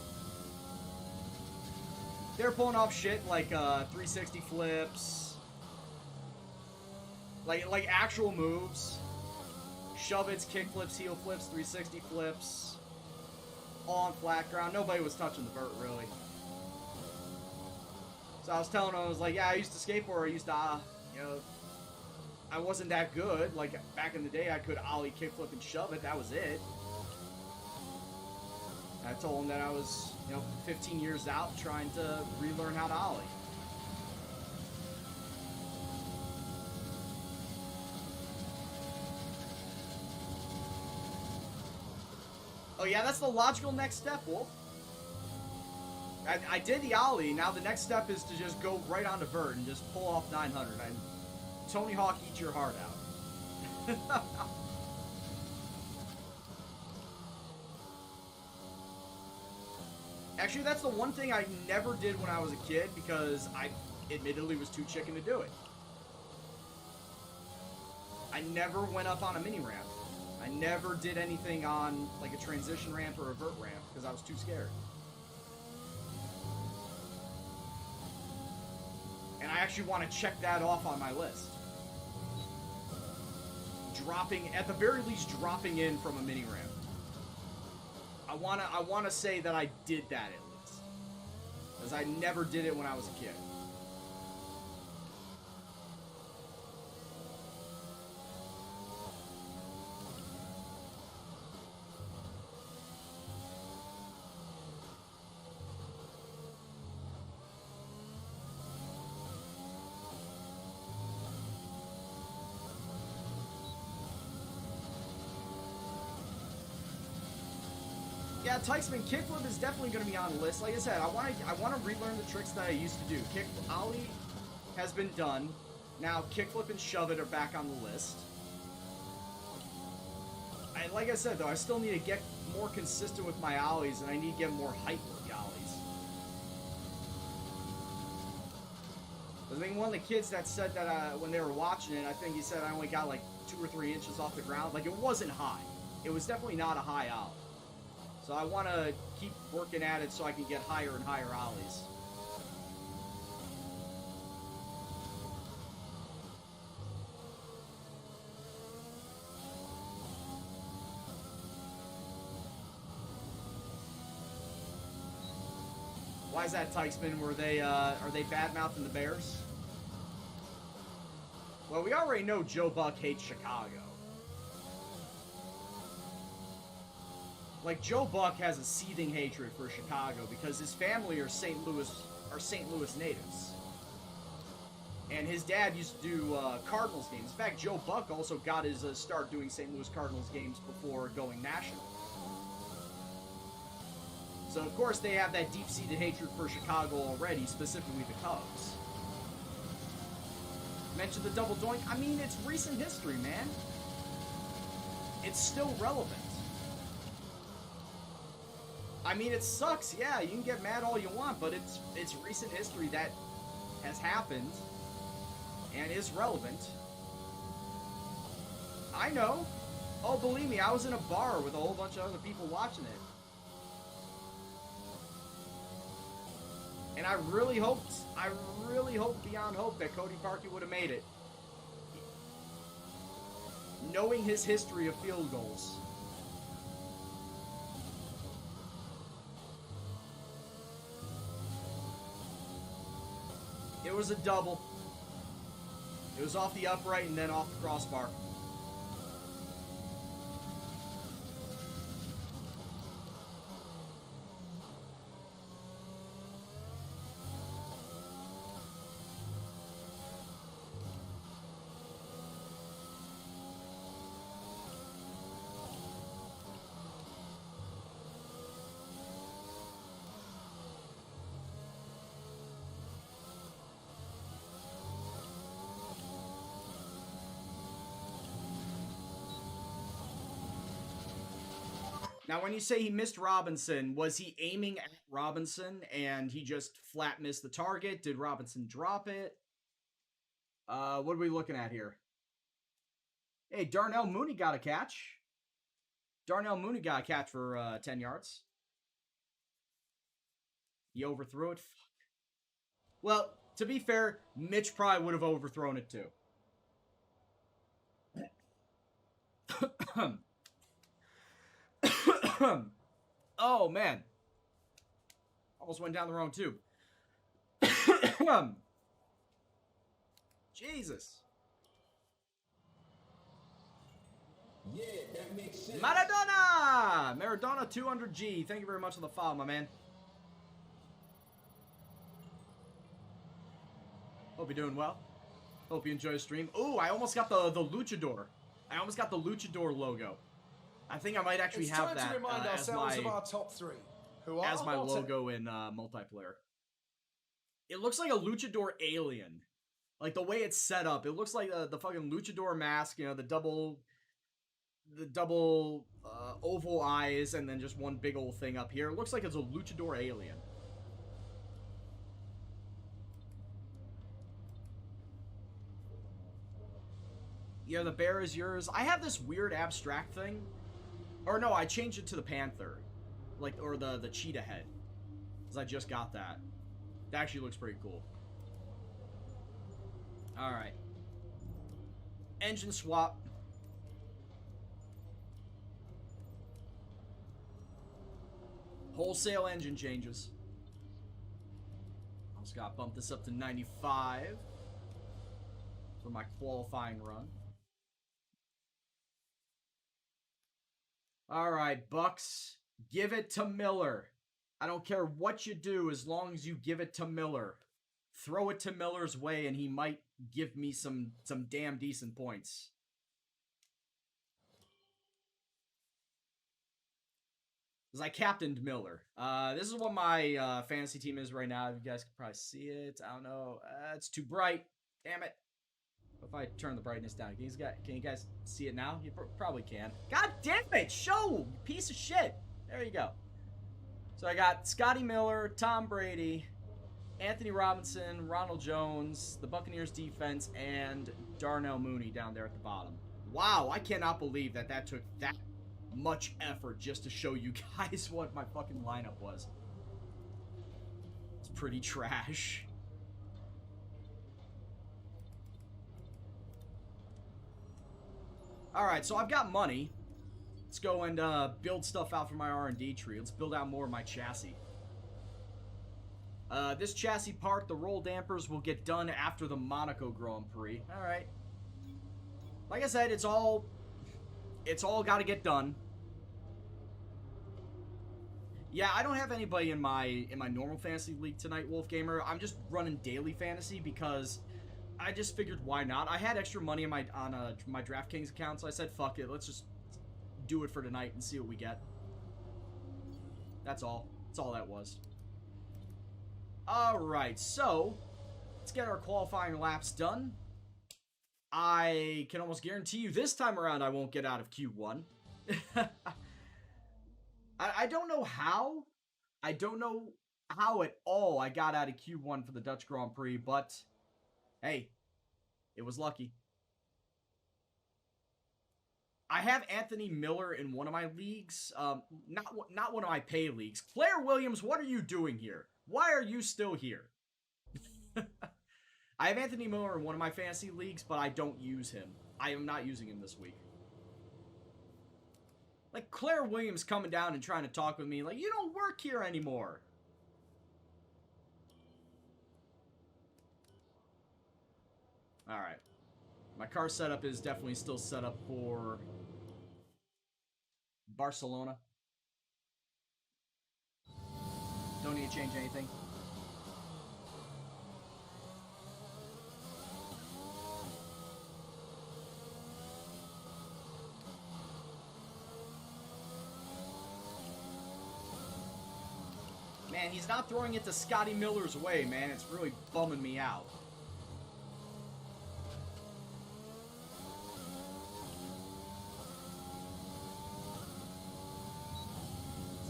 They're pulling off shit like 360 flips, like actual moves, shove-its, kick flips, heel flips, 360 flips, all on flat ground. Nobody was touching the vert really. So I was telling him, I was like, yeah, I used to skateboard. I used to, you know, I wasn't that good. Like back in the day, I could ollie, kickflip, and shove it. That was it. I told him that I was, 15 years out trying to relearn how to ollie. Oh yeah, that's the logical next step, Wolf. I did the ollie. Now the next step is to just go right onto vert and just pull off 900. And Tony Hawk, eat your heart out. Actually, that's the one thing I never did when I was a kid because I admittedly was too chicken to do it. I never went up on a mini ramp. I never did anything on like a transition ramp or a vert ramp because I was too scared. And I actually want to check that off on my list. Dropping, at the very least, dropping in from a mini ramp. I wanna say that I did that at least, because I never did it when I was a kid. Yeah, Tykesman, kickflip is definitely going to be on the list. Like I said, I want to relearn the tricks that I used to do. Ollie has been done. Now, kickflip and shove it are back on the list. Like I said, though, I still need to get more consistent with my ollies, and I need to get more height with the ollies. I think one of the kids that said that when they were watching it, I think he said I only got like 2 or 3 inches off the ground. Like, it wasn't high. It was definitely not a high ollie. So I want to keep working at it so I can get higher and higher ollies. Why is that, Tykesman? Are they bad-mouthing the Bears? Well, we already know Joe Buck hates Chicago. Like, Joe Buck has a seething hatred for Chicago because his family are St. Louis natives. And his dad used to do Cardinals games. In fact, Joe Buck also got his start doing St. Louis Cardinals games before going national. So, of course, they have that deep-seated hatred for Chicago already, specifically the Cubs. Mentioned the double doink. I mean, it's recent history, man. It's still relevant. I mean, it sucks, yeah, you can get mad all you want, but it's recent history that has happened and is relevant. I know. Oh, believe me, I was in a bar with a whole bunch of other people watching it. And I really hoped beyond hope that Cody Parkey would have made it. Knowing his history of field goals. It was a double. It was off the upright and then off the crossbar. Now, when you say he missed Robinson, was he aiming at Robinson and he just flat missed the target? Did Robinson drop it? What are we looking at here? Hey, Darnell Mooney got a catch. Darnell Mooney got a catch for 10 yards. He overthrew it. Well, to be fair, Mitch probably would have overthrown it too. Oh, man. Almost went down the wrong tube. Jesus. Yeah, that makes sense. Maradona 200G. Thank you very much for the follow, my man. Hope you're doing well. Hope you enjoy the stream. Ooh, I almost got the Luchador. I almost got the Luchador logo. I think I might actually have that to remind as ourselves my of our top three, who are as my logo in multiplayer. It looks like a Luchador alien. Like the way it's set up, it looks like the fucking Luchador mask. You know, the double oval eyes, and then just one big old thing up here. It looks like it's a Luchador alien. Yeah, the bear is yours. I have this weird abstract thing. Or no, I changed it to the panther. Like, or the cheetah head. Because I just got that. It actually looks pretty cool. Alright. Engine swap. Wholesale engine changes. I just gotta bump this up to 95 for my qualifying run. Alright, Bucks. Give it to Miller. I don't care what you do as long as you give it to Miller. Throw it to Miller's way and he might give me some damn decent points. Because I captained Miller. This is what my fantasy team is right now. You guys can probably see it. I don't know. It's too bright. Damn it. If I turn the brightness down, can you guys see it now? You probably can. God damn it! Show! You piece of shit! There you go. So I got Scotty Miller, Tom Brady, Anthony Robinson, Ronald Jones, the Buccaneers defense, and Darnell Mooney down there at the bottom. Wow, I cannot believe that took that much effort just to show you guys what my fucking lineup was. It's pretty trash. Alright, so I've got money. Let's go and build stuff out for my R&D tree. Let's build out more of my chassis. This chassis part, the roll dampers, will get done after the Monaco Grand Prix. Alright. Like I said, it's all got to get done. Yeah, I don't have anybody in my normal fantasy league tonight, Wolfgamer. I'm just running daily fantasy because I just figured why not. I had extra money on my DraftKings account, so I said fuck it. Let's just do it for tonight and see what we get. That's all. That's all that was. Alright, so let's get our qualifying laps done. I can almost guarantee you this time around I won't get out of Q1. I don't know how. I don't know how at all I got out of Q1 for the Dutch Grand Prix, but hey, it was lucky. I have Anthony Miller in one of my leagues. Not one of my pay leagues. Claire Williams, what are you doing here? Why are you still here? I have Anthony Miller in one of my fantasy leagues, but I don't use him. I am not using him this week. Like, Claire Williams coming down and trying to talk with me, like, you don't work here anymore. Alright. My car setup is definitely still set up for Barcelona. Don't need to change anything. Man, he's not throwing it to Scotty Miller's way, man. It's really bumming me out.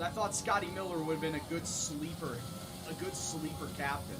I thought Scotty Miller would have been a good sleeper captain.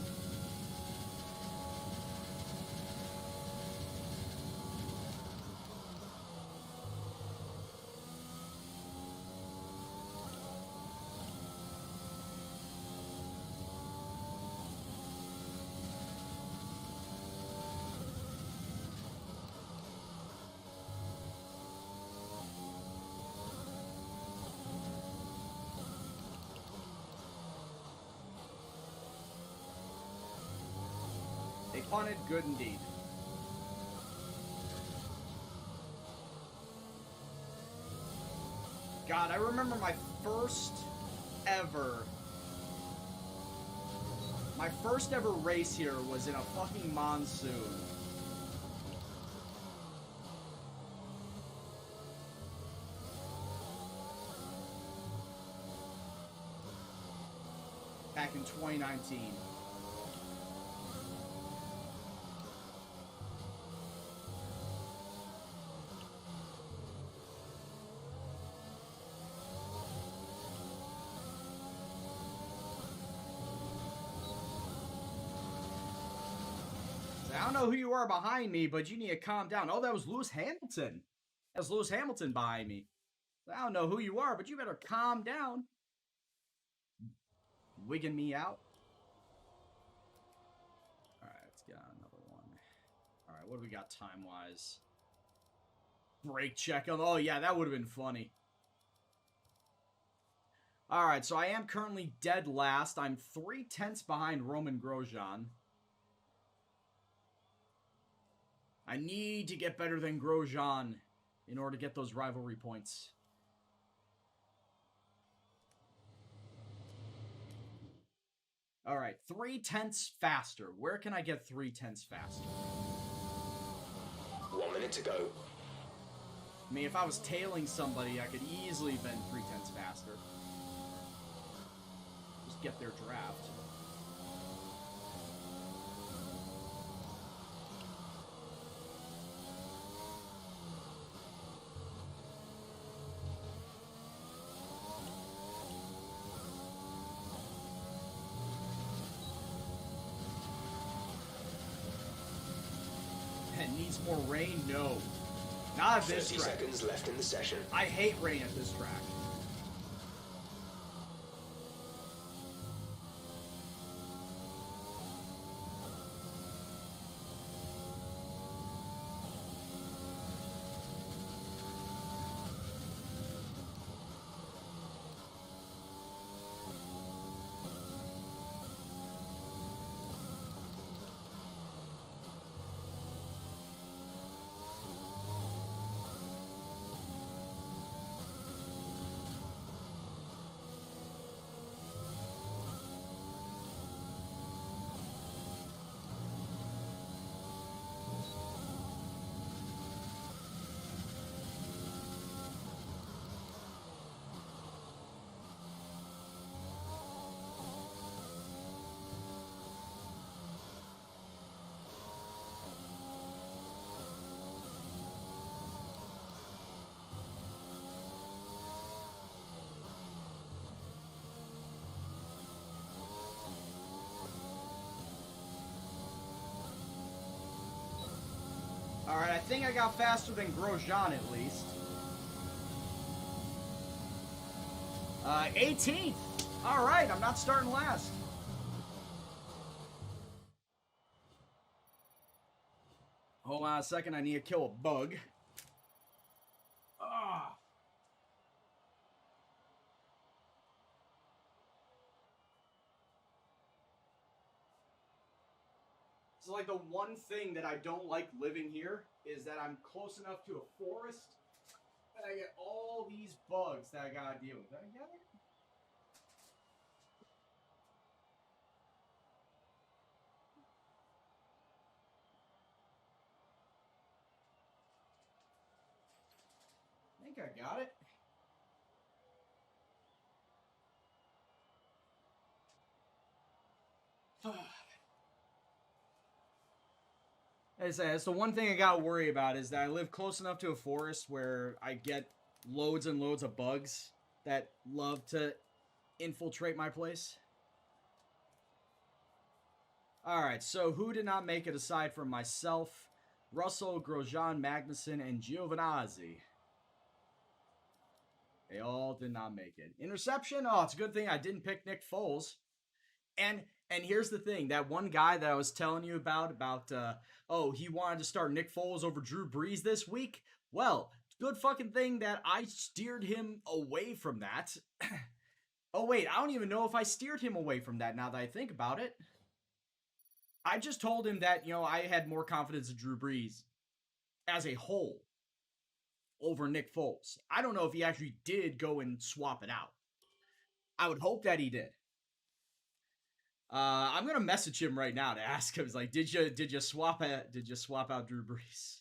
They punted, good indeed. God, I remember my first ever race here was in a fucking monsoon. Back in 2019. I don't know who you are behind me, but you need to calm down. Oh, that was Lewis Hamilton. That was Lewis Hamilton behind me. I don't know who you are, but you better calm down. Wigging me out. Alright, let's get another one. Alright, what do we got time-wise? Brake check. Oh, yeah, that would have been funny. Alright, so I am currently dead last. I'm 3/10 behind Roman Grosjean. I need to get better than Grosjean in order to get those rivalry points. Alright, 3/10 faster. Where can I get 3/10 faster? 1 minute to go. I mean, if I was tailing somebody, I could easily have been 3/10 faster. Just get their draft. It needs more rain? No. Not at this 30 track. seconds left in the session. I hate rain at this track. Alright, I think I got faster than Grosjean at least. 18th! Alright, I'm not starting last. Hold on a second, I need to kill a bug. Ah. So, like, the one thing that I don't like living here is that I'm close enough to a forest and I get all these bugs that I gotta deal with. Did I get it? I think I got it. As I say, that's the one thing I gotta worry about is that I live close enough to a forest where I get loads and loads of bugs that love to infiltrate my place. Alright, so who did not make it aside from myself? Russell, Grosjean, Magnussen, and Giovinazzi. They all did not make it. Interception? Oh, it's a good thing I didn't pick Nick Foles. And here's the thing, that one guy that I was telling you about oh, he wanted to start Nick Foles over Drew Brees this week. Well, good fucking thing that I steered him away from that. Oh, wait, I don't even know if I steered him away from that now that I think about it. I just told him that, you know, I had more confidence in Drew Brees as a whole over Nick Foles. I don't know if he actually did go and swap it out. I would hope that he did. I'm gonna message him right now to ask him. It's like, did you swap out Drew Brees?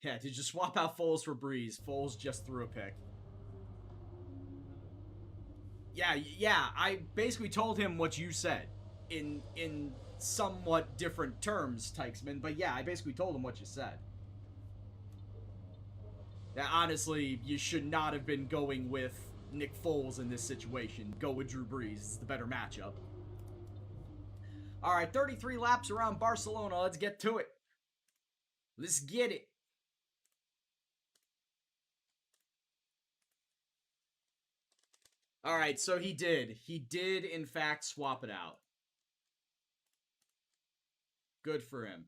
Yeah, did you swap out Foles for Brees? Foles just threw a pick. Yeah, I basically told him what you said in somewhat different terms, Tykesman, but yeah, I basically told him what you said. Yeah, honestly, you should not have been going with Nick Foles in this situation. Go with Drew Brees. It's the better matchup. All right, 33 laps around Barcelona. Let's get to it. Let's get it. All right, so he did. He did, in fact, swap it out. Good for him.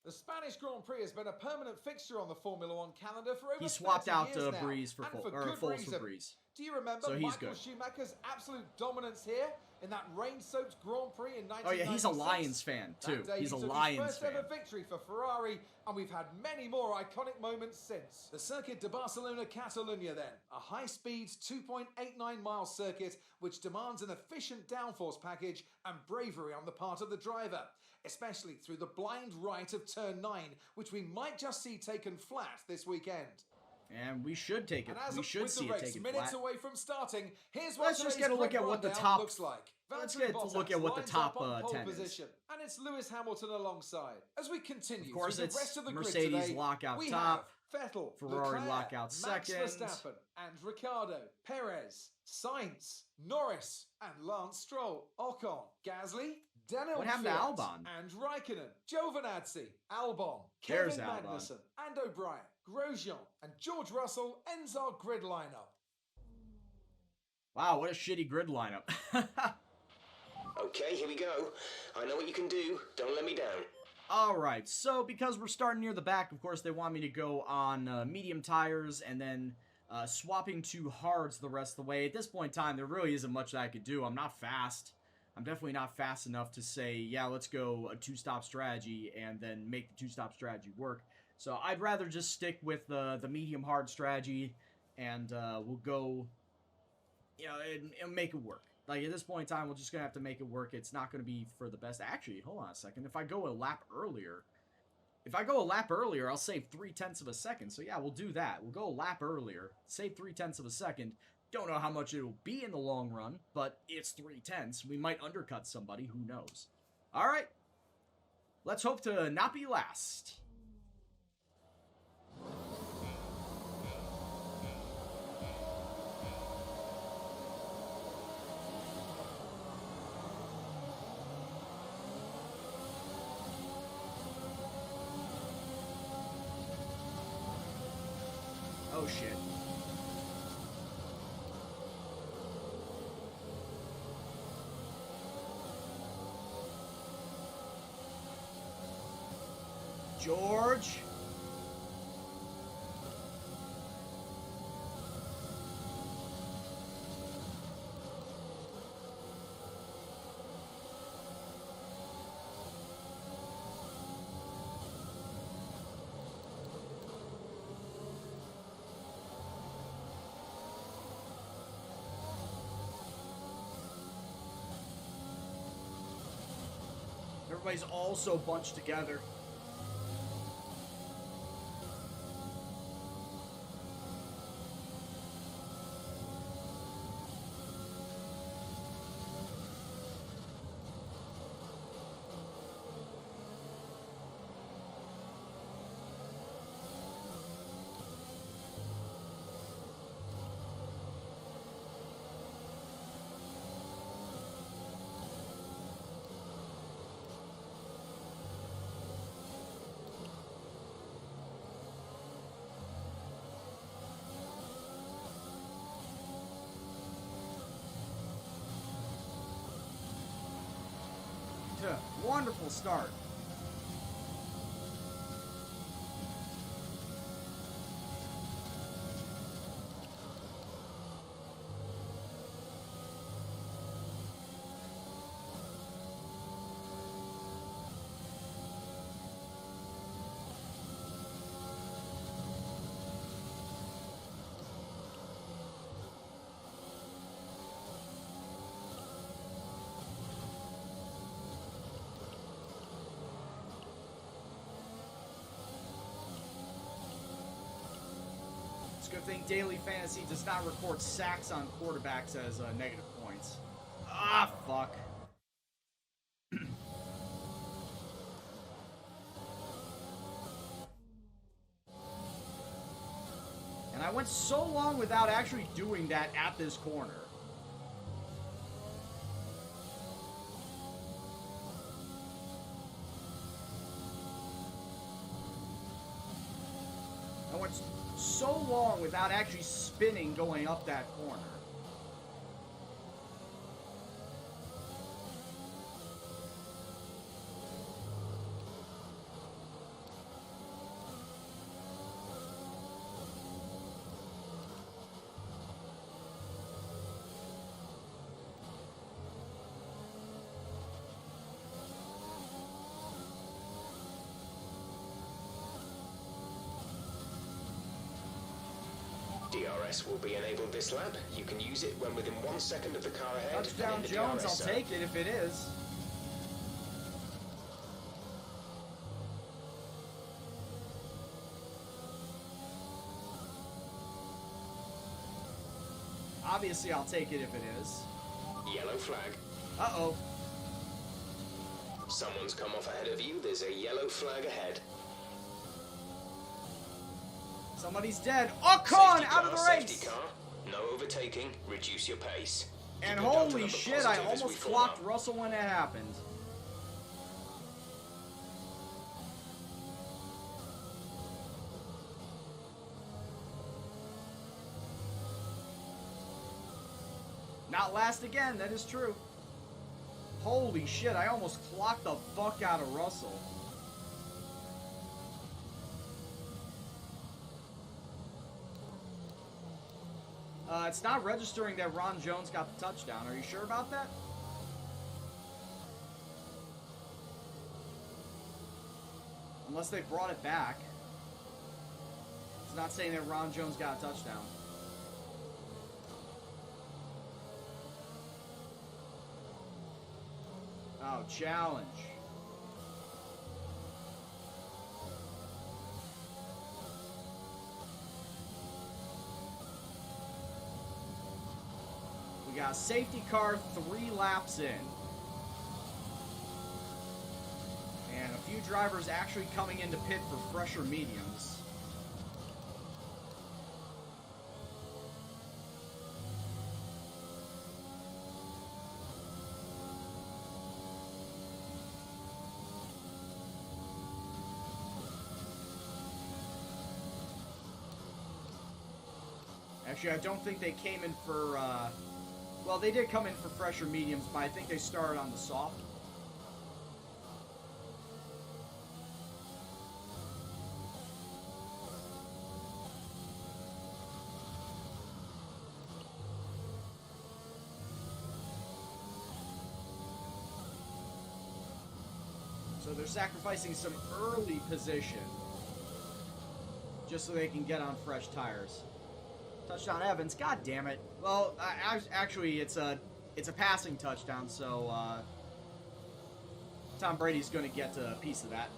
The Spanish Grand Prix has been a permanent fixture on the Formula One calendar for over 30 years now. He swapped out Brees for Foles for Brees. Do you remember so Michael Schumacher's absolute dominance here in that rain-soaked Grand Prix in 1996? Oh yeah, he's a Lions fan too. He's a Lions fan. First ever victory for Ferrari, and we've had many more iconic moments since. The Circuit de Barcelona Catalunya then, a high-speed 2.89-mile circuit which demands an efficient downforce package and bravery on the part of the driver, especially through the blind right of turn 9, which we might just see taken flat this weekend. And we should take it. We should see it taken flat. Minutes away from starting, here's what Let's just get a look at what the top looks like. Let's get a look at what the top 10 position. is. And it's Lewis Hamilton alongside. As we continue, of course, through it's the rest of the Mercedes grid today, lockout we top, have Vettel, Ferrari Leclerc, lockout second, Max Verstappen, and Ricciardo, Perez, Sainz, Norris, and Lance Stroll, Ocon, Gasly, Daniel what happened to Fiat, Albon? and Raikkonen, Giovinazzi, Albon, There's Kevin Albon. Magnussen, and O'Brien, Grosjean, and George Russell ends our grid lineup. Wow, what a shitty grid lineup. Okay, here we go. I know what you can do. Don't let me down. Alright, so because we're starting near the back, of course, they want me to go on medium tires and then swapping to hards the rest of the way. At this point in time, there really isn't much that I could do. I'm not fast. I'm definitely not fast enough to say, yeah, let's go a two-stop strategy and then make the two-stop strategy work. So I'd rather just stick with the medium-hard strategy and we'll go, you know, and make it work. Like, at this point in time, we're just going to have to make it work. It's not going to be for the best. Actually, hold on a second. If I go a lap earlier, I'll save 0.3 of a second. So, yeah, we'll do that. We'll go a lap earlier, save 0.3 of a second. Don't know how much it'll be in the long run, but it's 0.3. We might undercut somebody. Who knows? All right. Let's hope to not be last. Oh, shit. George. Everybody's all so bunched together. Wonderful start. Good thing Daily Fantasy does not record sacks on quarterbacks as negative points. Ah, fuck. And I went so long without actually doing that at this corner. I went so long without actually spinning going up that corner. DRS will be enabled this lap. You can use it when within 1 second of the car ahead. Touchdown Jones, I'll take it if it is. Obviously, I'll take it if it is. Yellow flag. Uh-oh. Someone's come off ahead of you. There's a yellow flag ahead. Somebody's dead. Ocon out of the race! Safety car. No overtaking. Reduce your pace. And holy shit, I almost clocked Russell when it happened. Not last again, that is true. Holy shit, I almost clocked the fuck out of Russell. It's not registering that Ron Jones got the touchdown. Are you sure about that? Unless they brought it back. It's not saying that Ron Jones got a touchdown. Oh, challenge. We got a safety car 3 laps in. And a few drivers actually coming into pit for fresher mediums. Actually, I don't think they came in for, well, they did come in for fresher mediums, but I think they started on the soft. So they're sacrificing some early position just so they can get on fresh tires. Touchdown Evans, god damn it. Well, actually, it's a passing touchdown, so Tom Brady's going to get a piece of that.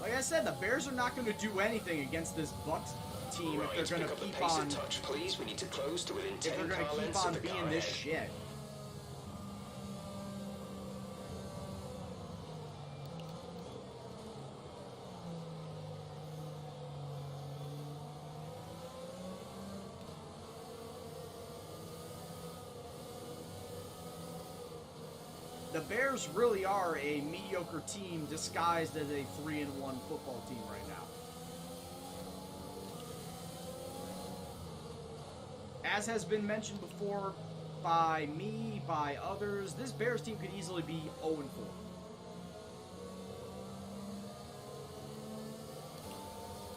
Like I said, the Bears are not going to do anything against this Bucs team if they're going to keep on. Touch, please. We need to close to within 10 if they're going to keep on being this shit. The Bears really are a mediocre team disguised as a 3-1 football team right now. As has been mentioned before by me, by others, this Bears team could easily be 0-4.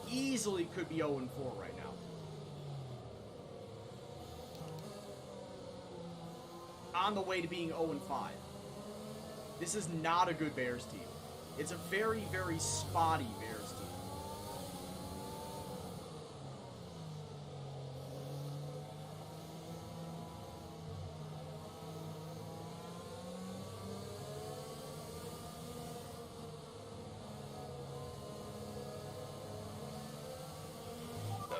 Easily could be 0-4 right now. on the way to being 0-5. This is not a good Bears team. It's a very, very spotty Bears team.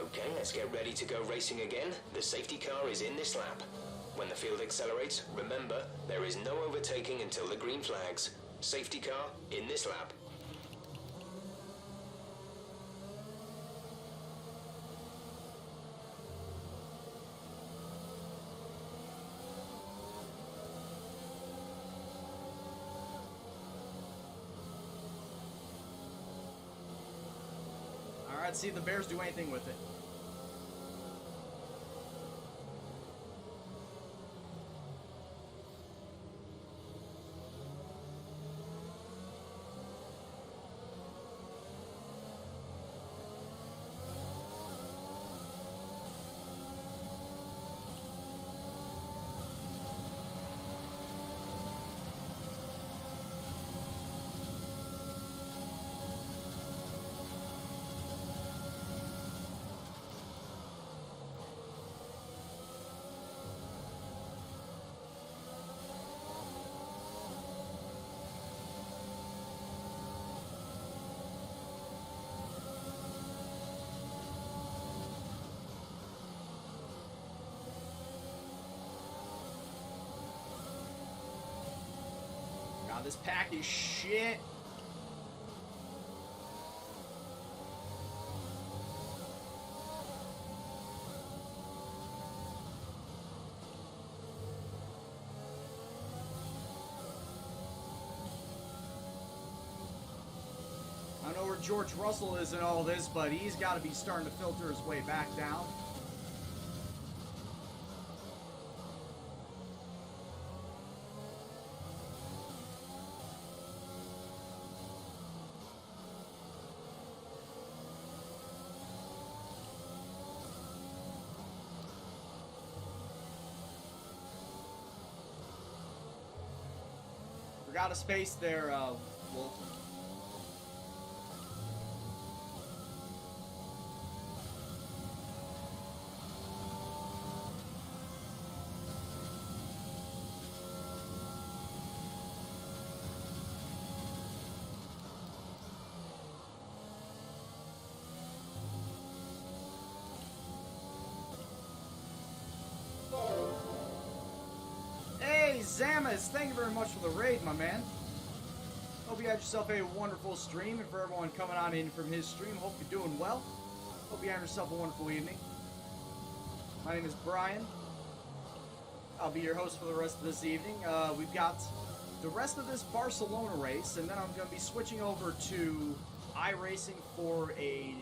Okay, let's get ready to go racing again. The safety car is in this lap. When the field accelerates, remember, there is no overtaking until the green flags. Safety car in this lap. All right, see if the Bears do anything with it. God, this pack is shit. I don't know where George Russell is in all this, but he's got to be starting to filter his way back down. Forgot a space there, Wolf. Zamas, thank you very much for the raid, my man. Hope you had yourself a wonderful stream, and for everyone coming on in from his stream, hope you're doing well. Hope you have yourself a wonderful evening. My name is Brian. I'll be your host for the rest of this evening. We've got the rest of this Barcelona race, and then I'm going to be switching over to iRacing for a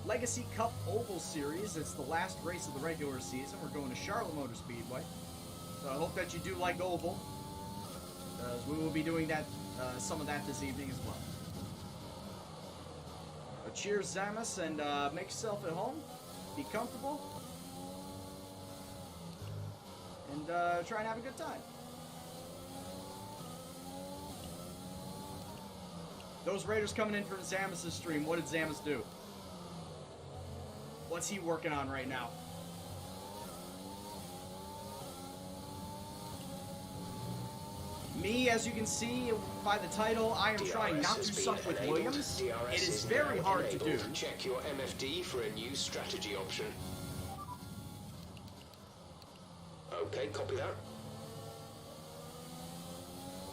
Legacy Cup Oval Series. It's the last race of the regular season. We're going to Charlotte Motor Speedway. So I hope that you do like Oval, as we will be doing that, some of that this evening as well. Cheers, Zamas, and make yourself at home, be comfortable, and try and have a good time. Those Raiders coming in from Zamas' stream, what did Zamas do? What's he working on right now? Me, as you can see by the title, I am trying not to suck with Williams. It is very hard to do. Check your MFD for a new strategy option. Okay, copy that.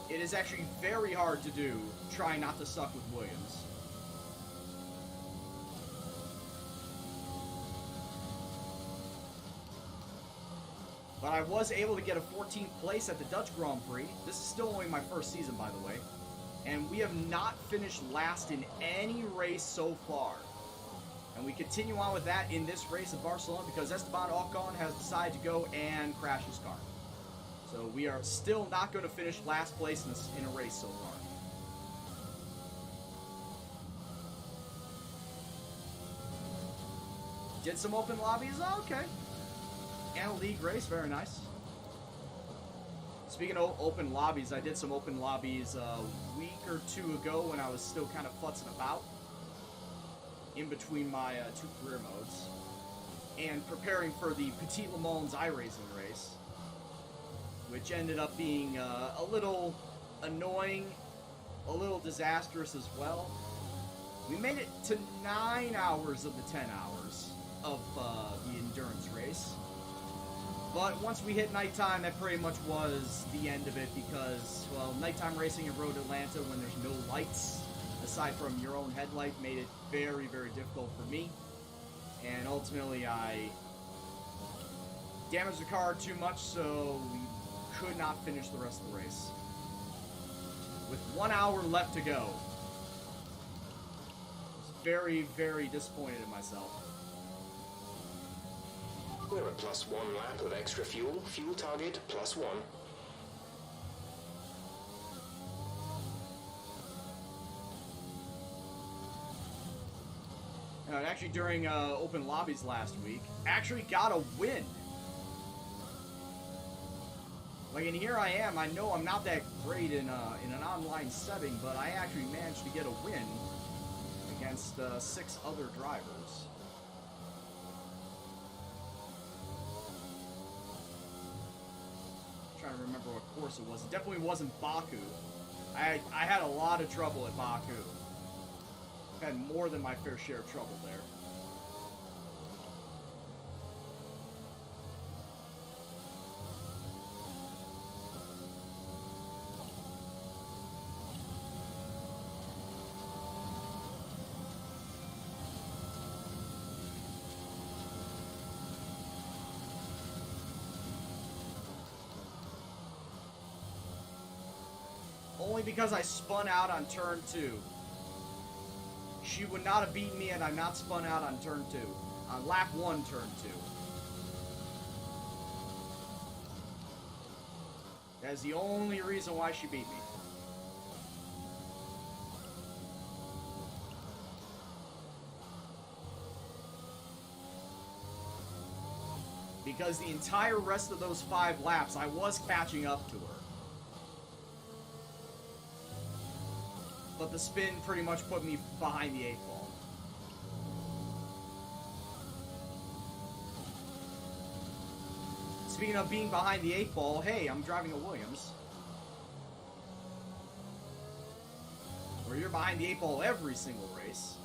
It is actually very hard to do, trying not to suck with Williams. But I was able to get a 14th place at the Dutch Grand Prix. This is still only my first season, by the way. And we have not finished last in any race so far. And we continue on with that in this race at Barcelona because Esteban Ocon has decided to go and crash his car. So we are still not going to finish last place in a race so far. Did some open lobbies? Oh, okay. And a league race, very nice. Speaking of open lobbies, I did some open lobbies a week or two ago when I was still kind of futzing about in between my two career modes and preparing for the Petit Le Mans iRacing race, which ended up being a little annoying, a little disastrous as well. We made it to 9 hours of the 10 hours of the endurance race. But once we hit nighttime, that pretty much was the end of it because, well, nighttime racing in Road Atlanta when there's no lights, aside from your own headlight, made it very, very difficult for me. And ultimately, I damaged the car too much, so we could not finish the rest of the race. With 1 hour left to go. I was very, very disappointed in myself. We're at +1 lap of extra fuel. Fuel target +1. And actually, during open lobbies last week, actually got a win. Like, and here I am. I know I'm not that great in an online setting, but I actually managed to get a win against 6 other drivers. Trying to remember what course it was. It definitely wasn't Baku. I had a lot of trouble at Baku. Had more than my fair share of trouble there. Only because I spun out on turn 2. She would not have beaten me had I not spun out on turn 2. On lap 1, turn 2. That is the only reason why she beat me. Because the entire rest of those 5 laps, I was catching up to her. But the spin pretty much put me behind the 8 ball. Speaking of being behind the 8 ball, hey, I'm driving a Williams. Where you're behind the 8 ball every single race.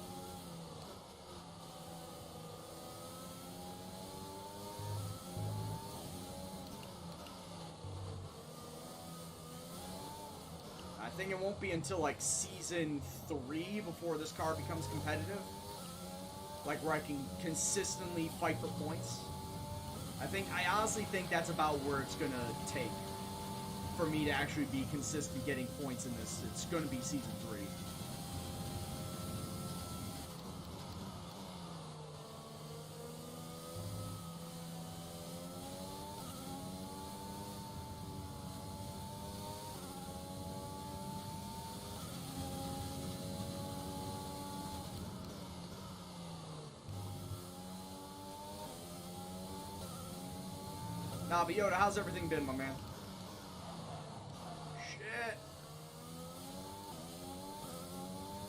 I think it won't be until like season 3 before this car becomes competitive. Like where I can consistently fight for points. I honestly think that's about where it's gonna take for me to actually be consistent getting points in this. It's gonna be season 3. Nah, but Yoda, how's everything been, my man? Shit.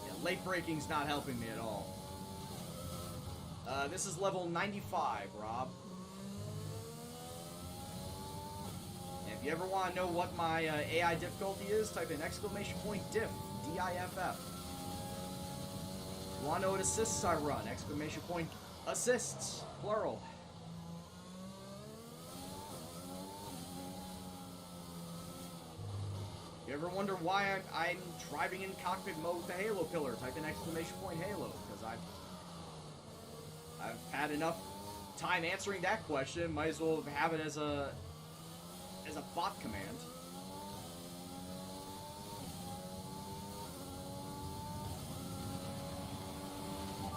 Yeah, late breaking's not helping me at all. This is level 95, Rob. And if you ever want to know what my AI difficulty is, type in !diff, D-I-F-F. If you want to know what assists I run, !assists, plural. You ever wonder why I'm driving in cockpit mode with the Halo Killer? Type in !Halo, because I've had enough time answering that question. Might as well have it as a bot command.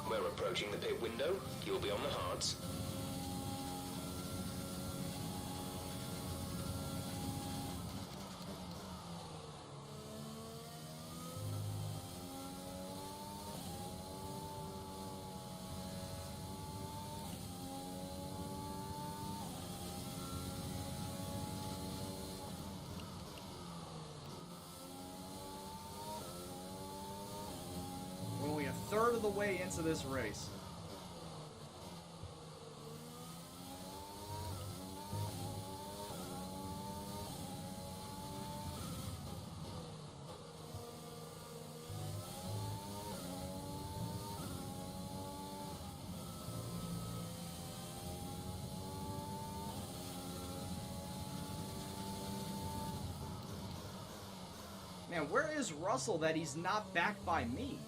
We're approaching the pit window. You'll be on the hards. third of the way into this race. Man, where is Russell that he's not back by me?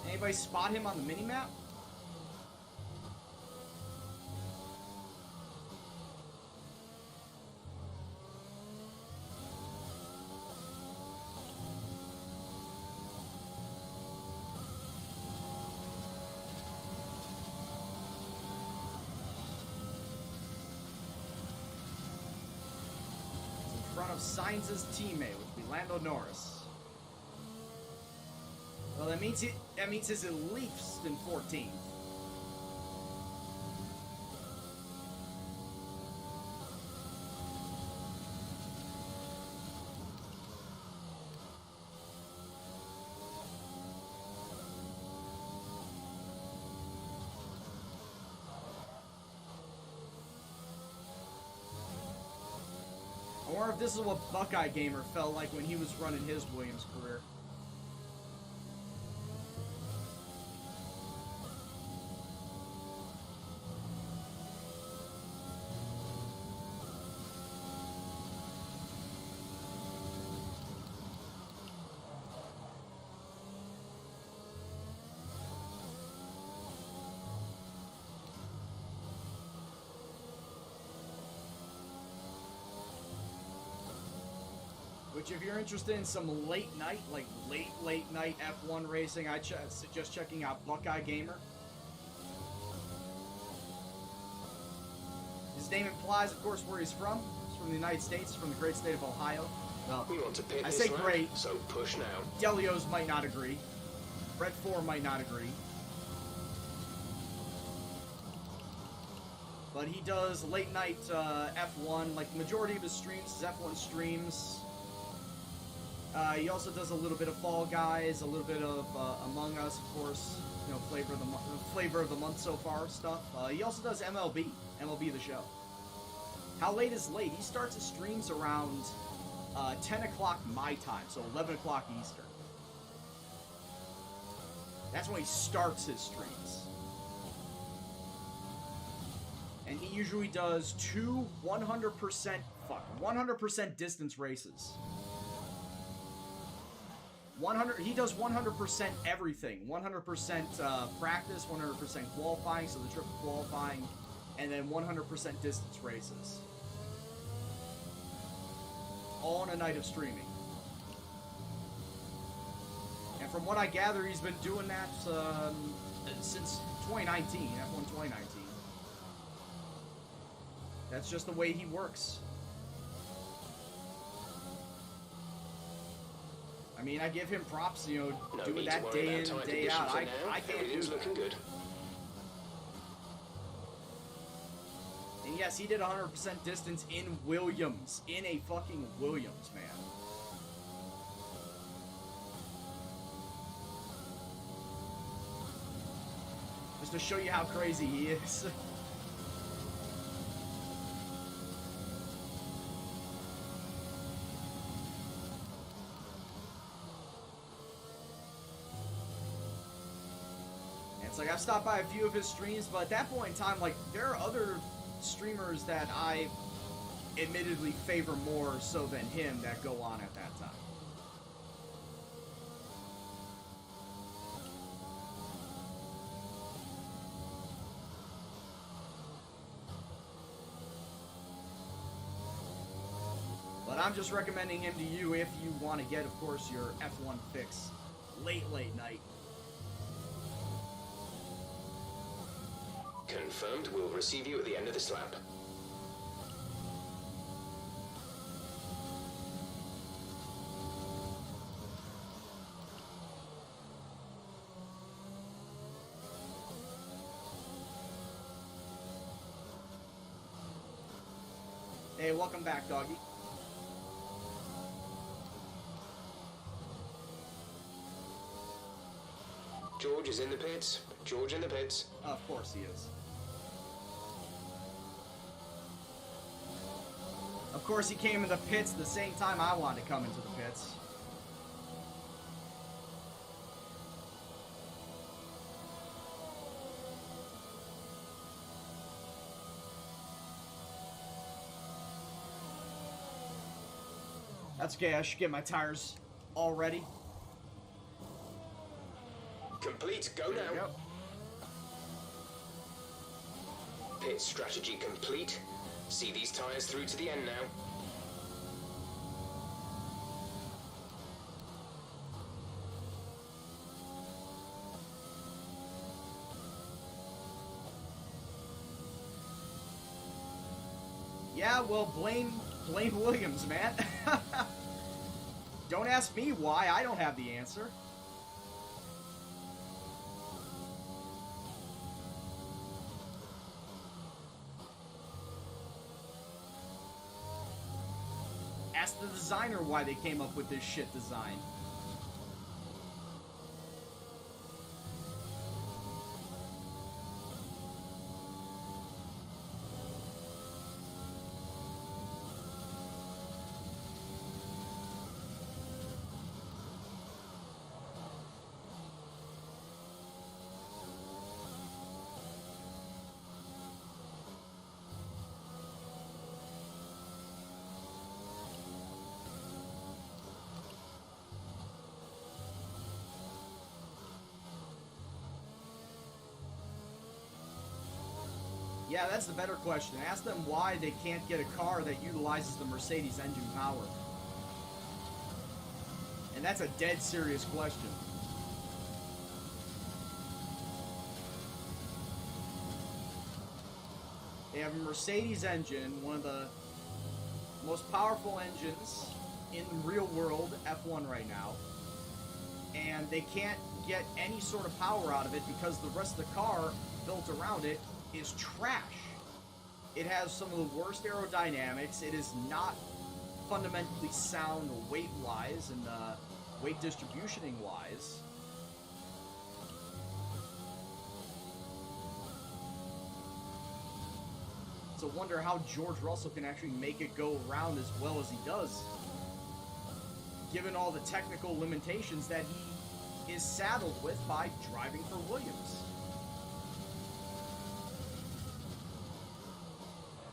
Anybody spot him on the minimap? Of Sainz's teammate, which would be Lando Norris. Well, that means he's at least in 14th. I wonder if this is what Buckeye Gamer felt like when he was running his Williams career. Which, if you're interested in some late night, like late night F1 racing, I suggest checking out Buckeye Gamer. His name implies, of course, where he's from. He's from the United States, from the great state of Ohio. Well, we want to pit I say great, so push now. Delios might not agree. Red 4 might not agree. But he does late night F1, like the majority of his streams is F1 streams. He also does a little bit of Fall Guys, a little bit of Among Us, of course. You know, flavor of the month so far stuff. He also does MLB the show. How late is late? He starts his streams around 10 o'clock my time, so 11 o'clock Eastern. That's when he starts his streams. And he usually does two 100% distance races. He does 100% everything. 100% practice, 100% qualifying, so the triple qualifying, and then 100% distance races. All in a night of streaming. And from what I gather, he's been doing that since 2019, F1 2019. That's just the way he works. I mean, I give him props, you know, doing that day in, day out. I can't do that. Looking good. And yes, he did 100% distance in Williams. In a fucking Williams, man. Just to show you how crazy he is. It's like, I've stopped by a few of his streams, but at that point in time, like, there are other streamers that I admittedly favor more so than him that go on at that time. But I'm just recommending him to you if you want to get, of course, your F1 fix late night. Confirmed. We'll receive you at the end of this lap. Hey, welcome back, doggy. George is in the pits. George in the pits. Of course he is. Of course he came in the pits the same time I wanted to come into the pits. That's okay, I should get my tires all ready. Complete, go There we now. go. Pit strategy complete. See these tires through to the end now. Yeah, well, blame Williams, man. Don't ask me why, I don't have the answer. Ask the designer why they came up with this shit design. Yeah, that's the better question. Ask them why they can't get a car that utilizes the Mercedes engine power. And that's a dead serious question. They have a Mercedes engine, one of the most powerful engines in the real world F1 right now. And they can't get any sort of power out of it because the rest of the car built around it is trash. It has some of the worst aerodynamics. It is not fundamentally sound weight-wise and weight distributioning-wise. It's a wonder how George Russell can actually make it go around as well as he does, given all the technical limitations that he is saddled with by driving for Williams.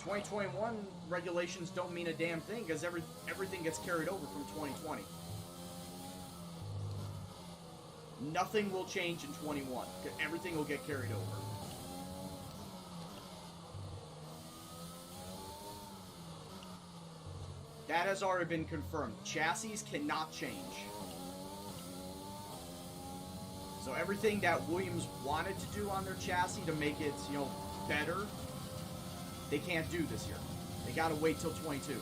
2021 regulations don't mean a damn thing because everything gets carried over from 2020. Nothing will change in 21. Everything will get carried over. That has already been confirmed. Chassis cannot change. So everything that Williams wanted to do on their chassis to make it, better, they can't do this year. They gotta wait till 22.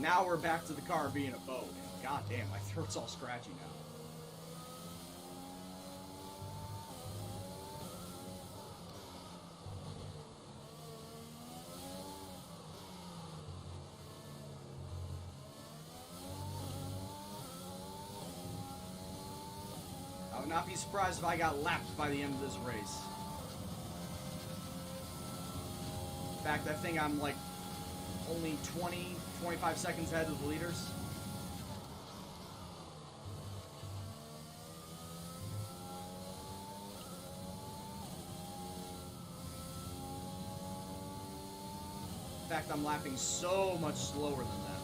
Now we're back to the car being a boat. God damn, my throat's all scratchy now. I would not be surprised if I got lapped by the end of this race. In fact, I think I'm like only 25 seconds ahead of the leaders. fact I'm lapping so much slower than them.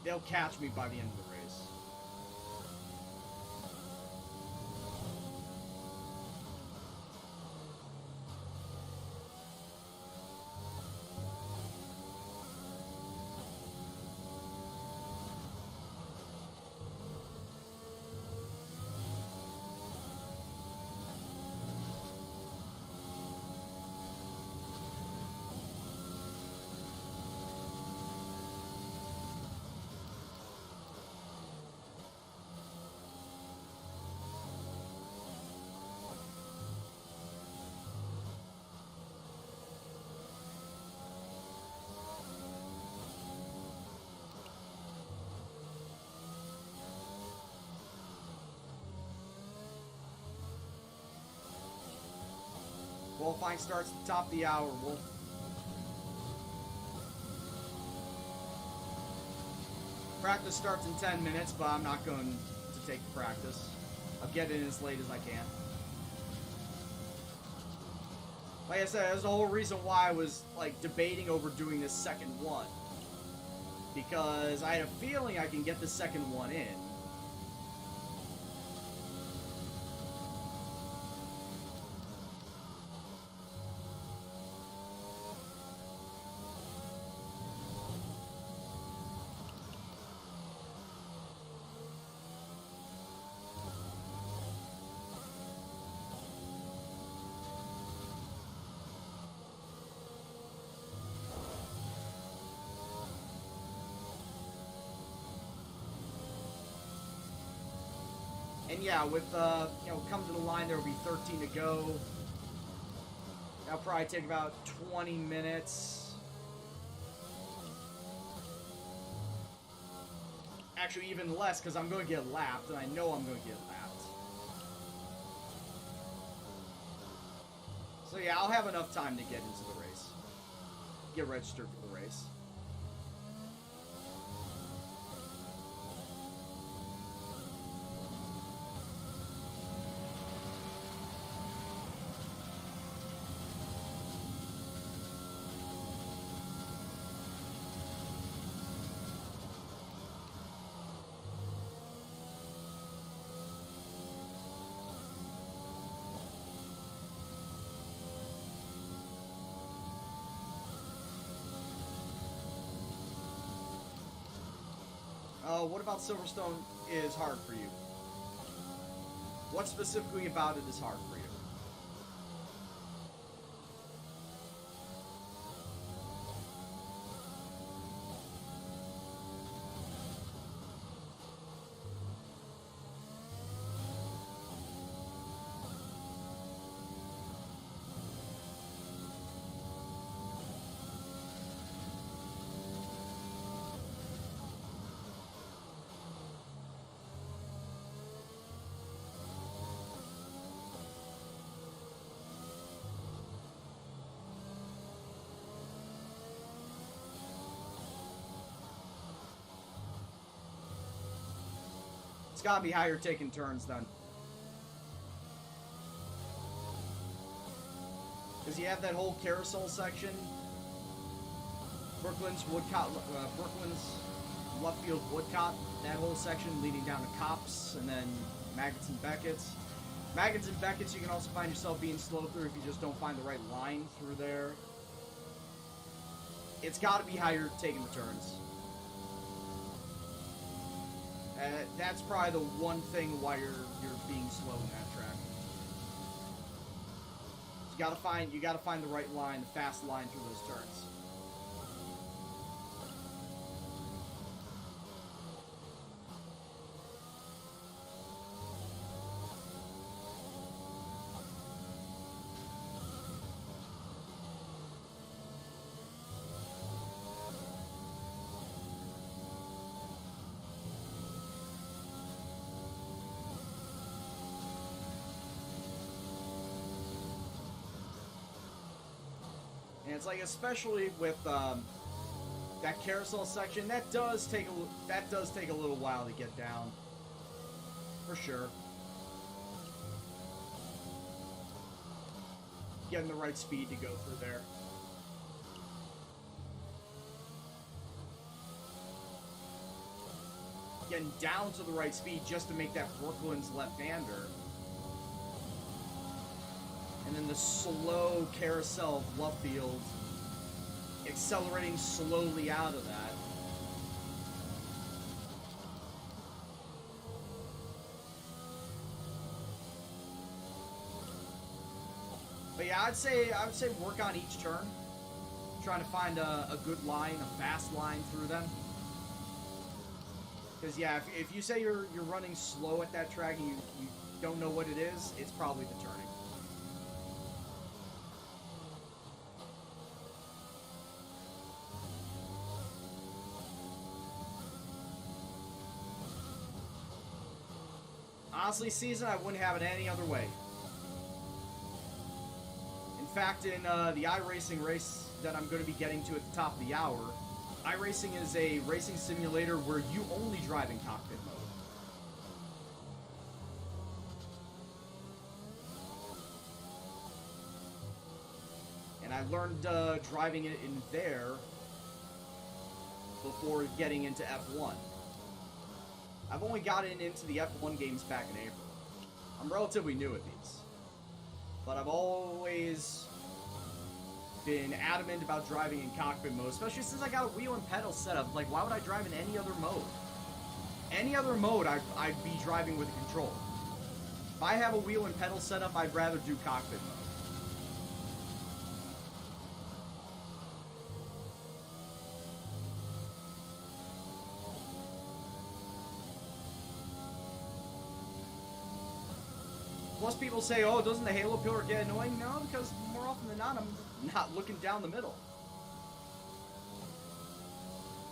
They'll catch me by the end of the race. Qualifying starts at the top of the hour, Wolf. Practice starts in 10 minutes, but I'm not going to take practice. I'll get in as late as I can. Like I said, that's the whole reason why I was like debating over doing this second one. Because I had a feeling I can get the second one in. And yeah, with, come to the line, there will be 13 to go. That'll probably take about 20 minutes. Actually, even less, because I'm going to get lapped, and I know I'm going to get lapped. So yeah, I'll have enough time to get into the race. Get registered for the race. What about Silverstone is hard for you? What specifically about it is hard for you? It's gotta be higher taking turns then. Because you have that whole carousel section. Brooklyn's left field Woodcott, that whole section leading down to Cops, and then Maggots and Beckett's. Maggots and Beckett's you can also find yourself being slow through if you just don't find the right line through there. It's gotta be higher taking the turns. That's probably the one thing why you're being slow in that track. You gotta find the right line, the fast line through those turns. And it's like, especially with that carousel section, that does take a little while to get down, for sure. Getting the right speed to go through there. getting down to the right speed just to make that Brooklyn's left-hander. And then the slow carousel of left field, accelerating slowly out of that. But yeah, I would say work on each turn. Trying to find a good line, a fast line through them. Because yeah, if you say you're running slow at that track and you don't know what it is, it's probably the turning. Honestly, season, I wouldn't have it any other way. In fact, in the iRacing race that I'm going to be getting to at the top of the hour, iRacing is a racing simulator where you only drive in cockpit mode. And I learned driving it in there before getting into F1. I've only gotten into the F1 games back in April. I'm relatively new at these. But I've always been adamant about driving in cockpit mode, especially since I got a wheel and pedal setup. Like, why would I drive in any other mode? Any other mode, I'd be driving with a control. If I have a wheel and pedal setup, I'd rather do cockpit mode. Plus people say, oh, doesn't the halo pillar get annoying? No, because more often than not, I'm not looking down the middle.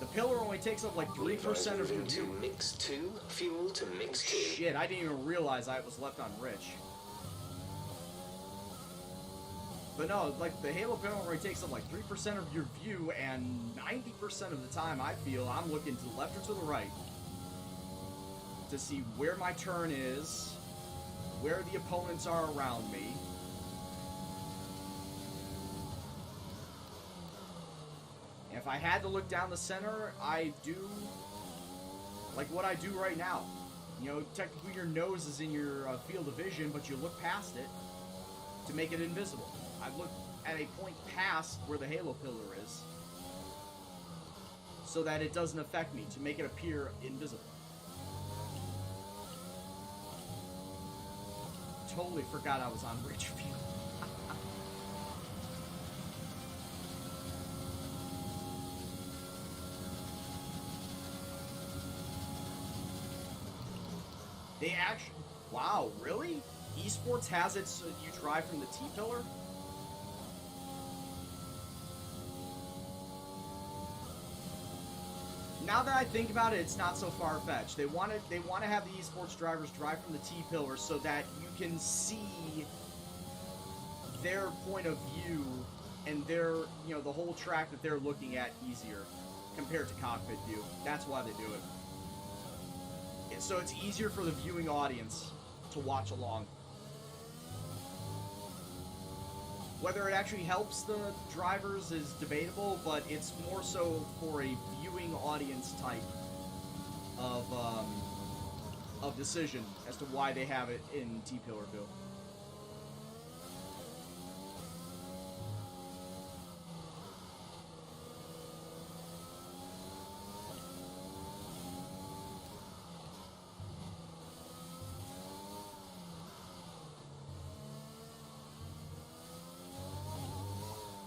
The pillar only takes up like 3% of your view. Mix 2, fuel to mix 2. Shit, I didn't even realize I was left on Rich. But no, like the halo pillar only takes up like 3% of your view, and 90% of the time I feel I'm looking to the left or to the right to see where my turn is, where the opponents are around me. And if I had to look down the center, I do like what I do right now. You know, technically your nose is in your field of vision, but you look past it to make it invisible. I look at a point past where the halo pillar is so that it doesn't affect me, to make it appear invisible. Totally forgot I was on Ridgefield. They actually... Wow, really? Esports has it so you drive from the T-pillar? Now that I think about it, it's not so far-fetched. They want to have the esports drivers drive from the T-pillar so that you can see their point of view and their, you know, the whole track that they're looking at easier compared to cockpit view. That's why they do it. So it's easier for the viewing audience to watch along. Whether it actually helps the drivers is debatable, but it's more so for a viewing audience type of decision as to why they have it in T-pillar view.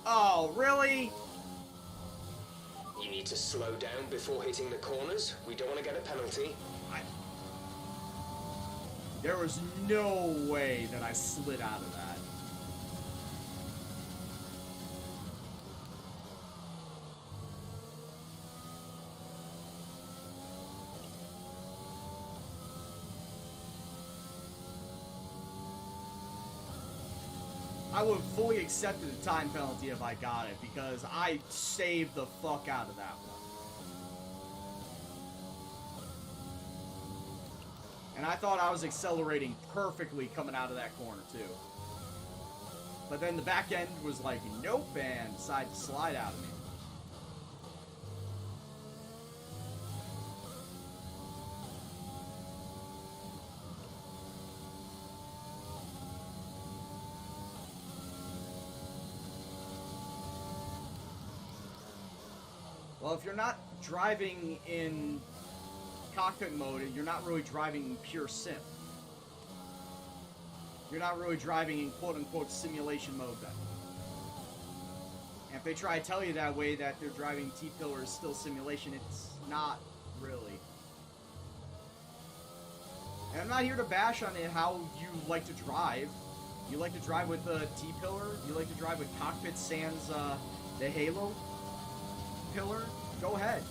Oh, really? You need to slow down before hitting the corners. We don't want to get a penalty. There was no way that I slid out of that. I would have fully accepted the time penalty if I got it, because I saved the fuck out of that one. And I thought I was accelerating perfectly coming out of that corner, too. But then the back end was like, nope, and decided to slide out of me. Well, if you're not driving in cockpit mode, you're not really driving in pure sim. You're not really driving in quote-unquote simulation mode then. And if they try to tell you that way, that they're driving T-Pillar is still simulation, it's not really. And I'm not here to bash on it how you like to drive. You like to drive with a T-Pillar? You like to drive with cockpit sans the Halo pillar? Go ahead.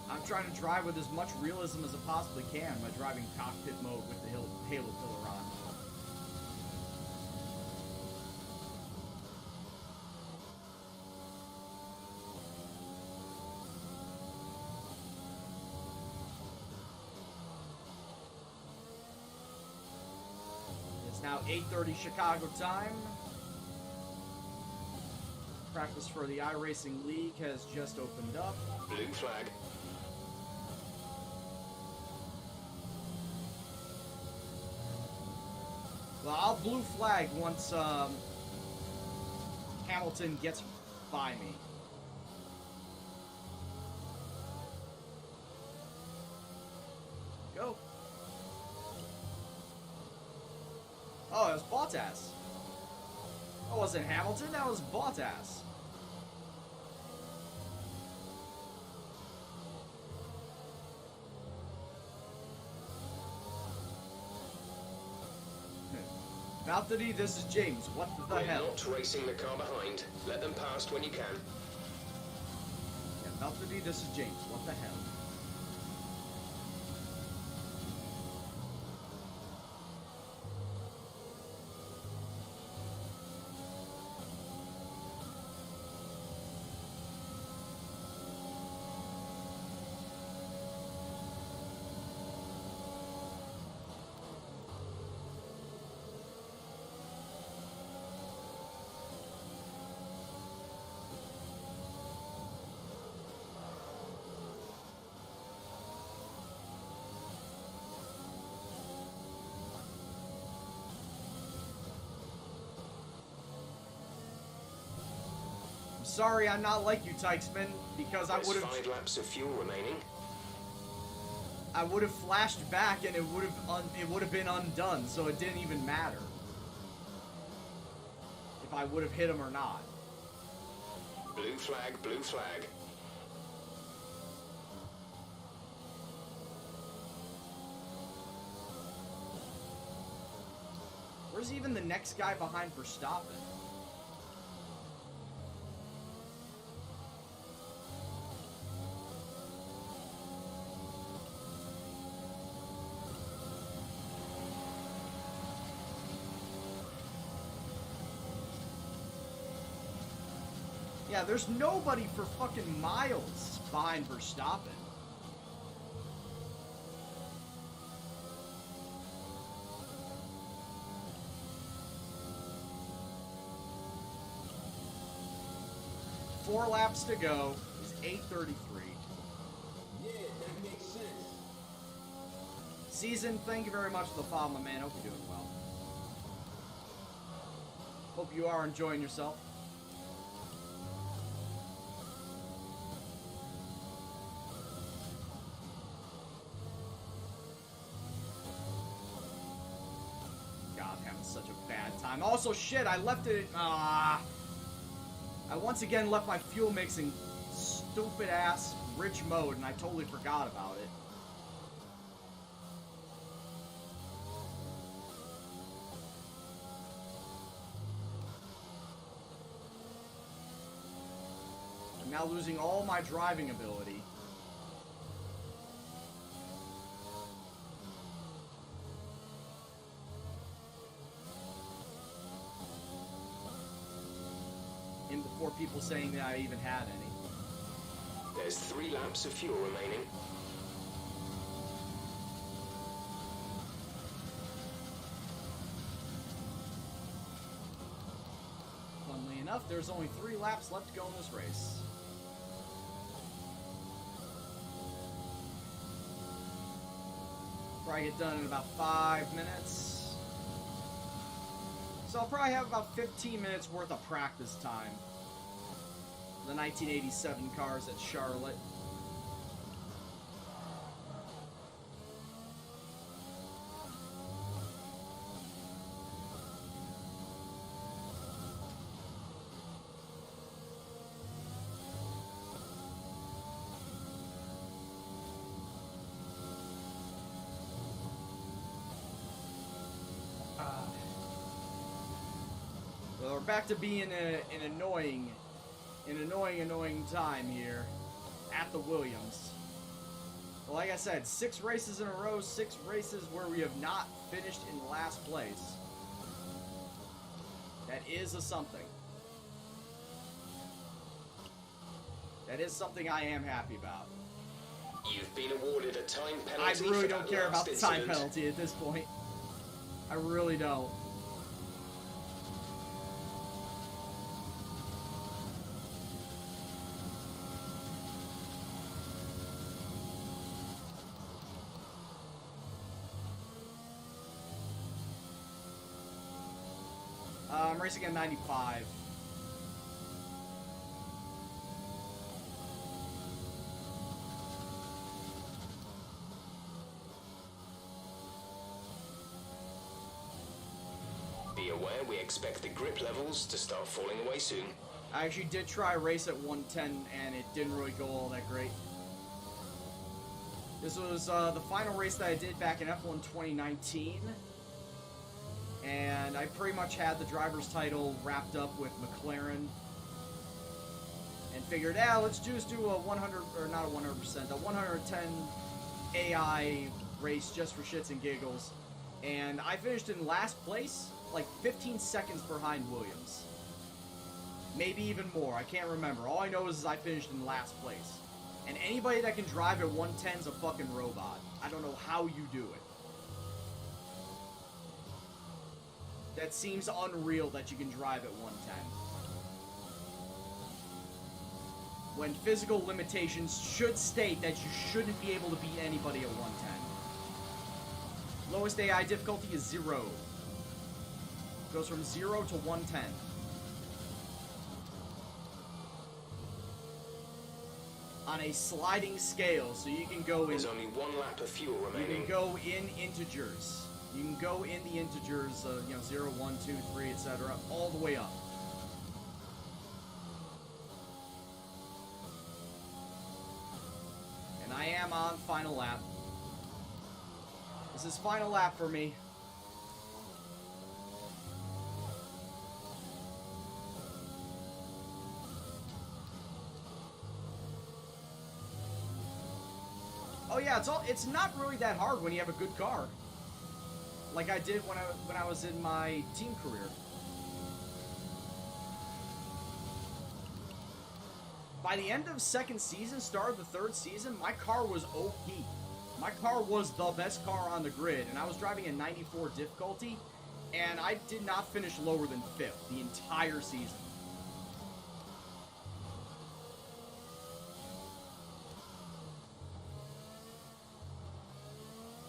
I'm trying to drive with as much realism as I possibly can by driving cockpit mode with the Halo pillar on. It's now 8:30 Chicago time. Practice for the iRacing League has just opened up. Blue flag. Well, I'll blue flag once Hamilton gets by me. Go. Oh, it was Bottas. That wasn't Hamilton, that was Bottas. Valtteri, this is James. What the hell? We're not racing the car behind. Let them past when you can. Yeah, Valtteri, this is James. What the hell? Sorry, I'm not like you, Tykesman, because I would have 5 laps of fuel remaining. I would have flashed back and it would have been undone, so it didn't even matter if I would have hit him or not. Blue flag, blue flag. Where's even the next guy behind Verstappen? Yeah, there's nobody for fucking miles behind Verstappen. Four laps to go. It's 8:33. Yeah, that makes sense. Season, thank you very much for the follow, my man. Hope you're doing well. Hope you are enjoying yourself. Such a bad time. Also, shit, I left it. I once again left my fuel mix in stupid ass rich mode, and I totally forgot about it. I'm now losing all my driving ability. Before people saying that I even had any. There's 3 laps of fuel remaining. Funnily enough, there's only 3 laps left to go in this race. Probably get done in about 5 minutes. So I'll probably have about 15 minutes worth of practice time. The 1987 cars at Charlotte. So we're back to being an annoying time here at the Williams. Well, like I said, 6 races in a row, 6 races where we have not finished in last place. That is a something. That is something I am happy about. You've been awarded a time penalty. I really don't care about the time penalty at this point. I really don't. I'm racing at 95. Be aware, we expect the grip levels to start falling away soon. I actually did try a race at 110 and it didn't really go all that great. This was the final race that I did back in F1 2019. And I pretty much had the driver's title wrapped up with McLaren. And figured, let's just do a 100, or not a 100%, a 110 AI race just for shits and giggles. And I finished in last place, like 15 seconds behind Williams. Maybe even more, I can't remember. All I know is I finished in last place. And anybody that can drive at 110 is a fucking robot. I don't know how you do it. That seems unreal that you can drive at 110. When physical limitations should state that you shouldn't be able to beat anybody at 110. Lowest AI difficulty is 0. Goes from 0 to 110. On a sliding scale, so you can go in... There's only 1 lap of fuel remaining. You can go in integers. You can go in the integers, 0, 1, 2, 3, etc., all the way up. And I am on final lap. This is final lap for me. Oh yeah, it's not really that hard when you have a good car. Like I did when I was in my team career. By the end of 2nd season, start of the 3rd season, my car was OP. My car was the best car on the grid, and I was driving a 94 difficulty, and I did not finish lower than 5th the entire season.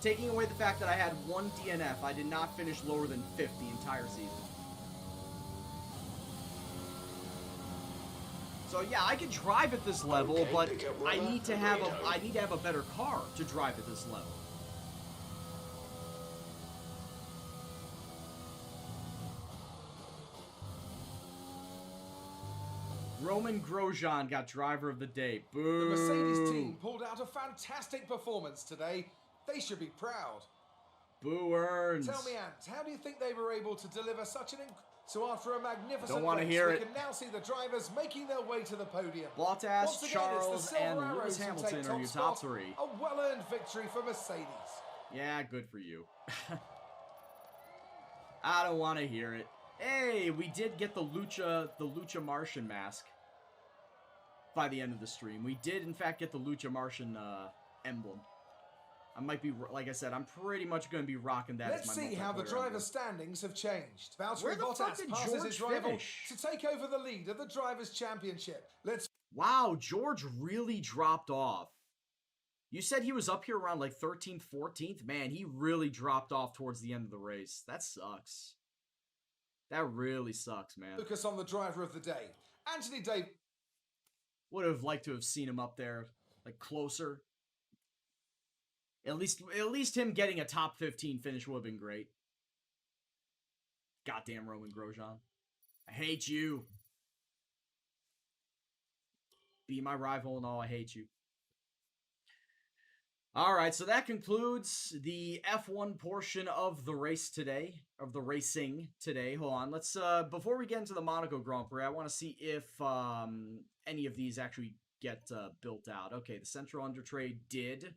Taking away the fact that I had 1 DNF, I did not finish lower than 5th the entire season. So yeah, I can drive at this level, Okay, but pick up I rubber, need to have radar. I need to have a better car to drive at this level. Roman Grosjean got driver of the day. Boo! The Mercedes team pulled out a fantastic performance today. They should be proud. Boo earns. Tell me, Ant, how do you think they were able to deliver such an... So after a magnificent Don't wanna race, hear we it. can now see the drivers making their way to the podium. Bottas, Once again, it's the Charles, Silver and Arrows Lewis who Hamilton take are your spot. top 3. A well-earned victory for Mercedes. Yeah, good for you. I don't want to hear it. Hey, we did get the Lucha Martian mask by the end of the stream. We did, in fact, get the Lucha Martian emblem. I might be, like I said, I'm pretty much going to be rocking that as my Let's see how the multiplayer drivers' emblem. standings have changed. Where Valtteri the fuck Bottas did passes George his rival finish? to take over the lead of the Drivers' Championship. Let's Wow, George really dropped off. You said he was up here around like 13th, 14th? Man, he really dropped off towards the end of the race. That sucks. That really sucks, man. Focus on the driver of the day. Anthony Davis. Would have liked to have seen him up there, like closer. At least him getting a top 15 finish would have been great. Goddamn Roman Grosjean. I hate you. Be my rival and all, I hate you. Alright, so that concludes the F1 portion of the race today, of the racing today. Hold on, let's, before we get into the Monaco Grand Prix, I want to see if, any of these actually get, built out. Okay, the central under tray did.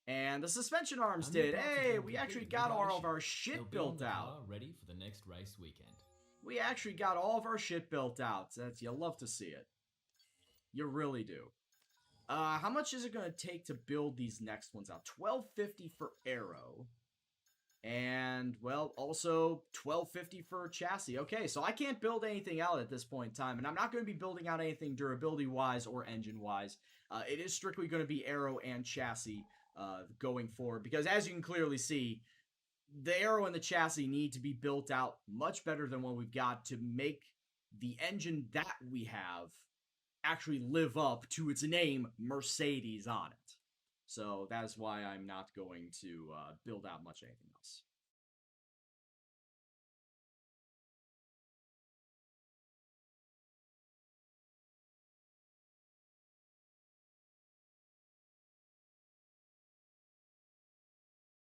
And the suspension arms did. Hey, we actually got all of our shit built out. Ready for the next race weekend. We actually got all of our shit built out. You love to see it. You really do. How much is it going to take to build these next ones out? $12.50 for aero. And, well, also $12.50 for chassis. Okay, so I can't build anything out at this point in time. And I'm not going to be building out anything durability-wise or engine-wise. It is strictly going to be aero and chassis going forward. Because as you can clearly see, the aero and the chassis need to be built out much better than what we've got to make the engine that we have actually live up to its name, Mercedes, on it. So that is why I'm not going to build out much anything else.